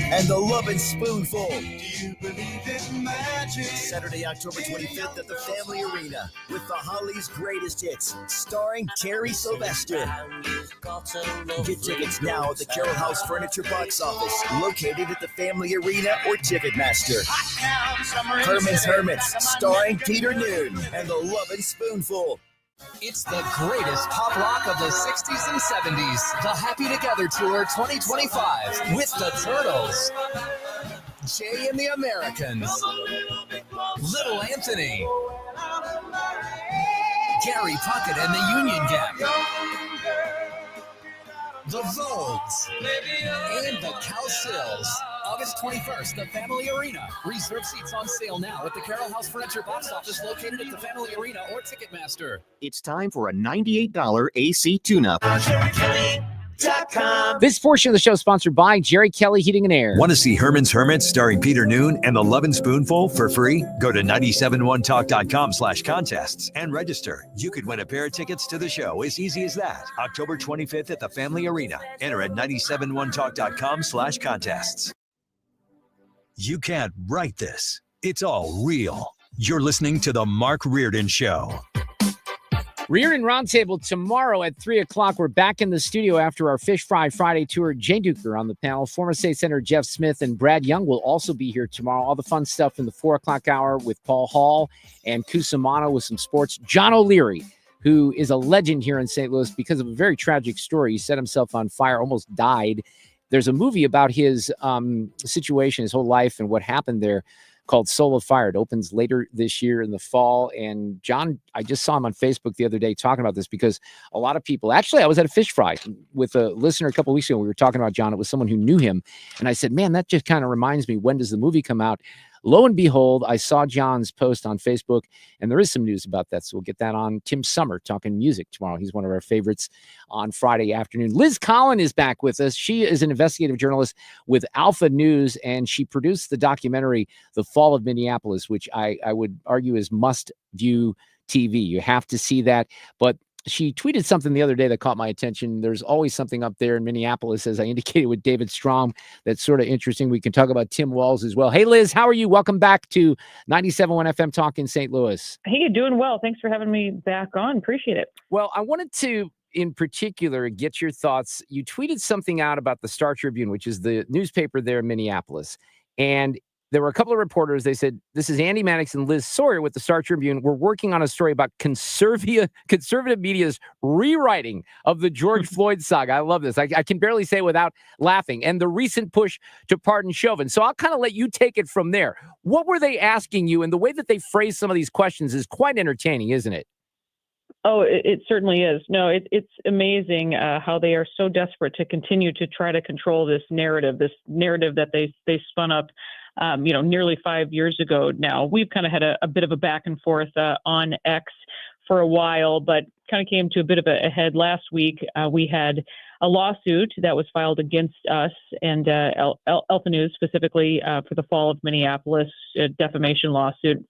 And the Lovin' Spoonful. Do you believe in magic? Saturday, October 25th at the Family Arena with the Hollies' greatest hits, starring Terry Sylvester. Get tickets now at the Carroll House Furniture box office, located at the Family Arena or Ticketmaster. Herman's Hermits, starring Peter Noon and the Lovin' Spoonful. It's the greatest pop rock of the 60s and 70s. The Happy Together Tour 2025 with the Turtles, Jay and the Americans, Little Anthony, Gary Puckett and the Union Gap, the Vogues, and the Cowsills. August 21st, the Family Arena. Reserve seats on sale now at the Carroll House Furniture box office located at the Family Arena or Ticketmaster. It's time for a $98 AC tune-up. This portion of the show is sponsored by Jerry Kelly Heating and Air. Want to see Herman's Hermits starring Peter Noon and the Lovin' Spoonful for free? Go to 971talk.com/contests and register. You could win a pair of tickets to the show as easy as that. October 25th at the Family Arena. Enter at 971talk.com/contests. You can't write this. It's all real. You're listening to The Mark Reardon Show. Reardon Roundtable tomorrow at 3 o'clock. We're back in the studio after our Fish Fry Friday tour. Jay Duker on the panel. Former State Senator Jeff Smith and Brad Young will also be here tomorrow. All the fun stuff in the 4 o'clock hour with Paul Hall and Cusimano with some sports. John O'Leary, who is a legend here in St. Louis because of a very tragic story. He set himself on fire, almost died. There's a movie about his situation, his whole life, and what happened there called Soul of Fire. It opens later this year in the fall. And John, I just saw him on Facebook the other day talking about this because a lot of people, actually, I was at a fish fry with a listener a couple of weeks ago. We were talking about John. It was someone who knew him. And I said, man, that just kind of reminds me, when does the movie come out? Lo and behold, I saw John's post on Facebook, and there is some news about that. So we'll get that on. Tim Summer talking music tomorrow. He's one of our favorites on Friday afternoon. Liz Collin is back with us. She is an investigative journalist with Alpha News, and she produced the documentary, The Fall of Minneapolis, which I would argue is must-view TV. You have to see that. But she tweeted something the other day that caught my attention. There's always something up there in Minneapolis, as I indicated with David Strom, that's sort of interesting. We can talk about Tim Walz as well. Hey, Liz, how are you? Welcome back to 97.1 FM Talk in St. Louis. Hey, doing well. Thanks for having me back on. Appreciate it. Well, I wanted to, in particular, get your thoughts. You tweeted something out about the Star Tribune, which is the newspaper there in Minneapolis. And there were a couple of reporters. They said, this is Andy Mannix and Liz Sawyer with the Star Tribune. We're working on a story about conservative media's rewriting of the George Floyd saga. I love this. I can barely say it without laughing. And the recent push to pardon Chauvin. So I'll kind of let you take it from there. What were they asking you? And the way that they phrase some of these questions is quite entertaining, isn't it? Oh, it certainly is. No, it's amazing how they are so desperate to continue to try to control this narrative that they spun up, nearly 5 years ago now. We've kind of had a bit of a back and forth on X for a while, but kind of came to a bit of a head last week. We had a lawsuit that was filed against us and Alpha News specifically for the fall of Minneapolis, a defamation lawsuit.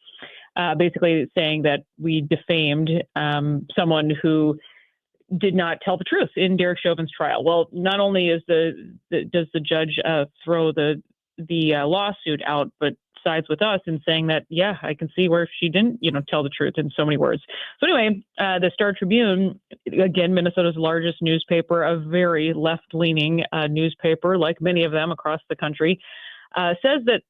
Basically saying that we defamed someone who did not tell the truth in Derek Chauvin's trial. Well, not only does the judge throw the lawsuit out, but sides with us in saying that, yeah, I can see where she didn't, tell the truth in so many words. So anyway, the Star Tribune, again, Minnesota's largest newspaper, a very left-leaning newspaper, like many of them across the country, says that,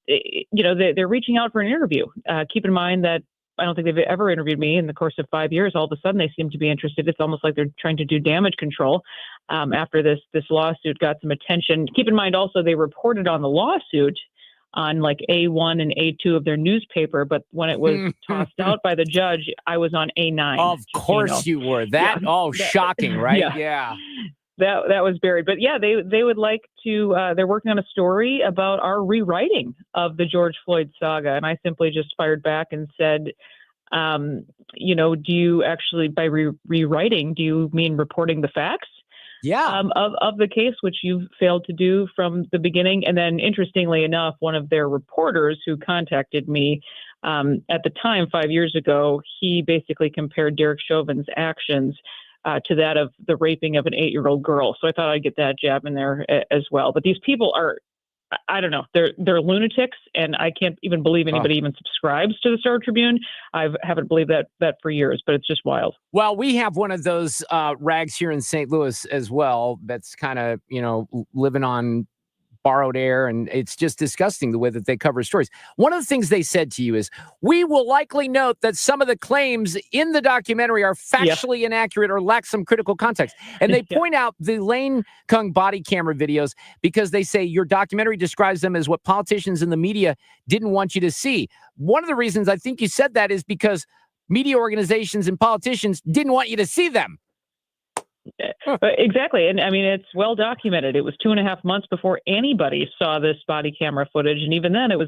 they're reaching out for an interview. Keep in mind that I don't think they've ever interviewed me in the course of 5 years. All of a sudden, they seem to be interested. It's almost like they're trying to do damage control after this lawsuit got some attention. Keep in mind also, they reported on the lawsuit on like A1 and A2 of their newspaper, but when it was tossed out by the judge, I was on A9. Of course you were. Shocking, right? Yeah. That was buried. But yeah, they would like to, they're working on a story about our rewriting of the George Floyd saga. And I simply just fired back and said, do you actually, by rewriting, do you mean reporting the facts? Yeah. Of the case, which you've failed to do from the beginning. And then interestingly enough, one of their reporters who contacted me at the time, 5 years ago, he basically compared Derek Chauvin's actions to that of the raping of an 8-year-old girl. So I thought I'd get that jab in there as well. But these people are, I don't know, they're lunatics, and I can't even believe anybody even subscribes to the Star Tribune. I haven't believed that for years, but it's just wild. Well, we have one of those rags here in St. Louis as well that's kind of, living on borrowed air, and it's just disgusting the way that they cover stories. One of the things they said to you is, we will likely note that some of the claims in the documentary are factually inaccurate or lack some critical context. And they point out the Lane Kung body camera videos because they say your documentary describes them as what politicians in the media didn't want you to see. One of the reasons I think you said that is because media organizations and politicians didn't want you to see them. Exactly. And I mean, it's well documented. It was 2.5 months before anybody saw this body camera footage. And even then it was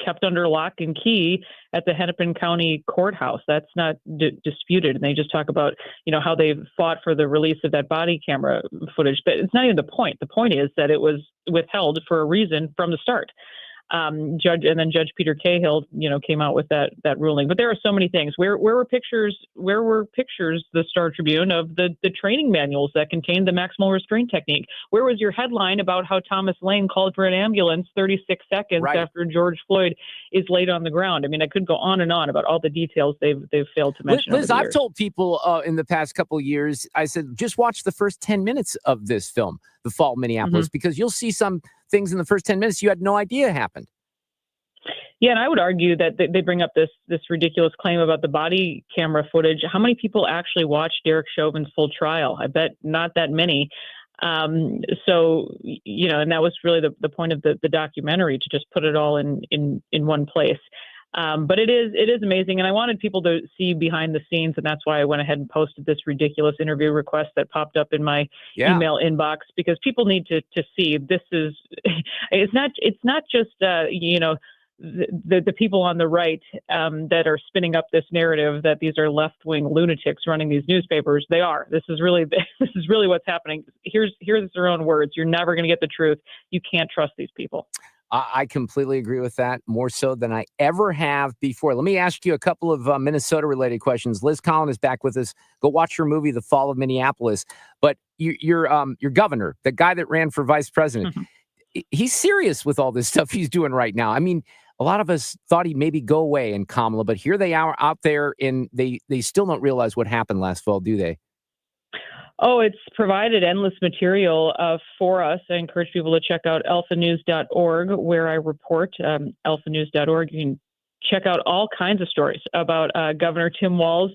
kept under lock and key at the Hennepin County courthouse. That's not disputed. And they just talk about, how they've fought for the release of that body camera footage. But it's not even the point. The point is that it was withheld for a reason from the start. Judge Peter Cahill, came out with that ruling. But there are so many things. Where were pictures? The Star Tribune of the training manuals that contained the maximal restraint technique? Where was your headline about how Thomas Lane called for an ambulance 36 seconds after George Floyd is laid on the ground? I mean, I could go on and on about all the details they've failed to mention. Liz, I've told people in the past couple of years, I said, just watch the first 10 minutes of this film, The Fall of Minneapolis, because you'll see some things in the first 10 minutes you had no idea happened. Yeah, and I would argue that they bring up this ridiculous claim about the body camera footage. How many people actually watched Derek Chauvin's full trial? I bet not that many. And that was really the point of the documentary, to just put it all in one place. But it is amazing. And I wanted people to see behind the scenes. And that's why I went ahead and posted this ridiculous interview request that popped up in my email inbox, because people need to see this is, it's not just, the people on the right that are spinning up this narrative that these are left-wing lunatics running these newspapers. They are. This is really what's happening. Here's their own words. You're never going to get the truth. You can't trust these people. I completely agree with that, more so than I ever have before. Let me ask you a couple of Minnesota-related questions. Liz Collin is back with us. Go watch her movie, The Fall of Minneapolis. But your governor, the guy that ran for vice president, he's serious with all this stuff he's doing right now. I mean, a lot of us thought he'd maybe go away in Kamala, but here they are out there, and they still don't realize what happened last fall, do they? Oh, it's provided endless material for us. I encourage people to check out alphanews.org, where I report. Alphanews.org. You can check out all kinds of stories about Governor Tim Walz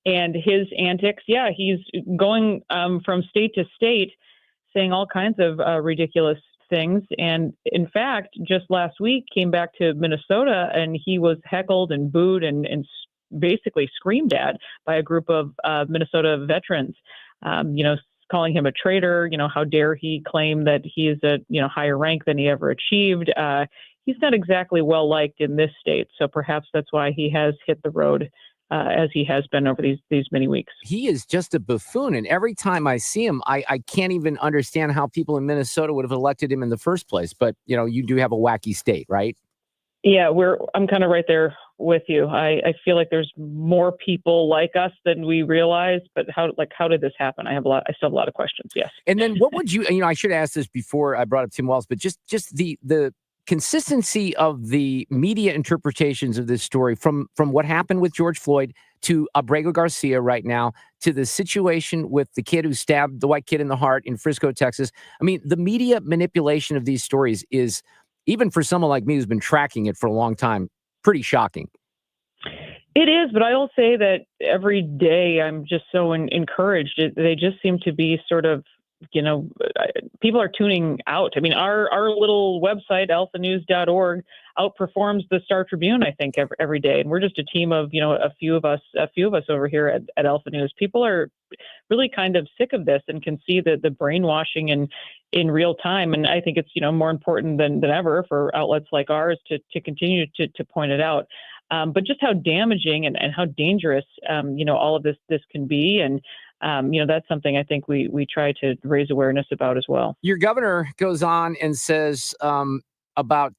and his antics. Yeah, he's going from state to state saying all kinds of ridiculous things. And in fact, just last week came back to Minnesota and he was heckled and booed and basically screamed at by a group of Minnesota veterans. Calling him a traitor, how dare he claim that he is a, higher rank than he ever achieved. He's not exactly well liked in this state. So perhaps that's why he has hit the road as he has been over these many weeks. He is just a buffoon. And every time I see him, I can't even understand how people in Minnesota would have elected him in the first place. But, you do have a wacky state, right? Yeah, I'm kind of right there with you. I feel like there's more people like us than we realize, but how did this happen? I still have a lot of questions. Yes. And then what would you, I should have asked this before I brought up Tim Walz, but just the consistency of the media interpretations of this story from what happened with George Floyd to Abrego Garcia right now, to the situation with the kid who stabbed the white kid in the heart in Frisco, Texas. I mean, the media manipulation of these stories is, even for someone like me who's been tracking it for a long time, pretty shocking. It is, but I will say that every day I'm just so encouraged. They just seem to be sort of, people are tuning out. I mean, our little website, alphanews.org, outperforms the Star Tribune, I think, every day. And we're just a team of, a few of us over here at Alpha News. People are really kind of sick of this and can see the brainwashing in real time. And I think it's, more important than ever for outlets like ours to continue to point it out. But just how damaging and how dangerous, all of this can be. And, that's something I think we try to raise awareness about as well. Your governor goes on and says about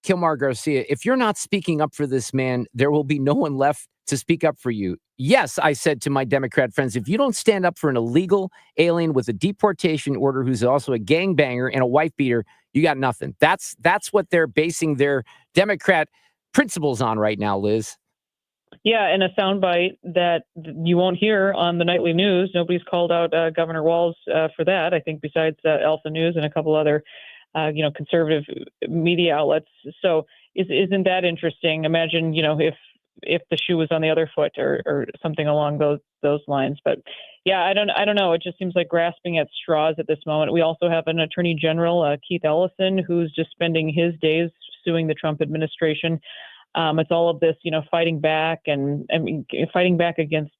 Kilmar Garcia, if you're not speaking up for this man, there will be no one left to speak up for you. Yes, I said to my Democrat friends, if you don't stand up for an illegal alien with a deportation order who's also a gangbanger and a wife beater, you got nothing. That's what they're basing their Democrat principles on right now, Liz. Yeah, and a soundbite that you won't hear on the nightly news. Nobody's called out Governor Walz for that, I think, besides Alpha News and a couple other, conservative media outlets. So isn't that interesting? Imagine, if the shoe was on the other foot or something along those lines. But yeah, I don't know. It just seems like grasping at straws at this moment. We also have an Attorney General, Keith Ellison, who's just spending his days suing the Trump administration. It's all of this, fighting back, and I mean, fighting back against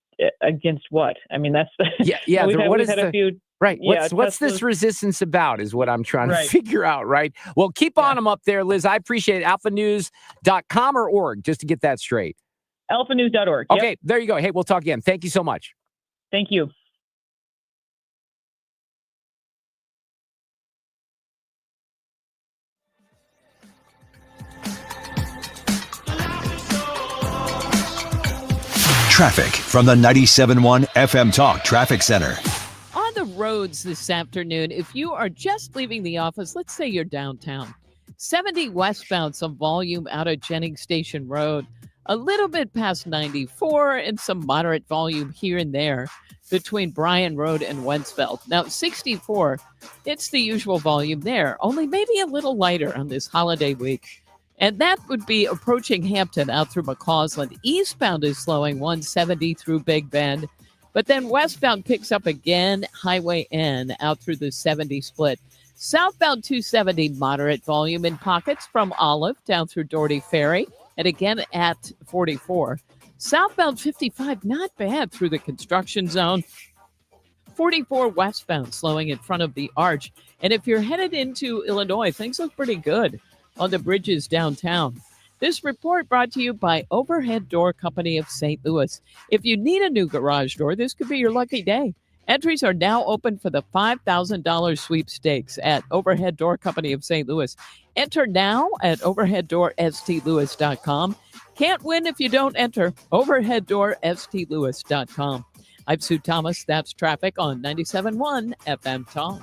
what? I mean, that's the yeah. we've had a few. Right. Yeah, what's this resistance about is what I'm trying to figure out, right? Well, keep on them up there, Liz. I appreciate it. alphanews.com or org, just to get that straight. alphanews.org. Okay, There you go. Hey, we'll talk again. Thank you so much. Thank you. Traffic from the 97.1 FM Talk Traffic Center. On the roads this afternoon, if you are just leaving the office, let's say you're downtown, 70 westbound, some volume out of Jennings Station Road, a little bit past 94, and some moderate volume here and there between Bryan Road and Wentzveld. Now, 64, it's the usual volume there, only maybe a little lighter on this holiday week. And that would be approaching Hampton out through McCausland. Eastbound is slowing 170 through Big Bend. But then westbound picks up again, Highway N out through the 70 split. Southbound 270, moderate volume in pockets from Olive down through Doherty Ferry. And again at 44. Southbound 55, not bad through the construction zone. 44 westbound slowing in front of the Arch. And if you're headed into Illinois, things look pretty good on the bridges downtown. This report brought to you by Overhead Door Company of St. Louis. If you need a new garage door, this could be your lucky day. Entries are now open for the $5,000 sweepstakes at Overhead Door Company of St. Louis. Enter now at overheaddoorstlewis.com. Can't win if you don't enter. Overheaddoorstlewis.com. I'm Sue Thomas. That's traffic on 97.1 FM Talk.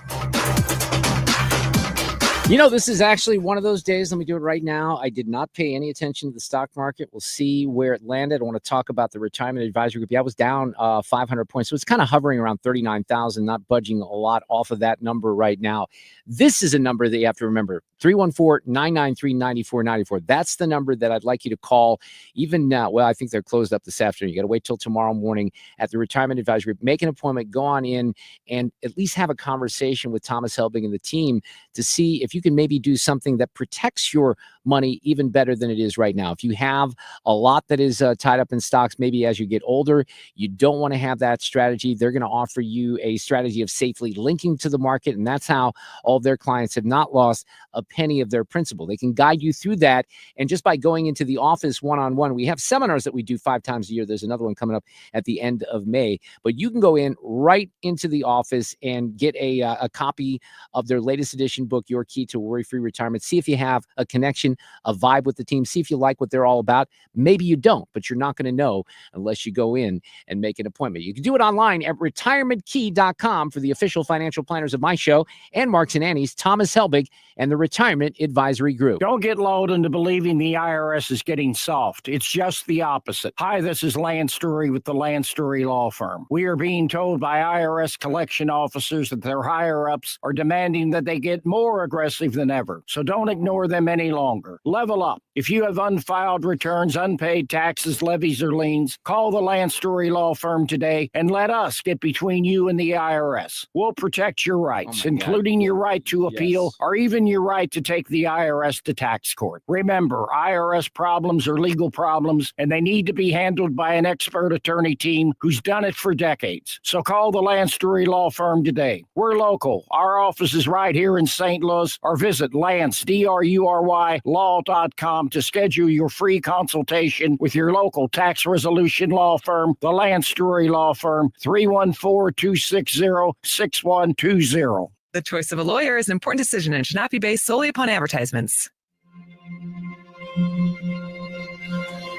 You know, this is actually one of those days. Let me do it right now. I did not pay any attention to the stock market. We'll see where it landed. I want to talk about the retirement advisory group. Yeah, I was down 500 points. So it's kind of hovering around 39,000, not budging a lot off of that number right now. This is a number that you have to remember. 314-993-9494. That's the number that I'd like you to call even now. Well, I think they're closed up this afternoon. You got to wait till tomorrow morning at the retirement advisory group. Make an appointment, go on in, and at least have a conversation with Thomas Helbig and the team to see if you can maybe do something that protects your money even better than it is right now. If you have a lot that is tied up in stocks, maybe as you get older, you don't want to have that strategy. They're going to offer you a strategy of safely linking to the market, and that's how all of their clients have not lost a penny of their principal. They can guide you through that, and just by going into the office one-on-one, we have seminars that we do 5 times a year. There's another one coming up at the end of May, but you can go in right into the office and get a copy of their latest edition book, Your Key to Worry-Free Retirement. See if you have a connection, a vibe with the team. See if you like what they're all about. Maybe you don't, but you're not going to know unless you go in and make an appointment. You can do it online at retirementkey.com for the official financial planners of my show and Marks and Annie's, Thomas Helbig and the Retirement Advisory Group. Don't get lulled into believing the IRS is getting soft. It's just the opposite. Hi, this is Lance Story with the Lance Story Law Firm. We are being told by IRS collection officers that their higher-ups are demanding that they get more aggressive than ever. So don't ignore them any longer. Level up. If you have unfiled returns, unpaid taxes, levies, or liens, call the Lance Story Law Firm today and let us get between you and the IRS. We'll protect your rights, including your right to appeal or even your right to take the IRS to tax court. Remember, IRS problems are legal problems, and they need to be handled by an expert attorney team who's done it for decades. So call the Lance Story Law Firm today. We're local. Our office is right here in St. Louis, or visit Lance, DRURY, law.com to schedule your free consultation with your local tax resolution law firm, the Lance Story Law Firm, 314-260-6120. The choice of a lawyer is an important decision and should not be based solely upon advertisements.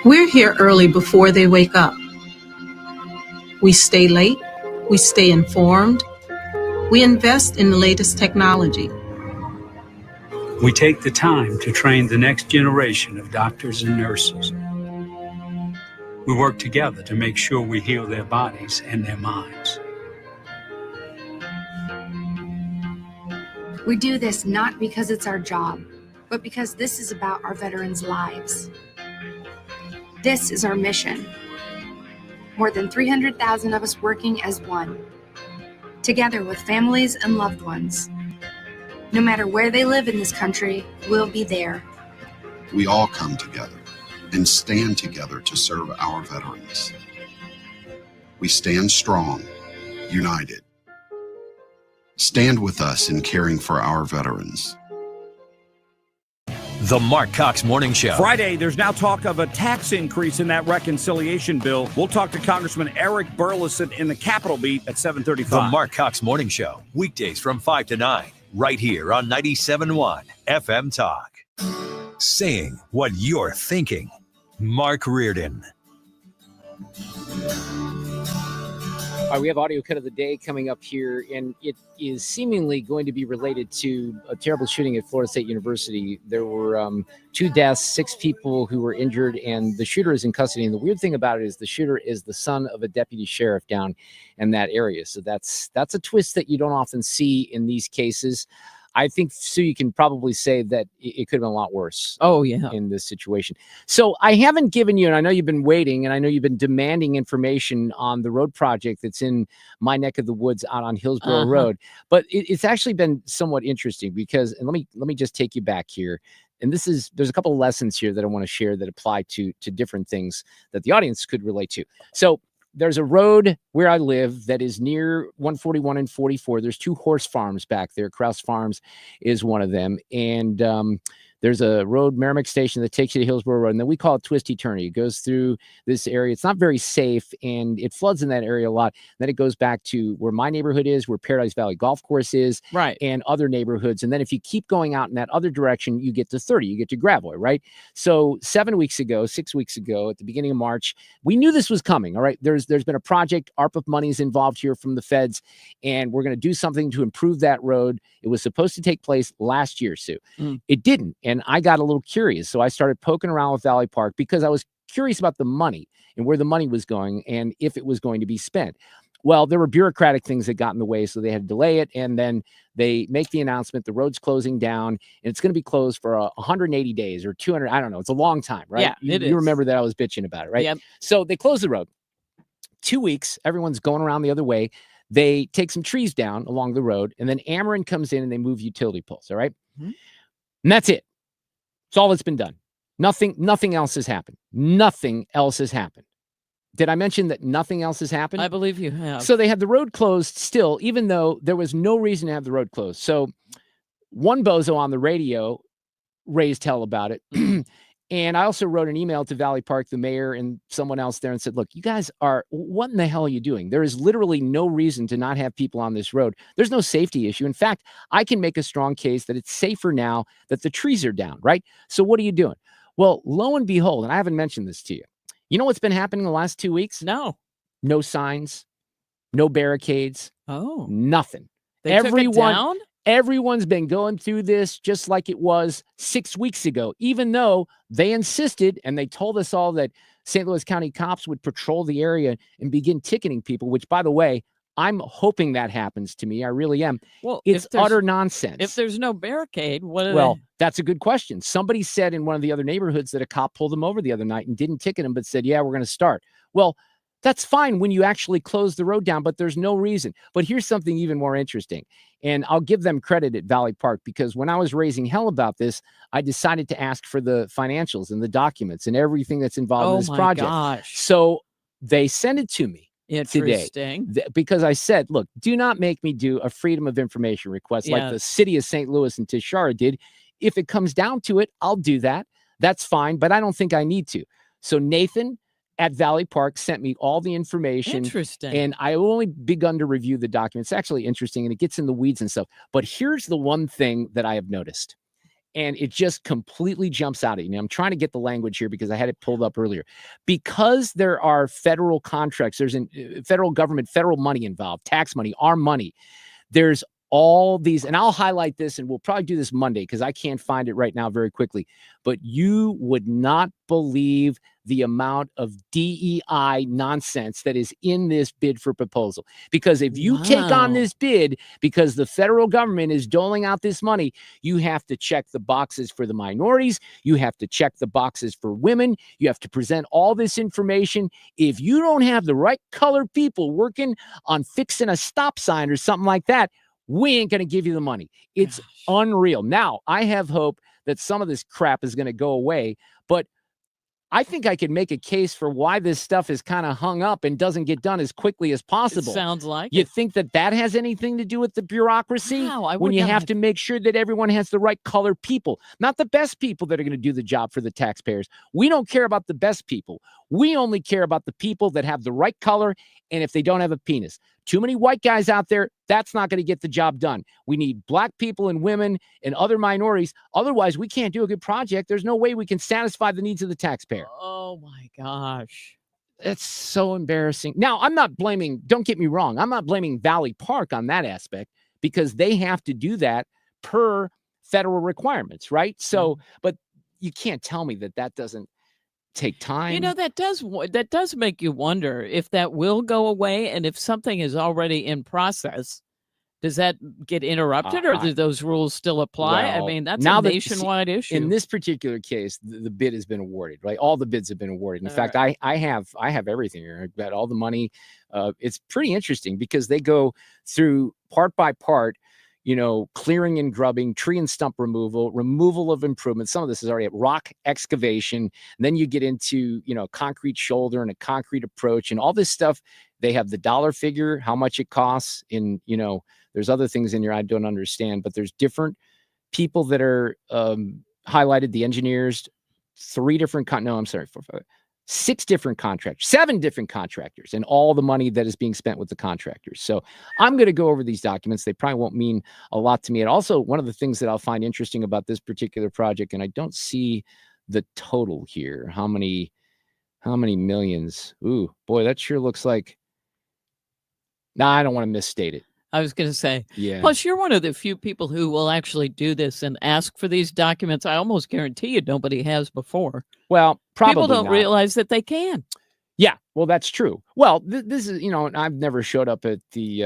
We're here early before they wake up. We stay late. We stay informed. We invest in the latest technology. We take the time to train the next generation of doctors and nurses. We work together to make sure we heal their bodies and their minds. We do this not because it's our job, but because this is about our veterans' lives. This is our mission. More than 300,000 of us working as one, together with families and loved ones. No matter where they live in this country, we'll be there. We all come together and stand together to serve our veterans. We stand strong, united. Stand with us in caring for our veterans. The Mark Cox Morning Show. Friday, there's now talk of a tax increase in that reconciliation bill. We'll talk to Congressman Eric Burleson in the Capitol Beat at 7:35. The Mark Cox Morning Show, weekdays from 5 to 9, right here on 97.1 FM Talk. Saying what you're thinking. Mark Reardon. All right, we have audio cut of the day coming up here, and it is seemingly going to be related to a terrible shooting at Florida State University. There were 2 deaths, 6 people who were injured, and the shooter is in custody. And the weird thing about it is the shooter is the son of a deputy sheriff down in that area. So that's a twist that you don't often see in these cases. I think, Sue, you can probably say that it could have been a lot worse. Oh, yeah. In this situation. So I haven't given you, and I know you've been waiting, and I know you've been demanding information on the road project that's in my neck of the woods out on Hillsborough Road. But it's actually been somewhat interesting because, and let me just take you back here. And there's a couple of lessons here that I want to share that apply to different things that the audience could relate to. So there's a road where I live that is near 141 and 44. There's 2 horse farms back there. Kraus Farms is one of them. And There's a road, Merrimack Station, that takes you to Hillsborough Road, and then we call it Twisty Turny. It goes through this area. It's not very safe, and it floods in that area a lot. Then it goes back to where my neighborhood is, where Paradise Valley Golf Course is, right, and other neighborhoods. And then if you keep going out in that other direction, you get to 30. You get to Gravois, right? So 6 weeks ago, at the beginning of March, we knew this was coming, all right? There's been a project, ARPA money is involved here from the feds, and we're going to do something to improve that road. It was supposed to take place last year, Sue. It didn't. And I got a little curious. So I started poking around with Valley Park because I was curious about the money and where the money was going and if it was going to be spent. Well, there were bureaucratic things that got in the way, so they had to delay it. And then they make the announcement, the road's closing down, and it's going to be closed for 180 days or 200. I don't know. It's a long time, right? Yeah, you remember that I was bitching about it, right? Yep. So they close the road. 2 weeks, everyone's going around the other way. They take some trees down along the road, and then Ameren comes in and they move utility poles, all right? And that's it. It's all that's been done. Nothing else has happened. Nothing else has happened. Did I mention that nothing else has happened? I believe you have. So they have the road closed still, even though there was no reason to have the road closed. So one bozo on the radio raised hell about it. And I also wrote an email to Valley Park, the mayor, and someone else there and said, look, you guys what in the hell are you doing? There is literally no reason to not have people on this road. There's no safety issue. In fact, I can make a strong case that it's safer now that the trees are down, right? So what are you doing? Well, lo and behold, and I haven't mentioned this to you. You know what's been happening the last 2 weeks? No signs, no barricades. Oh, nothing. They took it down? Everyone's been going through this just like it was 6 weeks ago, even though they insisted and they told us all that St. Louis County cops would patrol the area and begin ticketing people, which, by the way, I'm hoping that happens to me. I really am. Well, it's utter nonsense. If there's no barricade, that's a good question. Somebody said in one of the other neighborhoods that a cop pulled them over the other night and didn't ticket him, but said, yeah, we're going to start. Well, that's fine when you actually close the road down, but there's no reason. But here's something even more interesting. And I'll give them credit at Valley Park, because when I was raising hell about this, I decided to ask for the financials and the documents and everything that's involved in this project. Gosh. So they sent it to me today because I said, look, do not make me do a Freedom of Information request like the city of St. Louis and Tishara did. If it comes down to it, I'll do that. That's fine, but I don't think I need to. So Nathan at Valley Park sent me all the information. Interesting. And I only begun to review the documents. It's actually interesting, and it gets in the weeds and stuff. But here's the one thing that I have noticed, and it just completely jumps out at me. I'm trying to get the language here because I had it pulled up earlier. Because there are federal contracts, there's federal government, federal money involved, tax money, our money. There's all these, and I'll highlight this, and we'll probably do this Monday because I can't find it right now very quickly, but you would not believe the amount of DEI nonsense that is in this bid for proposal. Because if you take on this bid, because the federal government is doling out this money, you have to check the boxes for the minorities. You have to check the boxes for women. You have to present all this information. If you don't have the right color people working on fixing a stop sign or something like that, we ain't going to give you the money. It's unreal. Now, I have hope that some of this crap is going to go away, but I think I can make a case for why this stuff is kind of hung up and doesn't get done as quickly as possible. It sounds like you think that has anything to do with the bureaucracy? No, when you have to make sure that everyone has the right color people, not the best people that are going to do the job for the taxpayers. We don't care about the best people. We only care about the people that have the right color, and if they don't have a penis. Too many white guys out there, that's not going to get the job done. We need black people and women and other minorities. Otherwise, we can't do a good project. There's no way we can satisfy the needs of the taxpayer. Oh, my gosh. It's so embarrassing. Now, I'm not blaming, don't get me wrong, I'm not blaming Valley Park on that aspect, because they have to do that per federal requirements, right? So, but you can't tell me that doesn't take time. You know, that does make you wonder if that will go away, and if something is already in process, does that get interrupted, or do those rules still apply? Well, I mean, that's a nationwide issue. In this particular case, the bid has been awarded, right? All the bids have been awarded. In fact, I have everything here. I've got all the money. It's pretty interesting because they go through part by part, you know, clearing and grubbing, tree and stump removal of improvements. Some of this is already at rock excavation. And then you get into, you know, concrete shoulder and a concrete approach and all this stuff. They have the dollar figure, how much it costs. In, you know, there's other things in here I don't understand, but there's different people that are highlighted the engineers, 6 different contractors, 7 different contractors, and all the money that is being spent with the contractors. So I'm going to go over these documents. They probably won't mean a lot to me. And also, one of the things that I'll find interesting about this particular project, and I don't see the total here, how many millions? Ooh, boy, that sure looks like. Nah, I don't want to misstate it. I was going to say, yeah. Plus, you're one of the few people who will actually do this and ask for these documents. I almost guarantee you nobody has before. Well, probably people don't not. realize that they can. Yeah, well, that's true. Well, this is, I've never showed up at the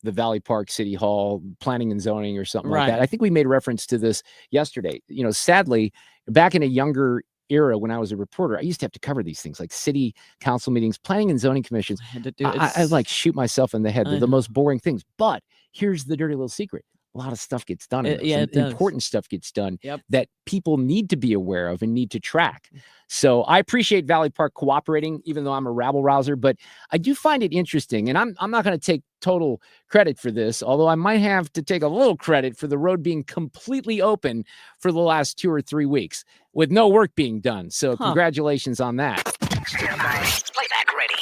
Valley Park City Hall planning and zoning or something like that. I think we made reference to this yesterday. Sadly, back in a younger era when I was a reporter, I used to have to cover these things like city council meetings, planning and zoning commissions. I had to do it. I like shoot myself in the head with the most boring things. But here's the dirty little secret. A lot of stuff gets done. Important stuff gets done that people need to be aware of and need to track. So I appreciate Valley Park cooperating, even though I'm a rabble rouser, but I do find it interesting. And I'm not going to take total credit for this, although I might have to take a little credit for the road being completely open for the last 2 or 3 weeks with no work being done. So congratulations on that. Stand by. Playback ready.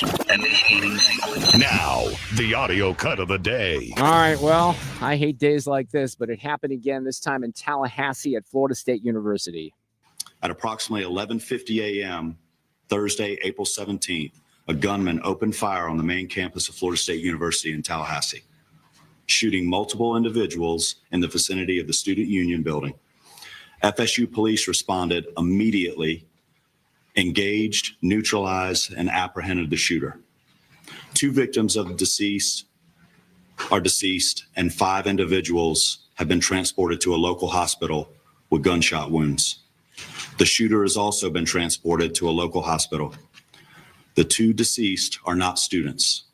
Now, the audio cut of the day. All right, well, I hate days like this, but it happened again, this time in Tallahassee at Florida State University. At approximately 11:50 a.m., Thursday, April 17th, a gunman opened fire on the main campus of Florida State University in Tallahassee, shooting multiple individuals in the vicinity of the Student Union building. FSU police responded immediately, engaged, neutralized, and apprehended the shooter. 2 victims of the deceased are deceased, and 5 individuals have been transported to a local hospital with gunshot wounds. The shooter has also been transported to a local hospital. The 2 deceased are not students.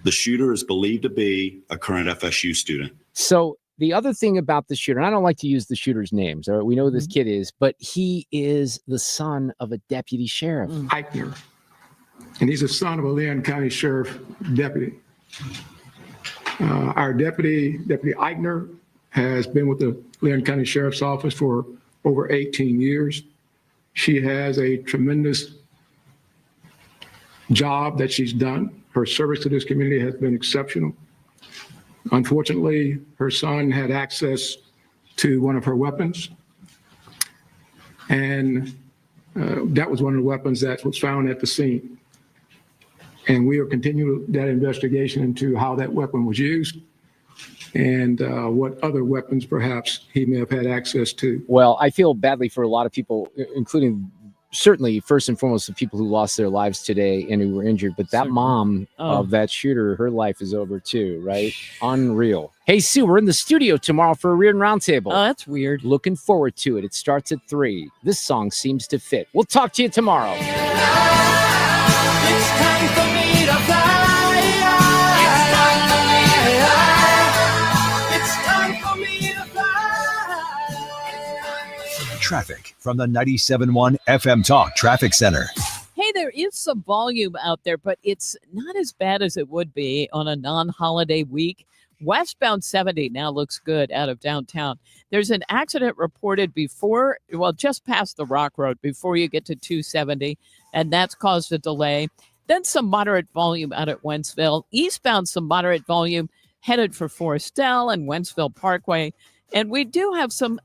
The shooter is believed to be a current FSU student. So the other thing about the shooter, and I don't like to use the shooter's names, or we know who this kid is, but he is the son of a deputy sheriff. Eichner. And he's the son of a Leon County Sheriff deputy. Our Deputy Eichner, has been with the Leon County Sheriff's Office for over 18 years. She has a tremendous job that she's done. Her service to this community has been exceptional. Unfortunately, her son had access to one of her weapons, and that was one of the weapons that was found at the scene. And we are continuing that investigation into how that weapon was used and what other weapons perhaps he may have had access to. Well, I feel badly for a lot of people, including certainly first and foremost the people who lost their lives today and who were injured. But that mom of that shooter, her life is over too, right? Unreal. Hey, Sue, we're in the studio tomorrow for a Reardon Roundtable. Oh, that's weird. Looking forward to it. It starts at 3. This song seems to fit. We'll talk to you tomorrow. It's time for me to fly. It's time for me to fly. Traffic from the 97.1 FM Talk Traffic Center. Hey, there is some volume out there, but it's not as bad as it would be on a non-holiday week. Westbound 70 now looks good out of downtown. There's an accident reported just past the Rock Road before you get to 270, and that's caused a delay. Then some moderate volume out at Wentzville. Eastbound, some moderate volume headed for Forestell and Wentzville Parkway. And we do have some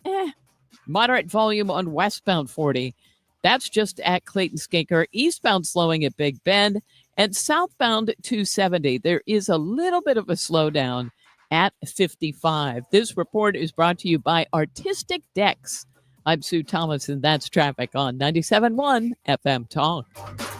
moderate volume on westbound 40. That's just at Clayton Skinker. Eastbound slowing at Big Bend. And southbound 270, there is a little bit of a slowdown at 55. This report is brought to you by Artistic Decks. I'm Sue Thomas, and that's traffic on 97.1 FM Talk.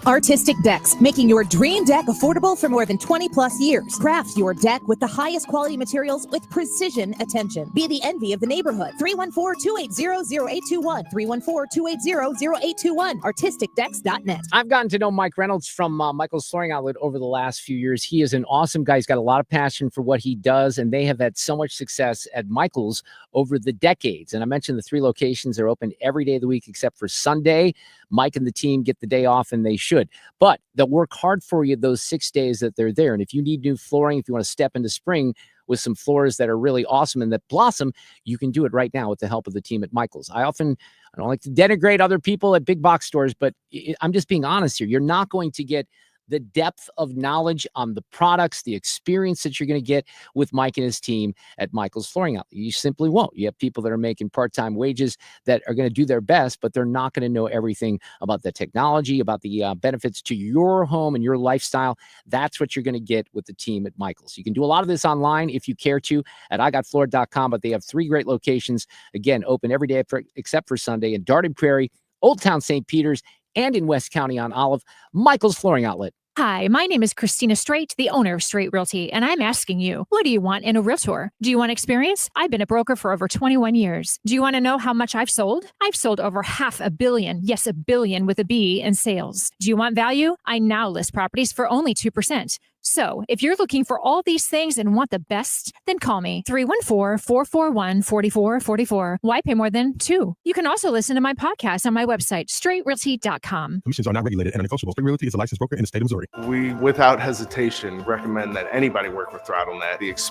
Artistic Decks, making your dream deck affordable for more than 20 plus years. Craft your deck with the highest quality materials with precision attention. Be the envy of the neighborhood. 314-280-0821. 314-280-0821. ArtisticDecks.net. I've gotten to know Mike Reynolds from Michael's Flooring Outlet over the last few years. He is an awesome guy. He's got a lot of passion for what he does, and they have had so much success at Michael's over the decades. And I mentioned the 3 locations are open every day of the week except for Sunday. Mike and the team get the day off, and they should. But they'll work hard for you those 6 days that they're there. And if you need new flooring, if you want to step into spring, with some floors that are really awesome and that blossom, you can do it right now with the help of the team at Michaels. I don't like to denigrate other people at big box stores, but I'm just being honest here. You're not going to get the depth of knowledge on the products, the experience that you're going to get with Mike and his team at Michael's Flooring Outlet. You simply won't. You have people that are making part-time wages that are going to do their best, but they're not going to know everything about the technology, about the benefits to your home and your lifestyle. That's what you're going to get with the team at Michael's. You can do a lot of this online if you care to at igotfloored.com, but they have 3 great locations, again, open every day except for Sunday in Darden Prairie, Old Town St. Peters, and in West County on Olive. Michael's Flooring Outlet. Hi, my name is Christina Straight, the owner of Straight Realty, and I'm asking you, what do you want in a realtor? Do you want experience? I've been a broker for over 21 years. Do you want to know how much I've sold? I've sold over $500 million, yes, $1 billion with a B, in sales. Do you want value? I now list properties for only 2%. So, if you're looking for all these things and want the best, then call me 314-441-4444. Why pay more than 2? You can also listen to my podcast on my website, straightrealty.com. Commissions are not regulated and negotiable. Straight Realty is a licensed broker in the state of Missouri. We, without hesitation, recommend that anybody work with ThrottleNet. The experience